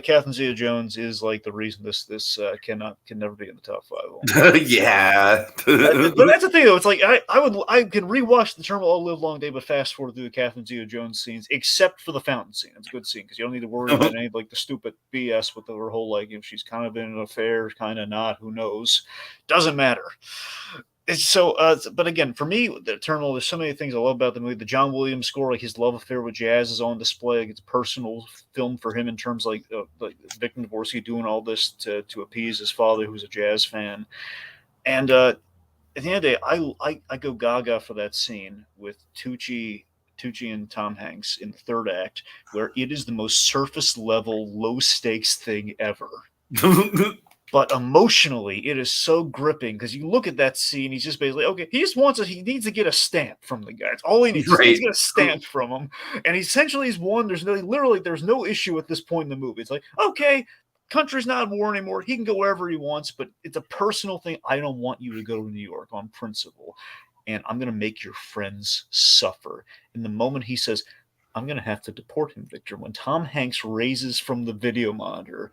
Speaker 2: Catherine Zeta-Jones is like the reason this can never be in the top 5.
Speaker 1: Yeah,
Speaker 2: but that's the thing, though. It's like I can rewatch The Terminal All Live Long Day, but fast forward through the Catherine Zeta-Jones scenes, except for the fountain scene. It's a good scene because you don't need to worry about any, like, the stupid BS with her whole, like, if she's kind of in an affair, kind of not, who knows? Doesn't matter. So, but again, for me, The Terminal, there's so many things I love about the movie. The John Williams score, like his love affair with jazz, is on display. Like, it's a personal film for him in terms of, like Victor Navorsky doing all this to appease his father, who's a jazz fan. And at the end of the day, I go gaga for that scene with Tucci and Tom Hanks in the third act, where it is the most surface level, low stakes thing ever. But emotionally, it is so gripping, because you look at that scene, he's just basically, okay, he needs to get a stamp from the guy. It's all he needs. Right. He needs to get a stamp from him. And essentially he's won. There's no issue at this point in the movie. It's like, okay, country's not at war anymore. He can go wherever he wants, but it's a personal thing. I don't want you to go to New York on principle. And I'm going to make your friends suffer. And the moment he says, I'm going to have to deport him, Victor, when Tom Hanks raises from the video monitor,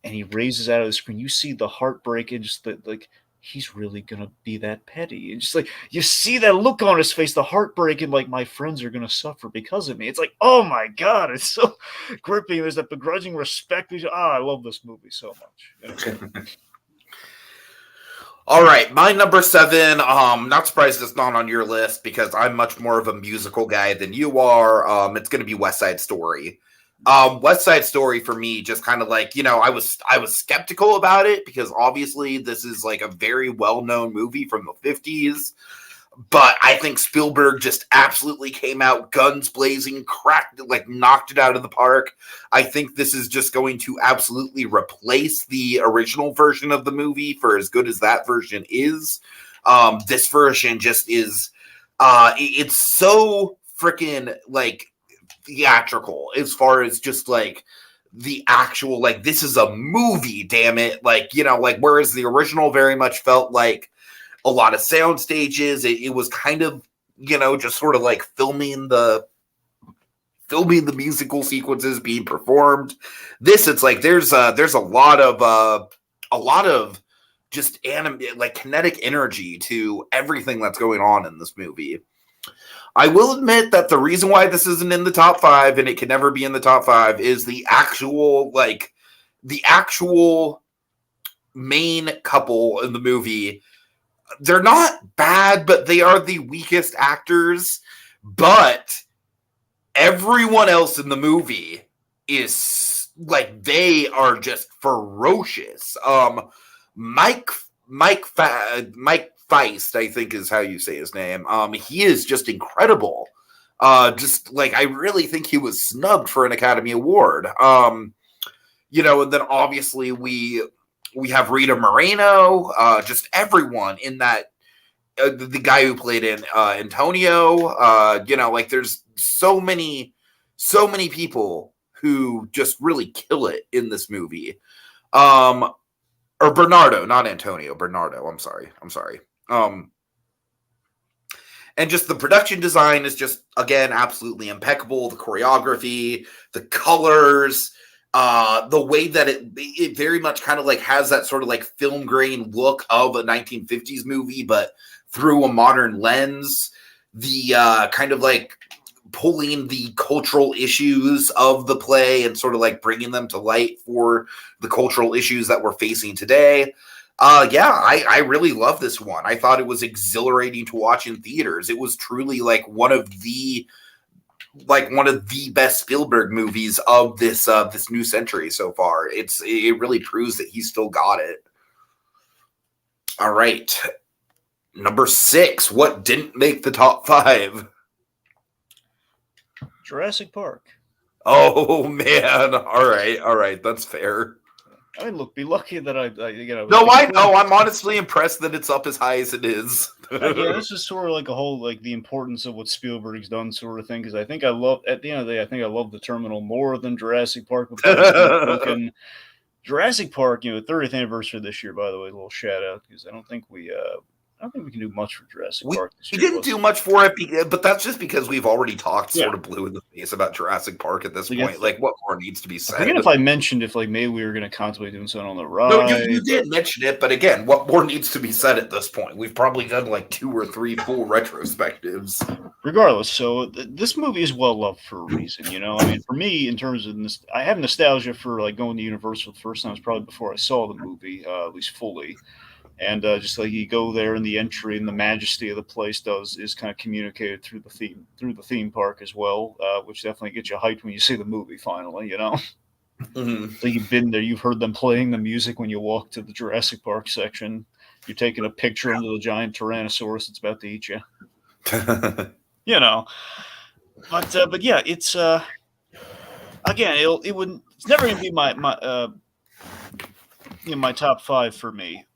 Speaker 2: and he raises out of the screen, you see the heartbreak, and just like, he's really gonna be that petty, and just like, you see that look on his face, the heartbreak, and like, my friends are gonna suffer because of me. It's like, oh my God, it's so gripping. There's that begrudging respect. I love this movie so much.
Speaker 1: All right, my number 7. Not surprised it's not on your list, because I'm much more of a musical guy than you are. It's gonna be West Side Story. West Side Story for me, just kind of like, I was skeptical about it, because obviously this is like a very well-known movie from the 50s, but I think Spielberg just absolutely came out guns blazing, knocked it out of the park. I think this is just going to absolutely replace the original version of the movie, for as good as that version is. This version just is, it's so freaking, like, theatrical, as far as just like the actual, like, this is a movie, damn it, like, whereas the original very much felt like a lot of sound stages, it was kind of, just sort of like filming the musical sequences being performed. This, it's like there's a lot of just kinetic energy to everything that's going on in this movie. I will admit that the reason why this isn't in the top 5, and it can never be in the top 5, is the actual main couple in the movie. They're not bad, but they are the weakest actors. But everyone else in the movie is like they are just ferocious. Mike Feist, I think is how you say his name. He is just incredible. Just like I really think he was snubbed for an Academy Award. And then obviously we have Rita Moreno, just everyone in that. The guy who played in Antonio, like there's so many people who just really kill it in this movie. Or Bernardo, not Antonio, Bernardo. I'm sorry. And just the production design is just, again, absolutely impeccable. The choreography, the colors, the way that it very much kind of like has that sort of like film grain look of a 1950s movie, but through a modern lens. The kind of like pulling the cultural issues of the play and sort of like bringing them to light for the cultural issues that we're facing today. I really love this one. I thought it was exhilarating to watch in theaters. It was truly like one of the best Spielberg movies of this new century so far. It really proves that he still got it. All right. Number 6, what didn't make the top 5?
Speaker 2: Jurassic Park.
Speaker 1: Oh man! All right, that's fair.
Speaker 2: I mean, look, be lucky that I
Speaker 1: No, I know. I'm honestly impressed that it's up as high as it is.
Speaker 2: Again, this is sort of like a whole like the importance of what Spielberg's done, sort of thing. Because I think I love at the end of the day, I think I love the Terminal more than Jurassic Park. Jurassic Park, 30th anniversary this year, by the way, a little shout out because I don't think we can do much for Jurassic Park this year.
Speaker 1: We didn't do much for it, but that's just because we've already talked sort of blue in the face about Jurassic Park at this point. Like, what more needs to be said?
Speaker 2: I forget if I mentioned if maybe we were going to contemplate doing something on the ride.
Speaker 1: No, you did mention it, but again, what more needs to be said at this point? We've probably done like 2 or 3 full retrospectives.
Speaker 2: Regardless, so this movie is well loved for a reason, I mean, for me, in terms of this, I have nostalgia for like going to Universal the first time. It was probably before I saw the movie, at least fully. And just like you go there and the entry and the majesty of the place is kind of communicated through the theme park as well, which definitely gets you hyped when you see the movie finally,
Speaker 1: Mm-hmm.
Speaker 2: So you've been there, you've heard them playing the music when you walk to the Jurassic Park section. You're taking a picture under the giant Tyrannosaurus that's about to eat you. But yeah, it's again, it's never going to be my top 5 for me.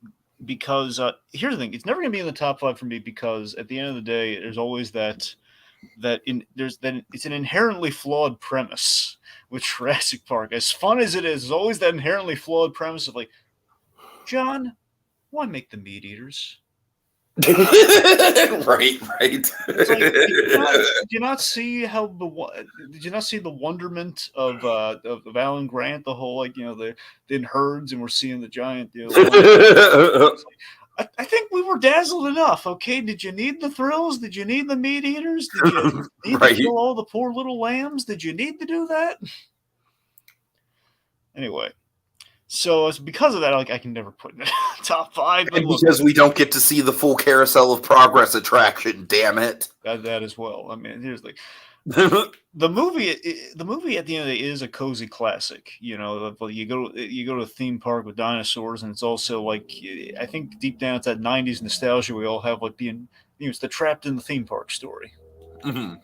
Speaker 2: Because here's the thing, it's never going to be in the top 5 for me because at the end of the day, there's always it's an inherently flawed premise with Jurassic Park. As fun as it is, there's always that inherently flawed premise of like, John, why make the meat eaters?
Speaker 1: Right.
Speaker 2: It's like, did you not see the wonderment of Alan Grant, the whole they're in herds and we're seeing the giant I think we were dazzled enough. Okay, did you need the thrills? Did you need the meat eaters? Did you need to kill all the poor little lambs? Did you need to do that? Anyway. So it's because of that, I can never put in the top 5.
Speaker 1: And because we don't get to see the full Carousel of Progress attraction, damn it.
Speaker 2: That as well. I mean, here's the movie at the end of the day is a cozy classic. You go to a theme park with dinosaurs, and it's also like I think deep down it's that 90s nostalgia we all have, like being it's the trapped in the theme park story.
Speaker 1: Mm-hmm.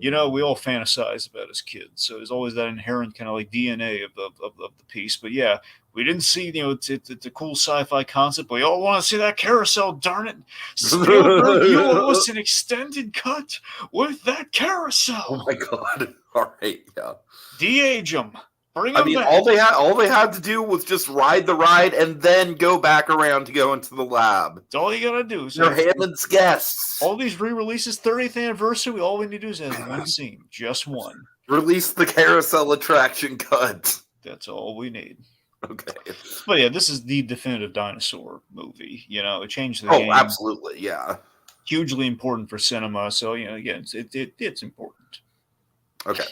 Speaker 2: We all fantasize about as kids, so there's always that inherent kind of like DNA of the piece. But yeah, we didn't see, it's a cool sci-fi concept. We all want to see that carousel, darn it. Spielberg, you owe us an extended cut with that carousel.
Speaker 1: Oh my God. All right, yeah.
Speaker 2: De-age them. Bring them back.
Speaker 1: all they had to do was just ride the ride and then go back around to go into the lab.
Speaker 2: That's all you gotta do.
Speaker 1: They're Hammond's guests.
Speaker 2: All these re-releases, 30th anniversary, all we need to do is have one scene. Just one.
Speaker 1: Release the carousel attraction cut.
Speaker 2: That's all we need.
Speaker 1: Okay.
Speaker 2: But yeah, this is the definitive dinosaur movie. It changed the game.
Speaker 1: Oh, absolutely, yeah.
Speaker 2: Hugely important for cinema. So, again, it's important.
Speaker 1: Okay.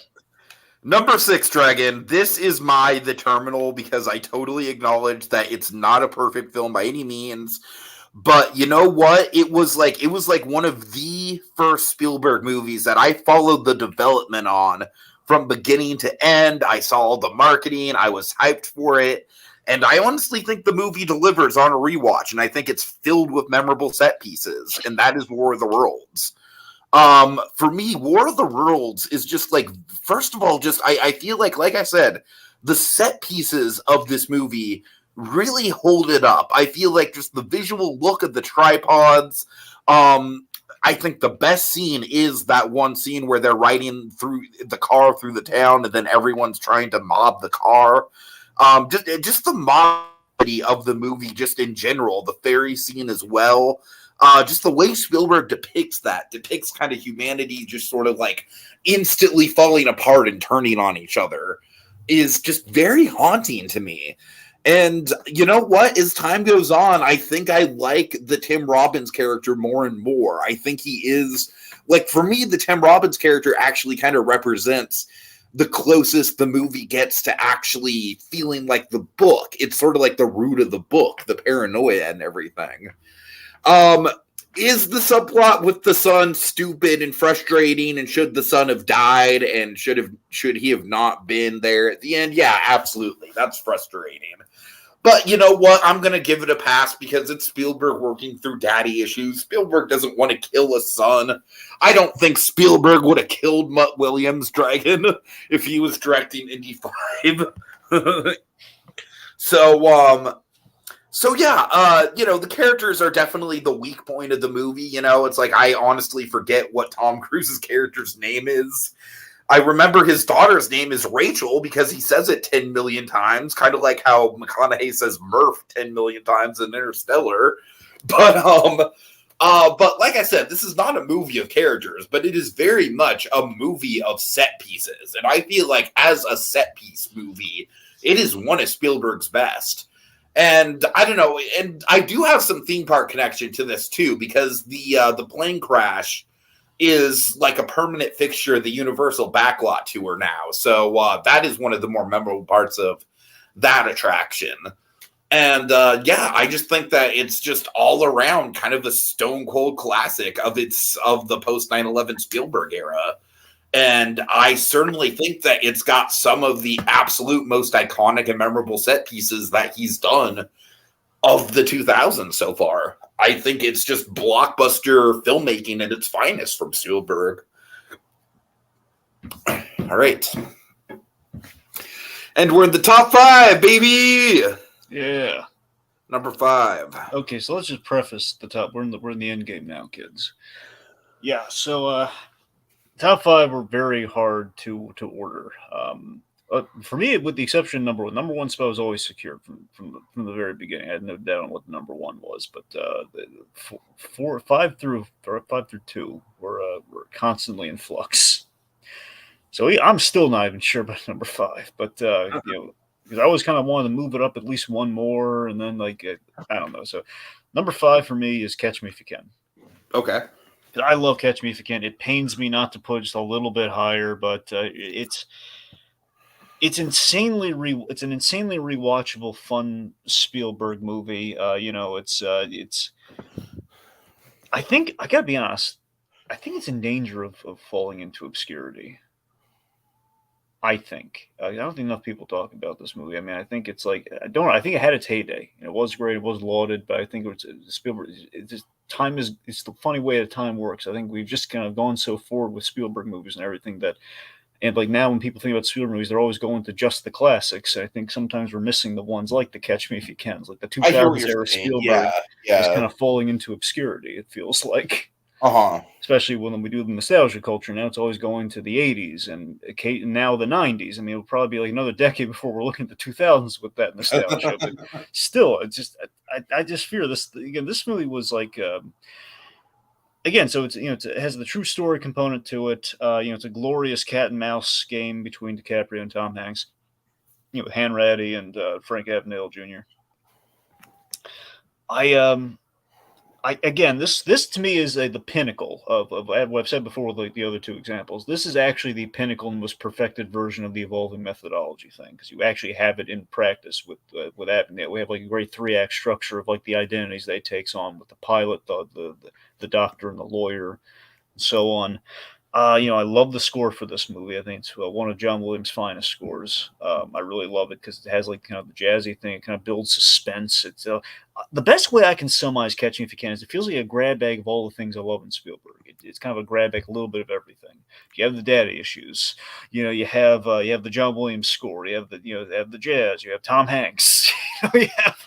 Speaker 1: Number 6, Dragon. This is The Terminal because I totally acknowledge that it's not a perfect film by any means. But you know what? It was like one of the first Spielberg movies that I followed the development on from beginning to end. I saw all the marketing. I was hyped for it. And I honestly think the movie delivers on a rewatch. And I think it's filled with memorable set pieces. And that is War of the Worlds. For me, War of the Worlds is just like, first of all, just I feel like I said, the set pieces of this movie really hold it up. I feel like just the visual look of the tripods. I think the best scene is that one scene where they're riding through the car through the town, and then everyone's trying to mob the car. Just the mobility of the movie, just in general, the ferry scene as well. Just the way Spielberg depicts kind of humanity just sort of like instantly falling apart and turning on each other is just very haunting to me. And you know what? As time goes on, I think I like the Tim Robbins character more and more. I think he is, like, for me, the Tim Robbins character actually kind of represents the closest the movie gets to actually feeling like the book. It's sort of like the root of the book, the paranoia and everything. Is the subplot with the son stupid and frustrating, and should the son have died, and should he have not been there at the end? Yeah, absolutely. That's frustrating. But you know what? I'm going to give it a pass because it's Spielberg working through daddy issues. Spielberg doesn't want to kill a son. I don't think Spielberg would have killed Mutt Williams' Dragon if he was directing Indy 5. So yeah, the characters are definitely the weak point of the movie. It's like I honestly forget what Tom Cruise's character's name is. I remember his daughter's name is Rachel because he says it 10 million times, kind of like how McConaughey says Murph 10 million times in Interstellar. But like I said, this is not a movie of characters, but it is very much a movie of set pieces. And I feel like as a set piece movie, it is one of Spielberg's best. And I don't know, and I do have some theme park connection to this too, because the plane crash is like a permanent fixture of the Universal Backlot tour now. So that is one of the more memorable parts of that attraction. And I just think that it's just all around kind of a stone cold classic of the post 9/11 Spielberg era. And I certainly think that it's got some of the absolute most iconic and memorable set pieces that he's done of the 2000s so far. I think it's just blockbuster filmmaking at its finest from Spielberg. All right. And we're in the top 5, baby.
Speaker 2: Yeah.
Speaker 1: Number 5.
Speaker 2: Okay, so let's just preface the top. We're in the end game now, kids. Yeah, so top 5 were very hard to order. For me, with the exception of number one spot was always secured from the very beginning. I had no doubt on what the number one was, but 5 through 2 were constantly in flux. So I'm still not even sure about number 5, but because I always kind of wanted to move it up at least one more, and then I don't know. So number 5 for me is Catch Me If You Can.
Speaker 1: Okay.
Speaker 2: I love Catch Me If You Can. It pains me not to put just a little bit higher, but it's an insanely rewatchable, fun Spielberg movie. It's. I think I gotta be honest. I think it's in danger of falling into obscurity. I think I don't think enough people talk about this movie. I mean, I think it's like I think it had its heyday. It was great. It was lauded, but I think Spielberg. It's the funny way that time works. I think we've just kind of gone so forward with Spielberg movies and everything that. And like now, when people think about Spielberg movies, they're always going to just the classics. I think sometimes we're missing the ones like the Catch Me If You Can, like the 2000s era Spielberg is kind of falling into obscurity. It feels like, especially when we do the nostalgia culture. Now it's always going to the 80s and now the 90s. I mean, it'll probably be like another decade before we're looking at the 2000s with that nostalgia. But still, it's just I just fear this again. This movie was like. Again, so it's it has the true story component to it. It's a glorious cat and mouse game between DiCaprio and Tom Hanks. Hanratty and Frank Abagnale Jr. This to me is the pinnacle of what I've said before with the other two examples. This is actually the pinnacle and most perfected version of the evolving methodology thing, because you actually have it in practice with Abagnale. We have like a great 3-act structure of like the identities that he takes on with the pilot, the doctor, and the lawyer, and so on. I love the score for this movie. I think it's one of John Williams' finest scores. I really love it because it has like kind of the jazzy thing. It kind of builds suspense. It's the best way I can summarize Catching If You Can is it feels like a grab bag of all the things I love in Spielberg. It's kind of a grab bag, a little bit of everything. You have the daddy issues. You have the John Williams score. You have the jazz. You have Tom Hanks. You have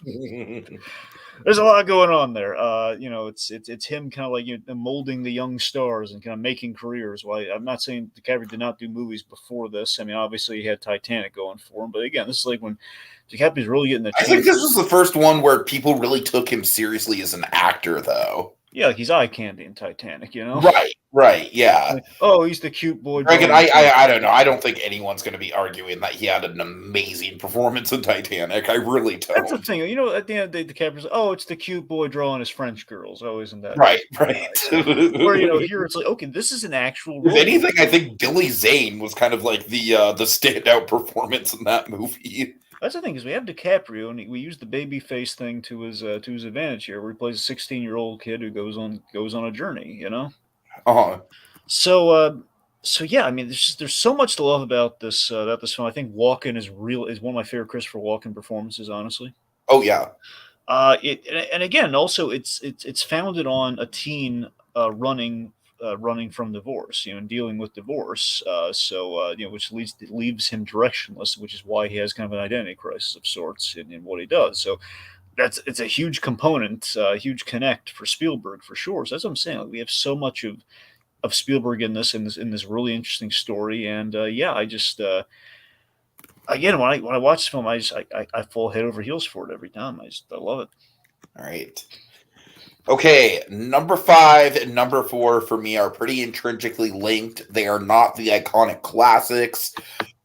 Speaker 2: there's a lot going on there. It's him kind of like molding the young stars and kind of making careers. Well, I'm not saying DiCaprio did not do movies before this. I mean, obviously he had Titanic going for him, but again, this is like when DiCaprio's really getting the
Speaker 1: I
Speaker 2: chance.
Speaker 1: think this was the first one where people really took him seriously as an actor, though.
Speaker 2: Yeah, like he's eye candy in Titanic,
Speaker 1: Right, yeah.
Speaker 2: Like, oh, he's the cute boy.
Speaker 1: Dragon, I don't know. I don't think anyone's going to be arguing that he had an amazing performance in Titanic. I really don't.
Speaker 2: That's the thing. At the end of the day, DiCaprio's like, oh, it's the cute boy drawing his French girls. Oh, isn't that
Speaker 1: right?
Speaker 2: Where here it's like, okay, this is an actual role.
Speaker 1: If anything, I think Billy Zane was kind of like the standout performance in that movie.
Speaker 2: That's the thing is we have DiCaprio and we use the baby face thing to his advantage here, where he plays a 16-year-old kid who goes on a journey.
Speaker 1: Uh-huh.
Speaker 2: So yeah, I mean, there's so much to love about this film. I think Walken is one of my favorite Christopher Walken performances, honestly.
Speaker 1: Oh yeah.
Speaker 2: And again, also it's founded on a teen running from divorce, and dealing with divorce. Which leaves him directionless, which is why he has kind of an identity crisis of sorts in what he does. So it's a huge component, huge connect for Spielberg for sure. So that's what I'm saying. Like, we have so much of Spielberg in this really interesting story, and I just again when I watch this film, I fall head over heels for it every time. I love it.
Speaker 1: All right. Okay, number 5 and number 4 for me are pretty intrinsically linked. They are not the iconic classics,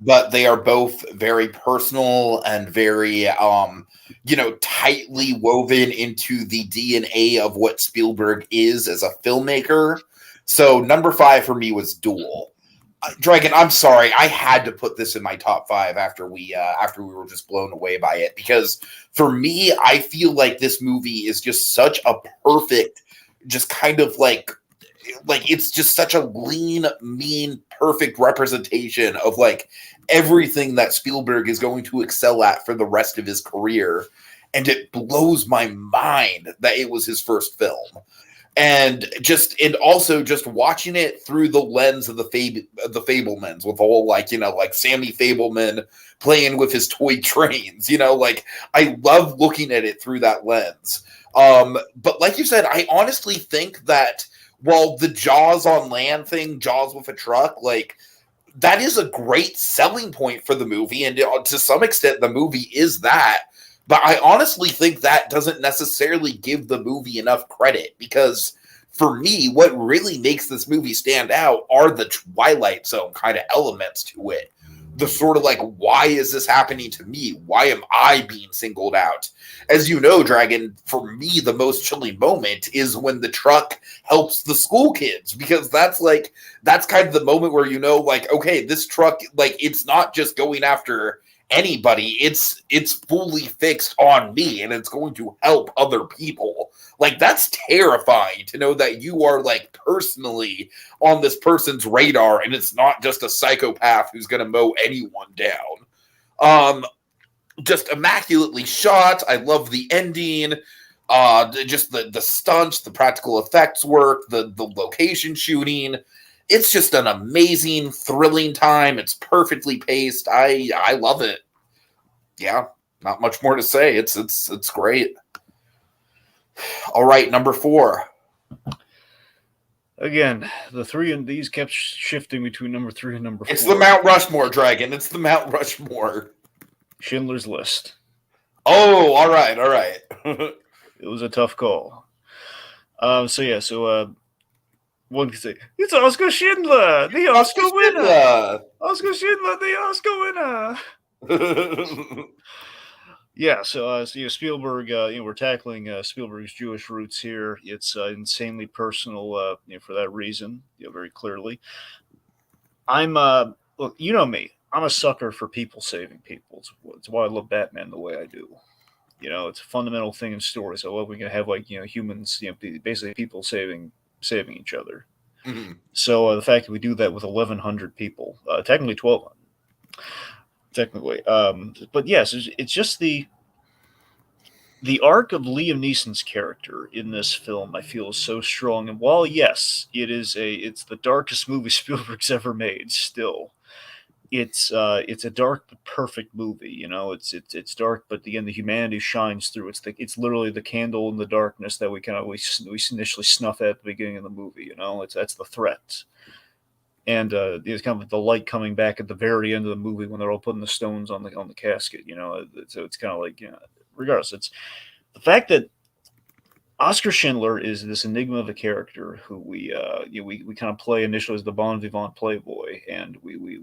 Speaker 1: but they are both very personal and very tightly woven into the DNA of what Spielberg is as a filmmaker. So number 5 for me was Duel. Dragon, I'm sorry, I had to put this in my top 5 after we were just blown away by it, because for me, I feel like this movie is just such a perfect, just kind of like it's just such a lean, mean, perfect representation of like everything that Spielberg is going to excel at for the rest of his career, and it blows my mind that it was his first film. And also watching it through the lens of the Fabelmans, with all like Sammy Fabelman playing with his toy trains, I love looking at it through that lens. But like you said, I honestly think that while the Jaws on land thing, Jaws with a truck, like that is a great selling point for the movie. And to some extent, the movie is that. But I honestly think that doesn't necessarily give the movie enough credit, because for me, what really makes this movie stand out are the Twilight Zone kind of elements to it. The sort of like, why is this happening to me? Why am I being singled out? As you know, Dragon, for me, the most chilling moment is when the truck helps the school kids, because that's kind of the moment where okay, this truck, it's not just going after anybody, it's fully fixed on me, and it's going to help other people. That's terrifying to know that you are personally on this person's radar, and it's not just a psychopath who's going to mow anyone down. Just immaculately shot. I love the ending. Just the stunts, the practical effects work, the location shooting. It's just an amazing, thrilling time. It's perfectly paced. I love it. Yeah, not much more to say. It's great. All right, number 4.
Speaker 2: Again, the three and these kept shifting between number 3 and number 4.
Speaker 1: It's the Mount Rushmore, Dragon. It's the Mount Rushmore.
Speaker 2: Schindler's List.
Speaker 1: Oh, all right.
Speaker 2: It was a tough call. One could say, it's Oscar Schindler, the Oscar winner. Oscar Schindler, the Oscar winner. Yeah, so Spielberg, we're tackling Spielberg's Jewish roots here. It's insanely personal, for that reason, very clearly. I'm, look, you know me. I'm a sucker for people saving people. It's why I love Batman the way I do. It's a fundamental thing in stories. I love we can have humans, basically people saving each other. So the fact that we do that with 1,100 people, technically 1,200, technically, but yes, it's just the arc of Liam Neeson's character in this film, I feel, is so strong. And while yes, it's the darkest movie Spielberg's ever made, still, it's a dark but perfect movie. You know, it's dark, but again, the humanity shines through. It's literally the candle in the darkness that we we initially snuff at the beginning of the movie. You know, that's the threat. And it's kind of the light coming back at the very end of the movie when they're all putting the stones on the casket. You know, so it's kind of like, you know, regardless, it's the fact that Oscar Schindler is this enigma of a character who we kind of play initially as the bon vivant playboy, and we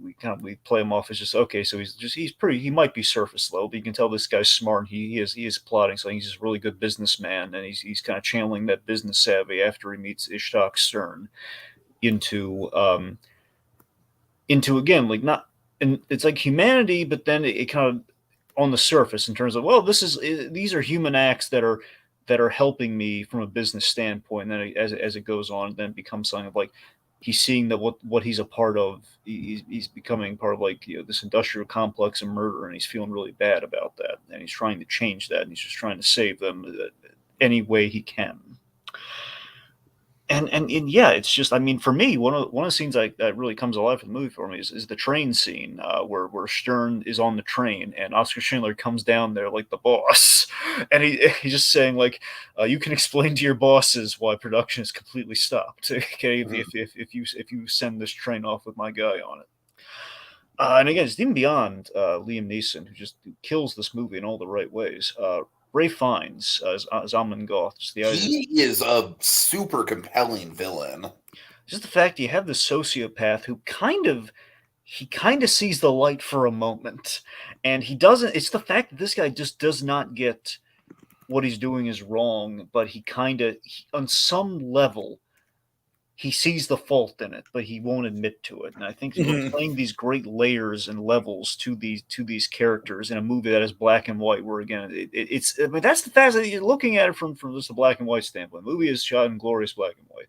Speaker 2: play him off as just okay. So he might be surface level, but you can tell this guy's smart. And he is plotting something. He's just a really good businessman, and he's kind of channeling that business savvy after he meets Ishtar Stern into again, like, not, and it's like humanity, but then it kind of on the surface in terms of, well, these are human acts that are helping me from a business standpoint. And then as it goes on, then it becomes something of like he's seeing that what he's a part of, he's becoming part of, like, you know, this industrial complex and murder, and he's feeling really bad about that, and he's trying to change that, and he's just trying to save them any way he can. And yeah, it's just, I mean, for me, one of the scenes that really comes alive in the movie for me is the train scene, where Stern is on the train and Oscar Schindler comes down there like the boss, and he's just saying, like, you can explain to your bosses why production is completely stopped. Okay, if you send this train off with my guy on it. And again, it's even beyond Liam Neeson, who just kills this movie in all the right ways. Ray Fiennes as Amon Goth.
Speaker 1: He is a super compelling villain.
Speaker 2: Just the fact you have the sociopath who kind of sees the light for a moment, and he doesn't. It's the fact that this guy just does not get what he's doing is wrong, but he on some level, he sees the fault in it, but he won't admit to it. And I think we're playing these great layers and levels to these characters in a movie that is black and white, where again, it's, I mean, that's the fact that you're looking at it from just a black and white standpoint. The movie is shot in glorious black and white.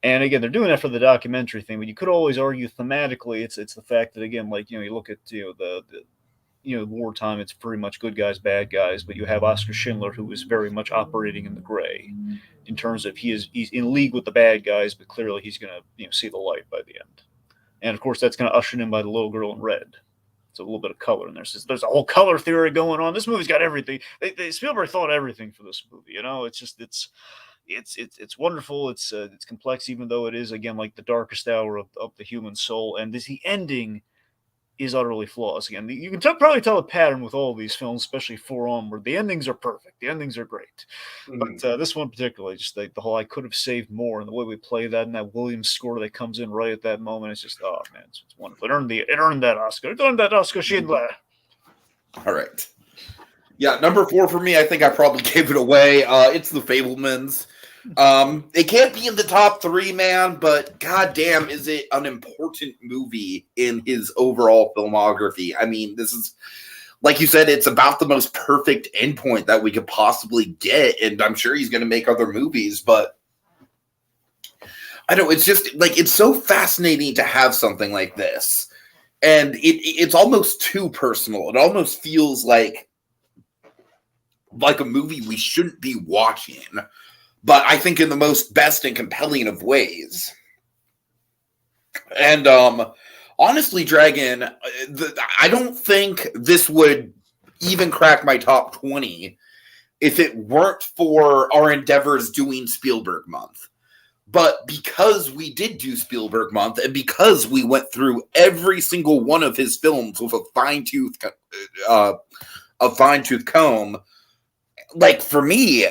Speaker 2: And again, they're doing that for the documentary thing, but you could always argue thematically, it's the fact that, again, like, you know, you look at, you know, the wartime, it's pretty much good guys, bad guys, but you have Oscar Schindler, who is very much operating in the gray, in terms of he's in league with the bad guys, but clearly he's going to, you know, see the light by the end. And of course, that's kind of ushered in by the little girl in red. It's a little bit of color in there. So there's a whole color theory going on. This movie's got everything. Spielberg thought everything for this movie. You know, it's just it's wonderful. It's complex, even though it is, again, like the darkest hour of the human soul. And the ending is utterly flawless. Again, you can probably tell a pattern with all of these films, especially 4 onward. The endings are perfect. The endings are great. But this one particularly, just the whole I could have saved more, and the way we play that, and that Williams score that comes in right at that moment, it's just, oh man, it's wonderful. It earned that Oscar. It earned that Oscar Schindler.
Speaker 1: All right. Yeah, number 4 for me, I think I probably gave it away. It's The Fabelmans. It can't be in the top 3, man, but goddamn, is it an important movie in his overall filmography? I mean, this is, like you said, it's about the most perfect endpoint that we could possibly get, and I'm sure he's going to make other movies, but I don't know, it's just, like, it's so fascinating to have something like this, and it's almost too personal. It almost feels like a movie we shouldn't be watching, but I think in the most best and compelling of ways. And honestly, Dragon, I don't think this would even crack my top 20 if it weren't for our endeavors doing Spielberg Month. But because we did do Spielberg Month, and because we went through every single one of his films with a fine-tooth comb, like, for me,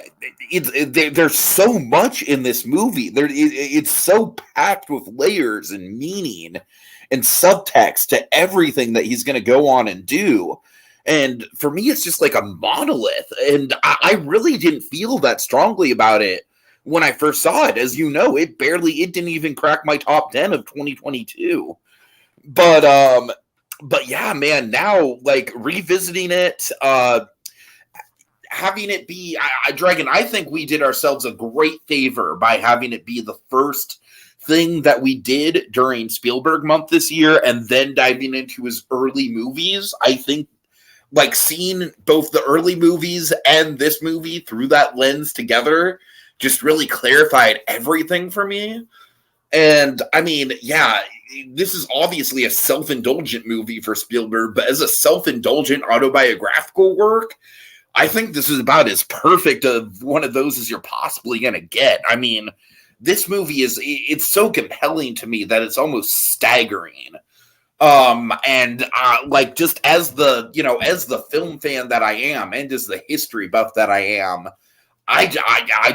Speaker 1: there's so much in this movie. It's so packed with layers and meaning and subtext to everything that he's going to go on and do. And for me, it's just like a monolith. And I really didn't feel that strongly about it when I first saw it. As you know, it didn't even crack my top 10 of 2022. But yeah, man, now, like, revisiting it, having it be, Dragon, I think we did ourselves a great favor by having it be the first thing that we did during Spielberg Month this year, and then diving into his early movies, I think like seeing both the early movies and this movie through that lens together just really clarified everything for me. And I mean, yeah, this is obviously a self-indulgent movie for Spielberg, but as a self-indulgent autobiographical work, I think this is about as perfect of one of those as you're possibly going to get. I mean, this movie it's so compelling to me that it's almost staggering. And like just as the film fan that I am, and as the history buff that I am,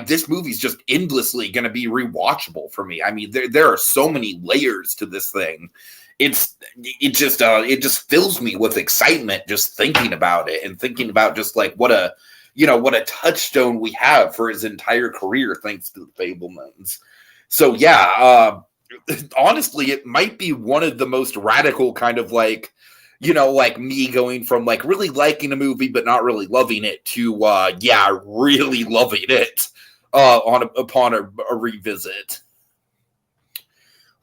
Speaker 1: this movie's just endlessly going to be rewatchable for me. I mean, there are so many layers to this thing. It just fills me with excitement just thinking about it, and thinking about just like what a touchstone we have for his entire career thanks to the Fabelmans. So yeah, honestly, it might be one of the most radical kind of like, like me going from like really liking a movie but not really loving it to really loving it upon a revisit.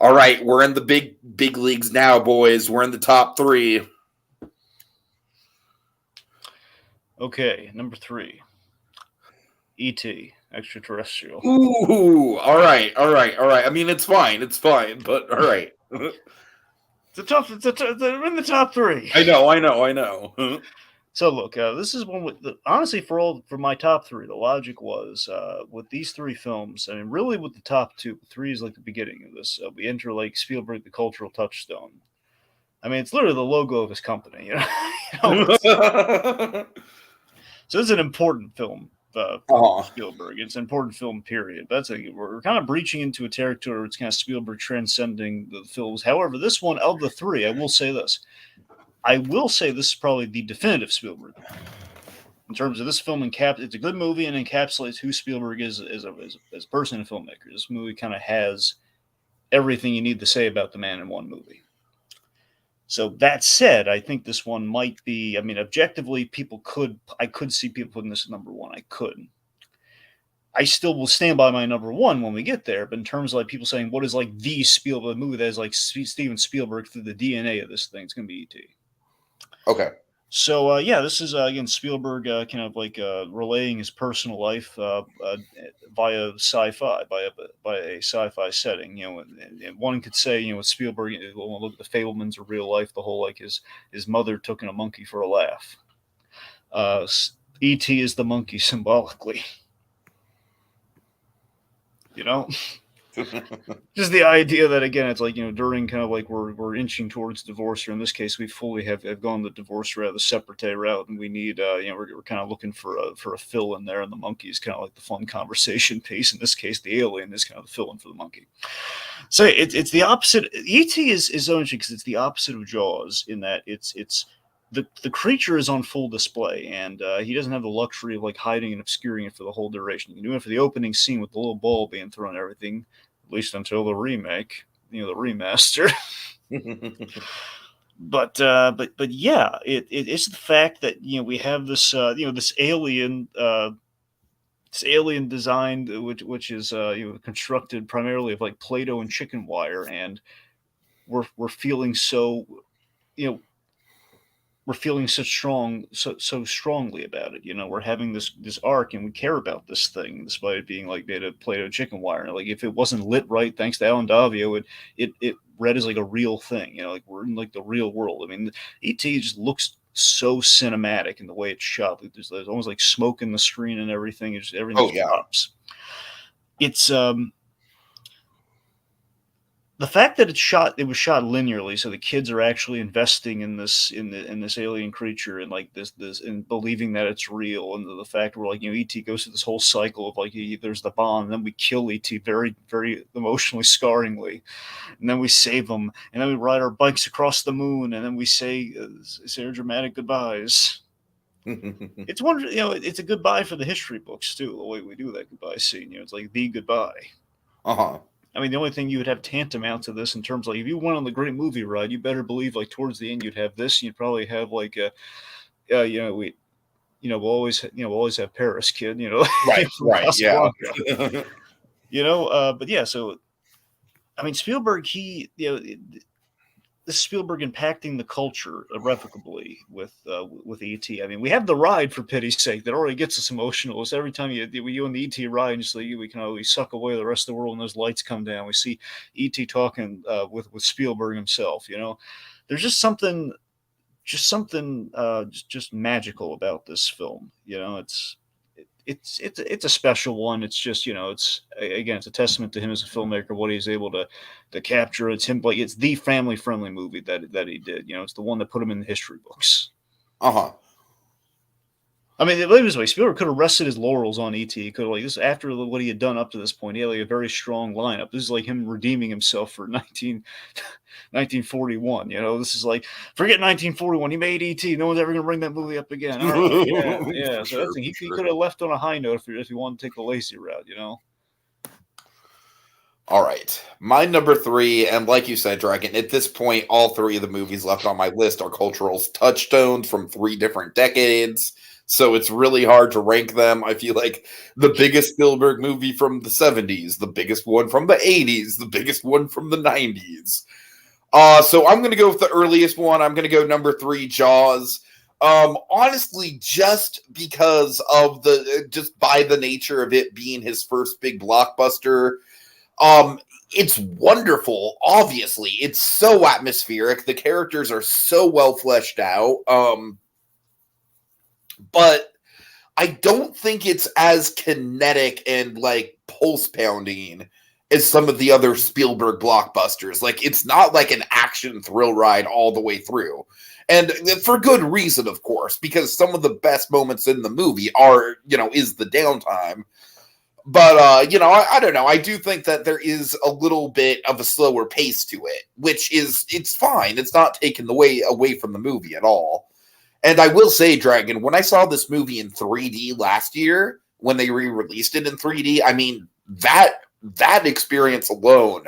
Speaker 1: All right, we're in the big leagues now, boys. We're in the top 3.
Speaker 2: Okay, number 3. E.T. Extraterrestrial.
Speaker 1: Ooh, all right. I mean, it's fine, but all right.
Speaker 2: They're in the top 3.
Speaker 1: I know.
Speaker 2: So look, this is one with honestly for my top 3. The logic was with these 3 films. I mean, really with the top 2. 3 is like the beginning of this. We enter like Spielberg, the cultural touchstone. I mean, it's literally the logo of his company. So it's an important film. Spielberg. It's an important film, period. But we're kind of breaching into a territory where it's kind of Spielberg transcending the films. However, this one of the 3, I will say this is probably the definitive Spielberg. In terms of this film, it's a good movie and encapsulates who Spielberg is as a person and filmmaker. This movie kind of has everything you need to say about the man in one movie. So that said, I think this one might be, I mean, objectively, I could see people putting this at number 1. I could. I still will stand by my number 1 when we get there, but in terms of like people saying what is like the Spielberg movie that is like Steven Spielberg through the DNA of this thing, it's going to be E.T.
Speaker 1: Okay.
Speaker 2: So this is again Spielberg kind of like relaying his personal life via sci-fi, by a sci-fi setting. And one could say, with Spielberg, we'll look at the Fabelmans of real life. The whole like his mother took in a monkey for a laugh. E.T. is the monkey symbolically. Just the idea that again, it's like during kind of like we're inching towards divorce, or in this case, we fully have gone the divorce route, the separate route, and we need we're kind of looking for a fill in there, and the monkey is kind of like the fun conversation piece. In this case, the alien is kind of the fill in for the monkey. So it's the opposite. E.T. is interesting because it's the opposite of Jaws in that it's the creature is on full display, and he doesn't have the luxury of like hiding and obscuring it for the whole duration. You can do it for the opening scene with the little ball being thrown and everything, at least until the remake, the remaster. But yeah, it's the fact that we have this this alien designed, which is constructed primarily of like Play-Doh and chicken wire, and we're feeling so we're feeling so strongly about it. We're having this arc, and we care about this thing despite it being like made of Play-Doh chicken wire. Like if it wasn't lit right, thanks to Alan Davio, it read as like a real thing. Like we're in like the real world. I mean, E.T. just looks so cinematic in the way it's shot. Like there's almost like smoke in the screen and everything. Everything pops. It's the fact that it was shot linearly, so the kids are actually investing in this alien creature, and like this and believing that it's real, and the fact where like E.T. goes through this whole cycle of like there's the bomb, and then we kill E.T. very very emotionally scarringly, and then we save him, and then we ride our bikes across the moon, and then we say our dramatic goodbyes. It's wonderful, it's a goodbye for the history books too. The way we do that goodbye scene, it's like the goodbye. I mean, the only thing you would have tantamount to this in terms of like, if you went on the great movie ride, you better believe like towards the end you'd have this. You'd probably have like we'll always have Paris, kid.
Speaker 1: Right, yeah.
Speaker 2: But yeah, so I mean, Spielberg, this Spielberg impacting the culture irrevocably with E.T. I mean, we have the ride, for pity's sake, that already gets us emotional. It's every time you on the E.T. ride, and just like we can always suck away the rest of the world, and those lights come down. We see E.T. talking with Spielberg himself. There's just magical about this film. It's a special one. It's just it's a testament to him as a filmmaker, what he's able to capture. It's him, like, it's the family friendly movie that he did. It's the one that put him in the history books. I mean, it was like Spielberg could have rested his laurels on E.T. He could have, this after what he had done up to this point. He had like a very strong lineup. This is like him redeeming himself for 1941. This is like, forget 1941. He made E.T. No one's ever going to bring that movie up again. All right, yeah. So that's, he could have left on a high note if he wanted to take the lazy route.
Speaker 1: All right, my number 3, and like you said, Dragon, at this point, all 3 of the movies left on my list are cultural touchstones from 3 different decades. So it's really hard to rank them. I feel like the biggest Spielberg movie from the 70s, the biggest one from the 80s, the biggest one from the 90s. So I'm going to go with the earliest one. I'm going to go number 3, Jaws. Honestly, just because of just by the nature of it being his first big blockbuster, it's wonderful. Obviously, it's so atmospheric. The characters are so well fleshed out. But I don't think it's as kinetic and like pulse pounding as some of the other Spielberg blockbusters. Like, it's not like an action thrill ride all the way through. And for good reason, of course, because some of the best moments in the movie are, is the downtime. But, I don't know. I do think that there is a little bit of a slower pace to it, which it's fine. It's not taken away from the movie at all. And I will say, Dragon, when I saw this movie in 3D last year, when they re-released it in 3D, I mean, that experience alone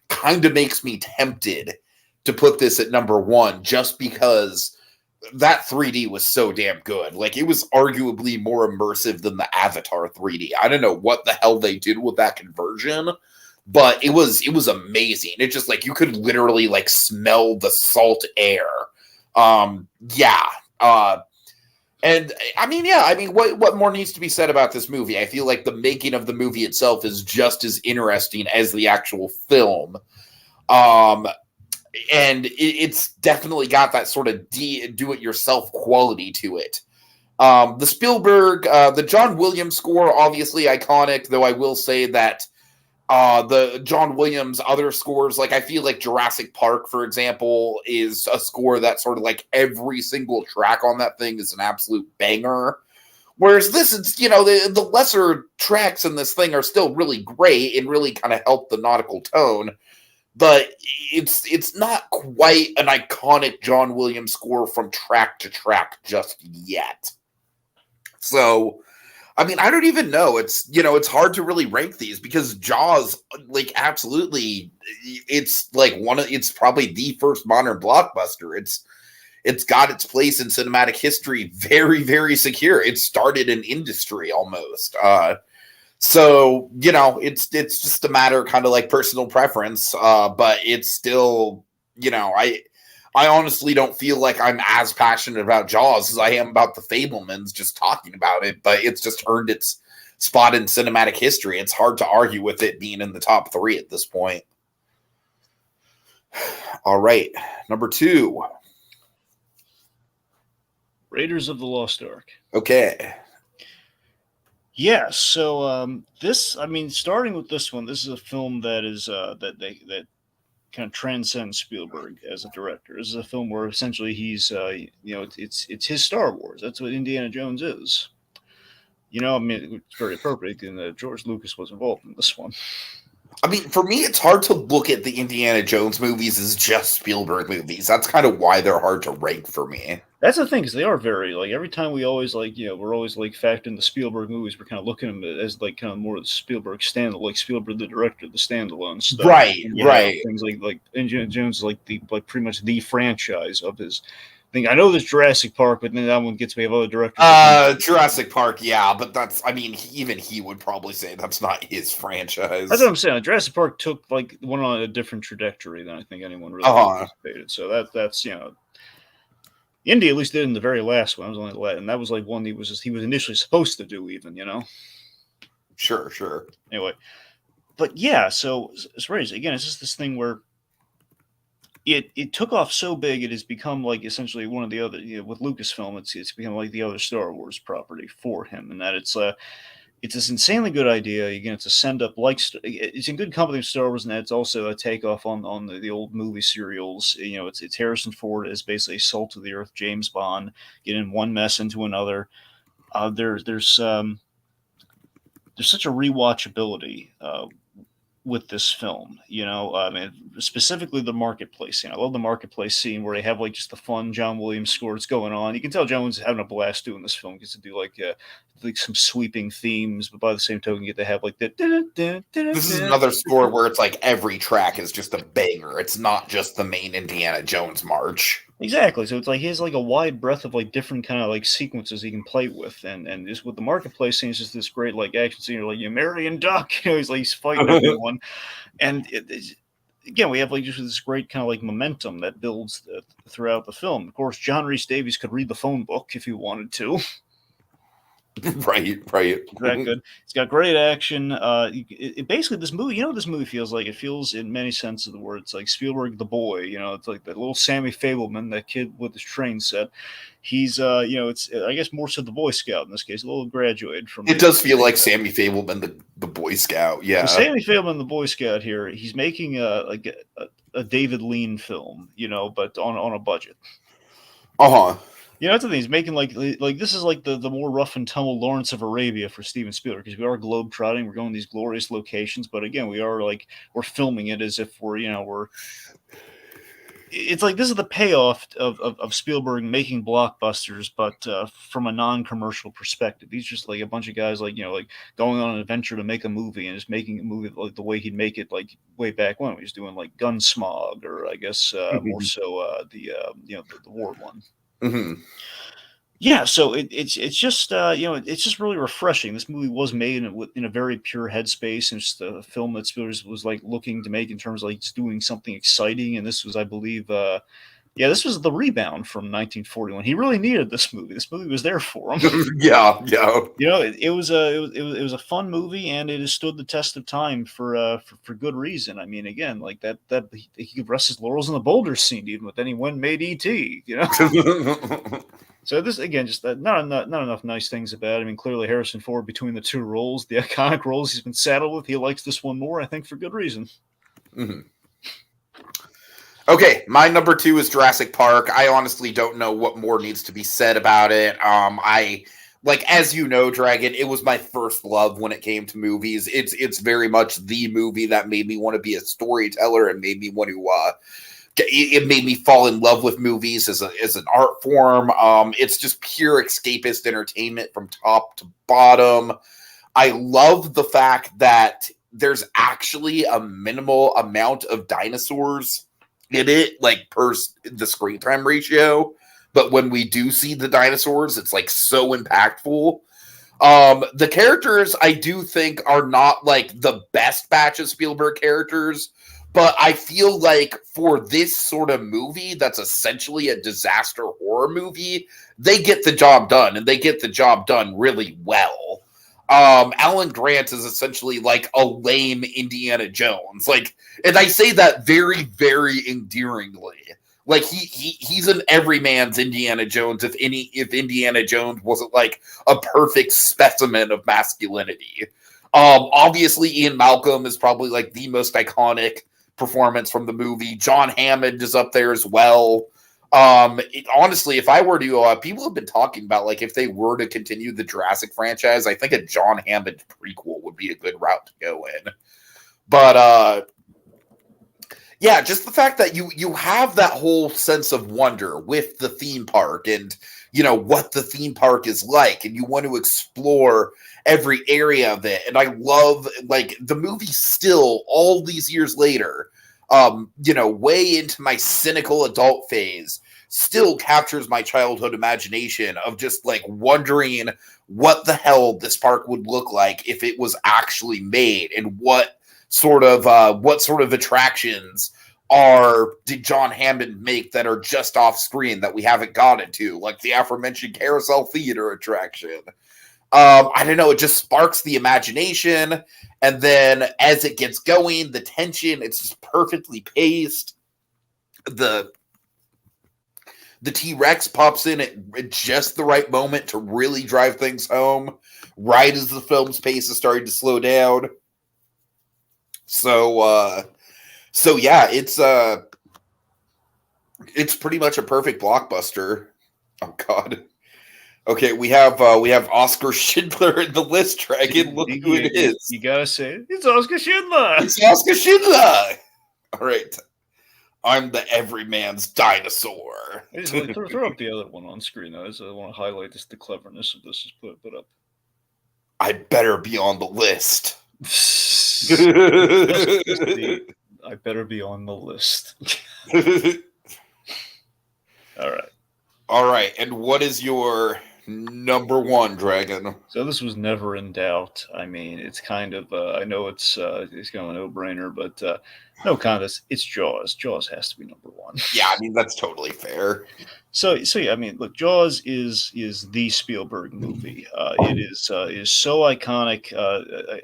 Speaker 1: kind of makes me tempted to put this at number 1, just because that 3D was so damn good. Like, it was arguably more immersive than the Avatar 3D. I don't know what the hell they did with that conversion, but it was amazing. It just, like, you could literally, like, smell the salt air. And I mean, what more needs to be said about this movie? I feel like the making of the movie itself is just as interesting as the actual film. And it's definitely got that sort of do-it-yourself quality to it. The Spielberg, the John Williams score, obviously iconic, though I will say that the John Williams other scores, like I feel like Jurassic Park, for example, is a score that sort of like every single track on that thing is an absolute banger. Whereas this is, the lesser tracks in this thing are still really great and really kind of help the nautical tone. But it's not quite an iconic John Williams score from track to track just yet. So, I mean, I don't even know. It's hard to really rank these because Jaws, like, absolutely, it's like it's probably the first modern blockbuster. It's got its place in cinematic history very, very secure. It started an industry almost. So, it's just a matter of kind of like personal preference. But it's still, I honestly don't feel like I'm as passionate about Jaws as I am about The Fabelmans just talking about it, but it's just earned its spot in cinematic history. It's hard to argue with it being in the top 3 at this point. All right, number 2.
Speaker 2: Raiders of the Lost Ark.
Speaker 1: Okay.
Speaker 2: Yeah, so starting with this one, this is a film that is that kind of transcends Spielberg as a director. This is a film where essentially he's, it's his Star Wars. That's what Indiana Jones is. It's very appropriate, and George Lucas was involved in this one.
Speaker 1: I mean, for me, it's hard to look at the Indiana Jones movies as just Spielberg movies. That's kind of why they're hard to rank for me.
Speaker 2: That's the thing, because they are very, like, every time we always, like, we're always, like, factoring the Spielberg movies, we're kind of looking at them as, like, kind of more of the Spielberg like Spielberg the director, the standalone stuff.
Speaker 1: Right,
Speaker 2: and,
Speaker 1: right.
Speaker 2: Things like Indiana Jones is, like, pretty much the franchise of his thing. I know there's Jurassic Park, but then that one gets me of other directors.
Speaker 1: Jurassic Park, yeah, but that's, I mean, even he would probably say that's not his franchise.
Speaker 2: That's what I'm saying. Jurassic Park went on a different trajectory than I think anyone really anticipated. So that's Indy at least did in the very last one. It was only the last, and that was like one he was initially supposed to do, even, you know.
Speaker 1: Sure.
Speaker 2: Anyway, but yeah, so it's raised again. It's just this thing where it took off so big, it has become like essentially one of the other, with Lucasfilm, it's become like the other Star Wars property for him, and that it's this insanely good idea. Again, it's a send up it's in good company with Star Wars, and it's also a takeoff on the old movie serials. It's Harrison Ford as basically salt of the earth James Bond, getting one mess into another. There's such a rewatchability with this film, and specifically the marketplace. I love the marketplace scene where they have like just the fun John Williams score that's going on. You can tell John Williams is having a blast doing this film. He gets to do like some sweeping themes, but by the same token, you get to have like the.
Speaker 1: This is another score where it's like every track is just a banger. It's not just the main Indiana Jones march.
Speaker 2: Exactly. So it's like he has like a wide breadth of like different kind of like sequences he can play with, and just with the marketplace scene, it's just this great like action scene. You're like, Marion Duck, he's fighting everyone, and again, we have like just this great kind of like momentum that builds throughout the film. Of course, John Rhys Davies could read the phone book if he wanted to.
Speaker 1: Right.
Speaker 2: That good. It's got great action. Basically, this movie, this movie feels like? It feels, in many senses of the word, it's like Spielberg the boy. It's like that little Sammy Fableman, that kid with his train set. He's, it's, I guess, more so the Boy Scout in this case, a little graduated from.
Speaker 1: It does feel like Sammy Fableman, the Boy Scout. Yeah.
Speaker 2: So Sammy Fableman, the Boy Scout here, he's making a David Lean film, but on a budget. That's the thing. He's making like this is like the more rough and tumble Lawrence of Arabia for Steven Spielberg, because we are globetrotting. We're going to these glorious locations, but again, we're filming it as if we're. It's like this is the payoff of Spielberg making blockbusters, but from a non-commercial perspective. He's just like a bunch of guys like going on an adventure to make a movie, and just making a movie like the way he'd make it like way back when he was doing like Gunsmog, or I guess more so the war one.
Speaker 1: Mm-hmm.
Speaker 2: Yeah, so it's just it's just really refreshing. This movie was made in a very pure headspace, and just a film that Spielberg was like looking to make in terms of like just doing something exciting. And this was, I believe, this was The Rebound from 1941. He really needed this movie. This movie was there for him.
Speaker 1: Yeah.
Speaker 2: It was a fun movie, and it has stood the test of time for good reason. I mean, again, like that he could rest his laurels in the Boulder scene, even, but then he went and made E.T. So this, again, just not enough nice things about it. I mean, clearly Harrison Ford, between the two roles, the iconic roles he's been saddled with, he likes this one more, I think, for good reason.
Speaker 1: Mm-hmm. Okay, my number 2 is Jurassic Park. I honestly don't know what more needs to be said about it. As you know, Dragon, it was my first love when it came to movies. It's very much the movie that made me want to be a storyteller and made me want to. It made me fall in love with movies as an art form. It's just pure escapist entertainment from top to bottom. I love the fact that there's actually a minimal amount of dinosaurs in it, like per the screen time ratio. But when we do see the dinosaurs, it's like so impactful. The characters, I do think, are not like the best batch of Spielberg characters. But I feel like for this sort of movie that's essentially a disaster horror movie, they get the job done, and they get the job done really well. Alan Grant is essentially like a lame Indiana Jones. And I say that very, very endearingly. Like he's an everyman's Indiana Jones if Indiana Jones wasn't like a perfect specimen of masculinity. Obviously Ian Malcolm is probably like the most iconic performance from the movie. John Hammond is up there as well. Honestly, if I were to, people have been talking about like if they were to continue the Jurassic franchise, I think a John Hammond prequel would be a good route to go in. But yeah, just the fact that you have that whole sense of wonder with the theme park, and what the theme park is like, and you want to explore every area of it. And I love like the movie still all these years later, way into my cynical adult phase, still captures my childhood imagination of just like wondering what the hell this park would look like if it was actually made, and what sort of attractions did John Hammond make that are just off screen that we haven't gotten to, like the aforementioned Carousel Theater attraction. I don't know, it just sparks the imagination, and then as it gets going, the tension, it's just perfectly paced. The T-Rex pops in at just the right moment to really drive things home, right as the film's pace is starting to slow down. So yeah, it's pretty much a perfect blockbuster. Oh God. Okay, we have Oscar Schindler in the list, Dragon. Look who it is.
Speaker 2: You gotta say it. It's Oscar Schindler.
Speaker 1: It's Oscar Schindler. All right. I'm the everyman's dinosaur.
Speaker 2: Throw up the other one on screen. I want to highlight the cleverness of this. Just put it up.
Speaker 1: I better be on the list.
Speaker 2: I better be on the list. All right. And what is your number one, Dragon? So this was never in doubt. I mean, it's kind of I know it's kind of a no-brainer, but no contest. It's Jaws. Jaws has to be number one.
Speaker 1: Yeah, I mean that's totally fair.
Speaker 2: So yeah, I mean, look, Jaws is the Spielberg movie. It is so iconic.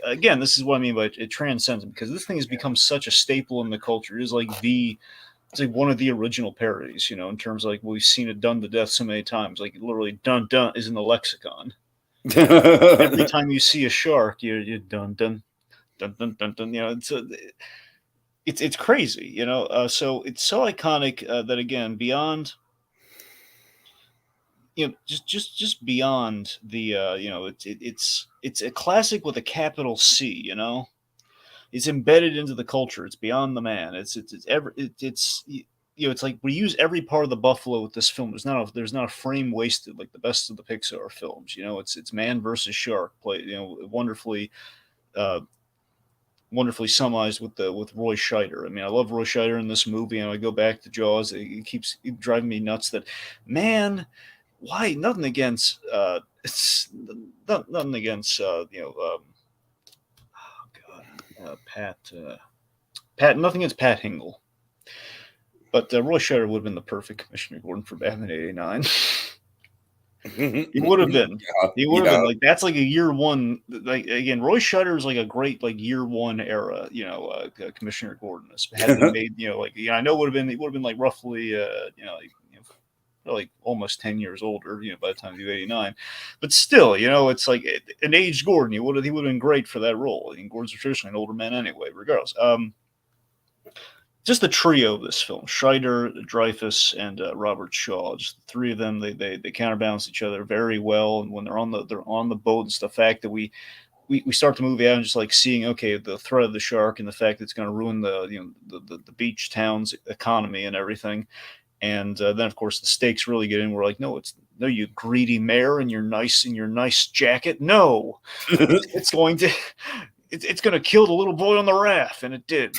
Speaker 2: Again, this is what I mean by it transcends, because this thing has become such a staple in the culture. It is like it's like one of the original parodies, in terms of like we've seen it done to death so many times. Like literally, dun dun is in the lexicon. Every time you see a shark, you're dun dun dun dun dun dun. It's crazy, So it's so iconic that again, beyond. Just beyond the it's a classic with a capital C. It's embedded into the culture. It's beyond the man. It's like we use every part of the buffalo with this film. There's not a frame wasted like the best of the Pixar films. It's man versus shark played wonderfully summarized with Roy Scheider. I mean, I love Roy Scheider in this movie, and I go back to Jaws. It keeps driving me nuts that man. Why? Nothing against nothing against Pat. Nothing against Pat Hingle, but Roy Scheider would have been the perfect Commissioner Gordon for Batman '89. He would have been. He would have been like that's like a year one. Like again, Roy Scheider is like a great like year one era. Commissioner Gordon had been made. I know it would have been like roughly like almost 10 years older, by the time you do 89, but still, it's like an aged Gordon. He would have been great for that role. I mean, Gordon's traditionally an older man anyway, regardless. Just the trio of this film: Scheider, Dreyfuss, and Robert Shaw. Just the three of them, they counterbalance each other very well. And when they're on the boat, it's the fact that we start the movie out and just like seeing, okay, the threat of the shark and the fact that it's going to ruin the beach town's economy and everything. And then, of course, the stakes really get in. We're like, no, you greedy mayor in your nice jacket. No, it's going to kill the little boy on the raft, and it did.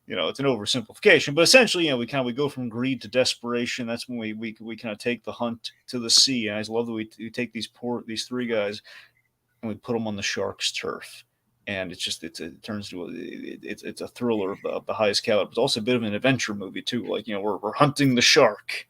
Speaker 2: It's an oversimplification, but essentially, we go from greed to desperation. That's when we kind of take the hunt to the sea. And I love that we take these three guys and we put them on the shark's turf. And it turns to it's a thriller of the highest caliber. It's also a bit of an adventure movie too. Like we're hunting the shark.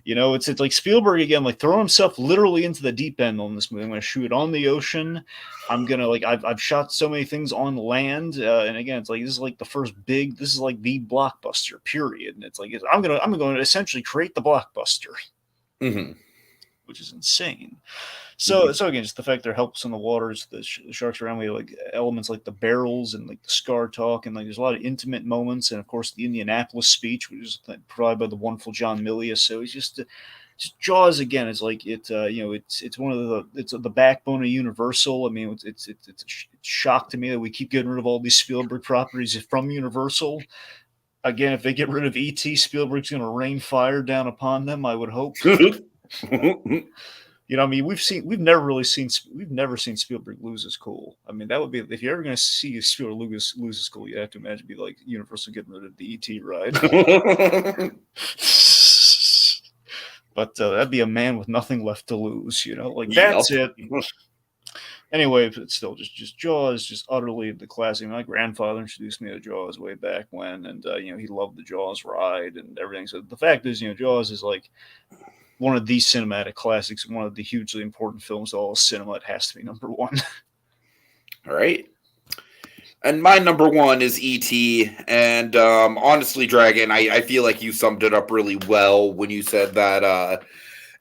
Speaker 2: It's like Spielberg again, like throwing himself literally into the deep end on this movie. I'm going to shoot it on the ocean. I'm gonna I've shot so many things on land, and again, it's like this is like the first big. This is like the blockbuster period, and it's like I'm going to essentially create the blockbuster, which is insane. So again, just the fact they're helpless in the waters, the sharks around. We have like elements like the barrels and like the scar talk, and like there's a lot of intimate moments, and of course the Indianapolis speech, which is provided by the wonderful John Milius. So it's just Jaws again. It's like it's one of it's the backbone of Universal. I mean, it's a shock to me that we keep getting rid of all these Spielberg properties from Universal. Again, if they get rid of E.T., Spielberg's going to rain fire down upon them. I would hope. I mean, we've never seen Spielberg lose his cool. I mean, that would be, if you're ever going to see Spielberg lose his cool, you have to imagine be like Universal getting rid of the ET ride. But that'd be a man with nothing left to lose, like
Speaker 1: Yep.
Speaker 2: that's it. Anyway, but still, just Jaws, just utterly the classic. My grandfather introduced me to Jaws way back when, and he loved the Jaws ride and everything. So the fact is, Jaws is like one of the cinematic classics, one of the hugely important films to all cinema. It has to be number one.
Speaker 1: All right. And my number one is E.T. And honestly, Dragon, I feel like you summed it up really well when you said that.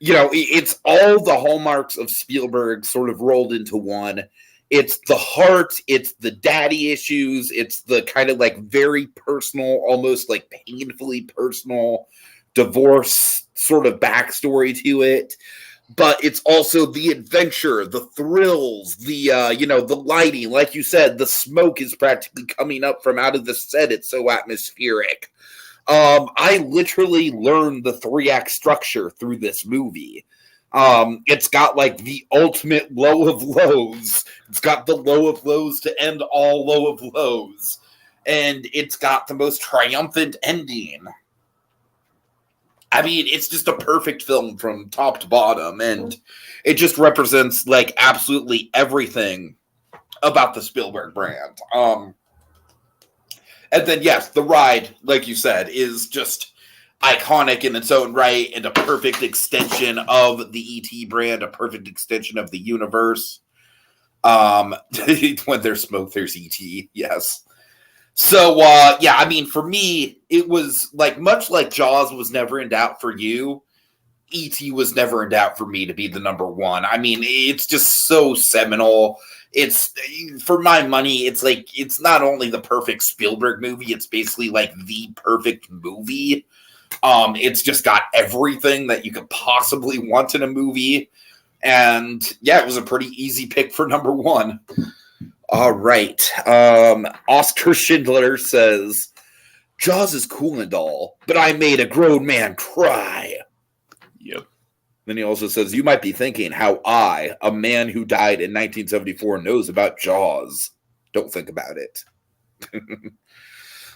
Speaker 1: It's all the hallmarks of Spielberg sort of rolled into one. It's the heart, it's the daddy issues, it's the kind of like very personal, almost like painfully personal divorce sort of backstory to it. But it's also the adventure, the thrills, the lighting. Like you said, the smoke is practically coming up from out of the set. It's so atmospheric. I literally learned the 3-act structure through this movie. It's got like the ultimate low of lows. It's got the low of lows to end all low of lows. And it's got the most triumphant ending. I mean, it's just a perfect film from top to bottom. And it just represents like absolutely everything about the Spielberg brand. And then, yes, the ride, like you said, is just iconic in its own right and a perfect extension of the E.T. brand, a perfect extension of the universe. When there's smoke, there's E.T., yes. So, I mean, for me, it was like much like Jaws was never in doubt for you, E.T. was never in doubt for me to be the number one. I mean, it's just so seminal. It's, for my money, it's like, it's not only the perfect Spielberg movie, it's basically like the perfect movie. It's just got everything that you could possibly want in a movie. And yeah, it was a pretty easy pick for number one. All right. Oscar Schindler says, Jaws is cool and all, but I made a grown man cry.
Speaker 2: Yep.
Speaker 1: Then he also says, you might be thinking how I, a man who died in 1974, knows about Jaws. Don't think about it.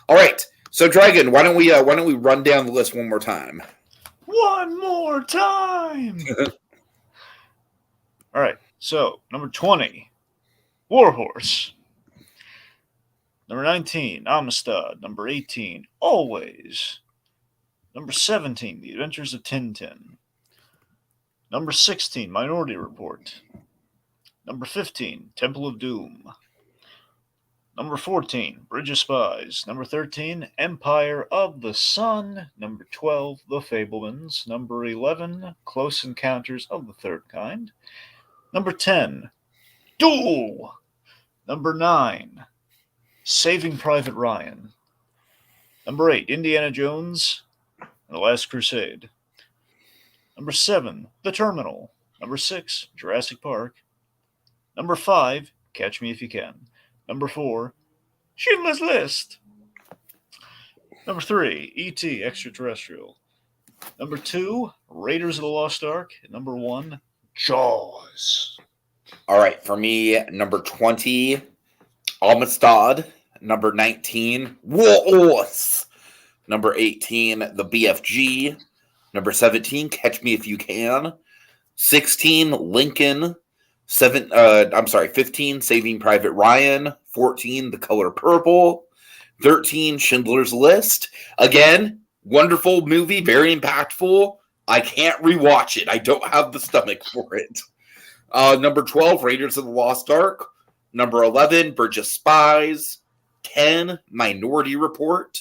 Speaker 1: All right. So, Dragon, why don't we run down the list one more time?
Speaker 2: One more time. All right. So, number 20, Warhorse. Number 19, Amistad. Number 18, Always. Number 17, The Adventures of Tintin. Number 16, Minority Report. Number 15, Temple of Doom. Number 14, Bridge of Spies. Number 13, Empire of the Sun. Number 12, The Fabelmans. Number 11, Close Encounters of the Third Kind. Number 10, Duel. Number 9, Saving Private Ryan. Number 8, Indiana Jones and the Last Crusade. Number 7, The Terminal. Number 6, Jurassic Park. Number 5, Catch Me If You Can. Number 4, Schindler's List. Number 3, E.T. Extraterrestrial. Number 2, Raiders of the Lost Ark. And number 1, Jaws.
Speaker 1: All right, for me, number 20, Amistad. Number 19, Warhorse. Number 18, The BFG. Number 17, Catch Me If You Can. 16, Lincoln. 15, Saving Private Ryan. 14, The Color Purple. 13, Schindler's List. Again, wonderful movie, very impactful. I can't rewatch it. I don't have the stomach for it. Number 12, Raiders of the Lost Ark. Number 11, Bridge of Spies. 10, Minority Report.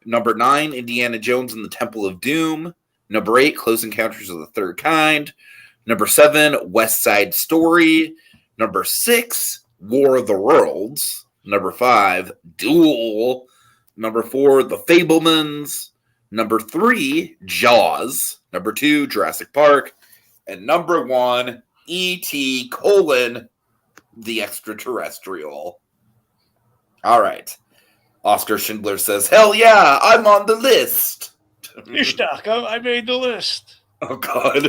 Speaker 1: Number 9, Indiana Jones and the Temple of Doom. Number 8, Close Encounters of the Third Kind. Number 7, West Side Story. Number 6, War of the Worlds. Number 5, Duel. Number 4, The Fabelmans. Number 3, Jaws. Number 2, Jurassic Park. And number 1, E.T. : The Extraterrestrial. All right. Oscar Schindler says, hell yeah, I'm on the list.
Speaker 2: Ishtak, I made the list.
Speaker 1: Oh, God.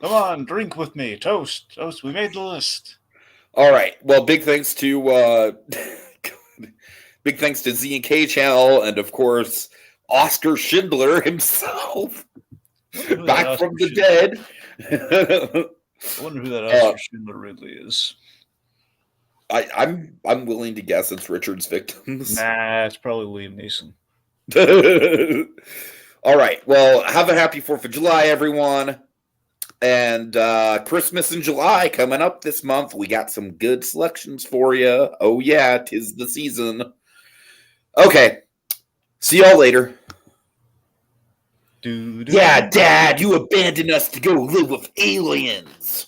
Speaker 2: Come on, drink with me. Toast. We made the list.
Speaker 1: All right. Well, big thanks to Z and K Channel and, of course, Oscar Schindler himself. Back from the dead.
Speaker 2: I wonder who that Oscar Schindler Ridley is.
Speaker 1: I'm willing to guess it's Richard's Victims.
Speaker 2: Nah, it's probably Liam Neeson.
Speaker 1: All right. Well, have a happy 4th of July, everyone. And Christmas in July coming up this month. We got some good selections for you. Oh, yeah, 'tis the season. Okay. See y'all later. Yeah, Dad, you abandoned us to go live with aliens.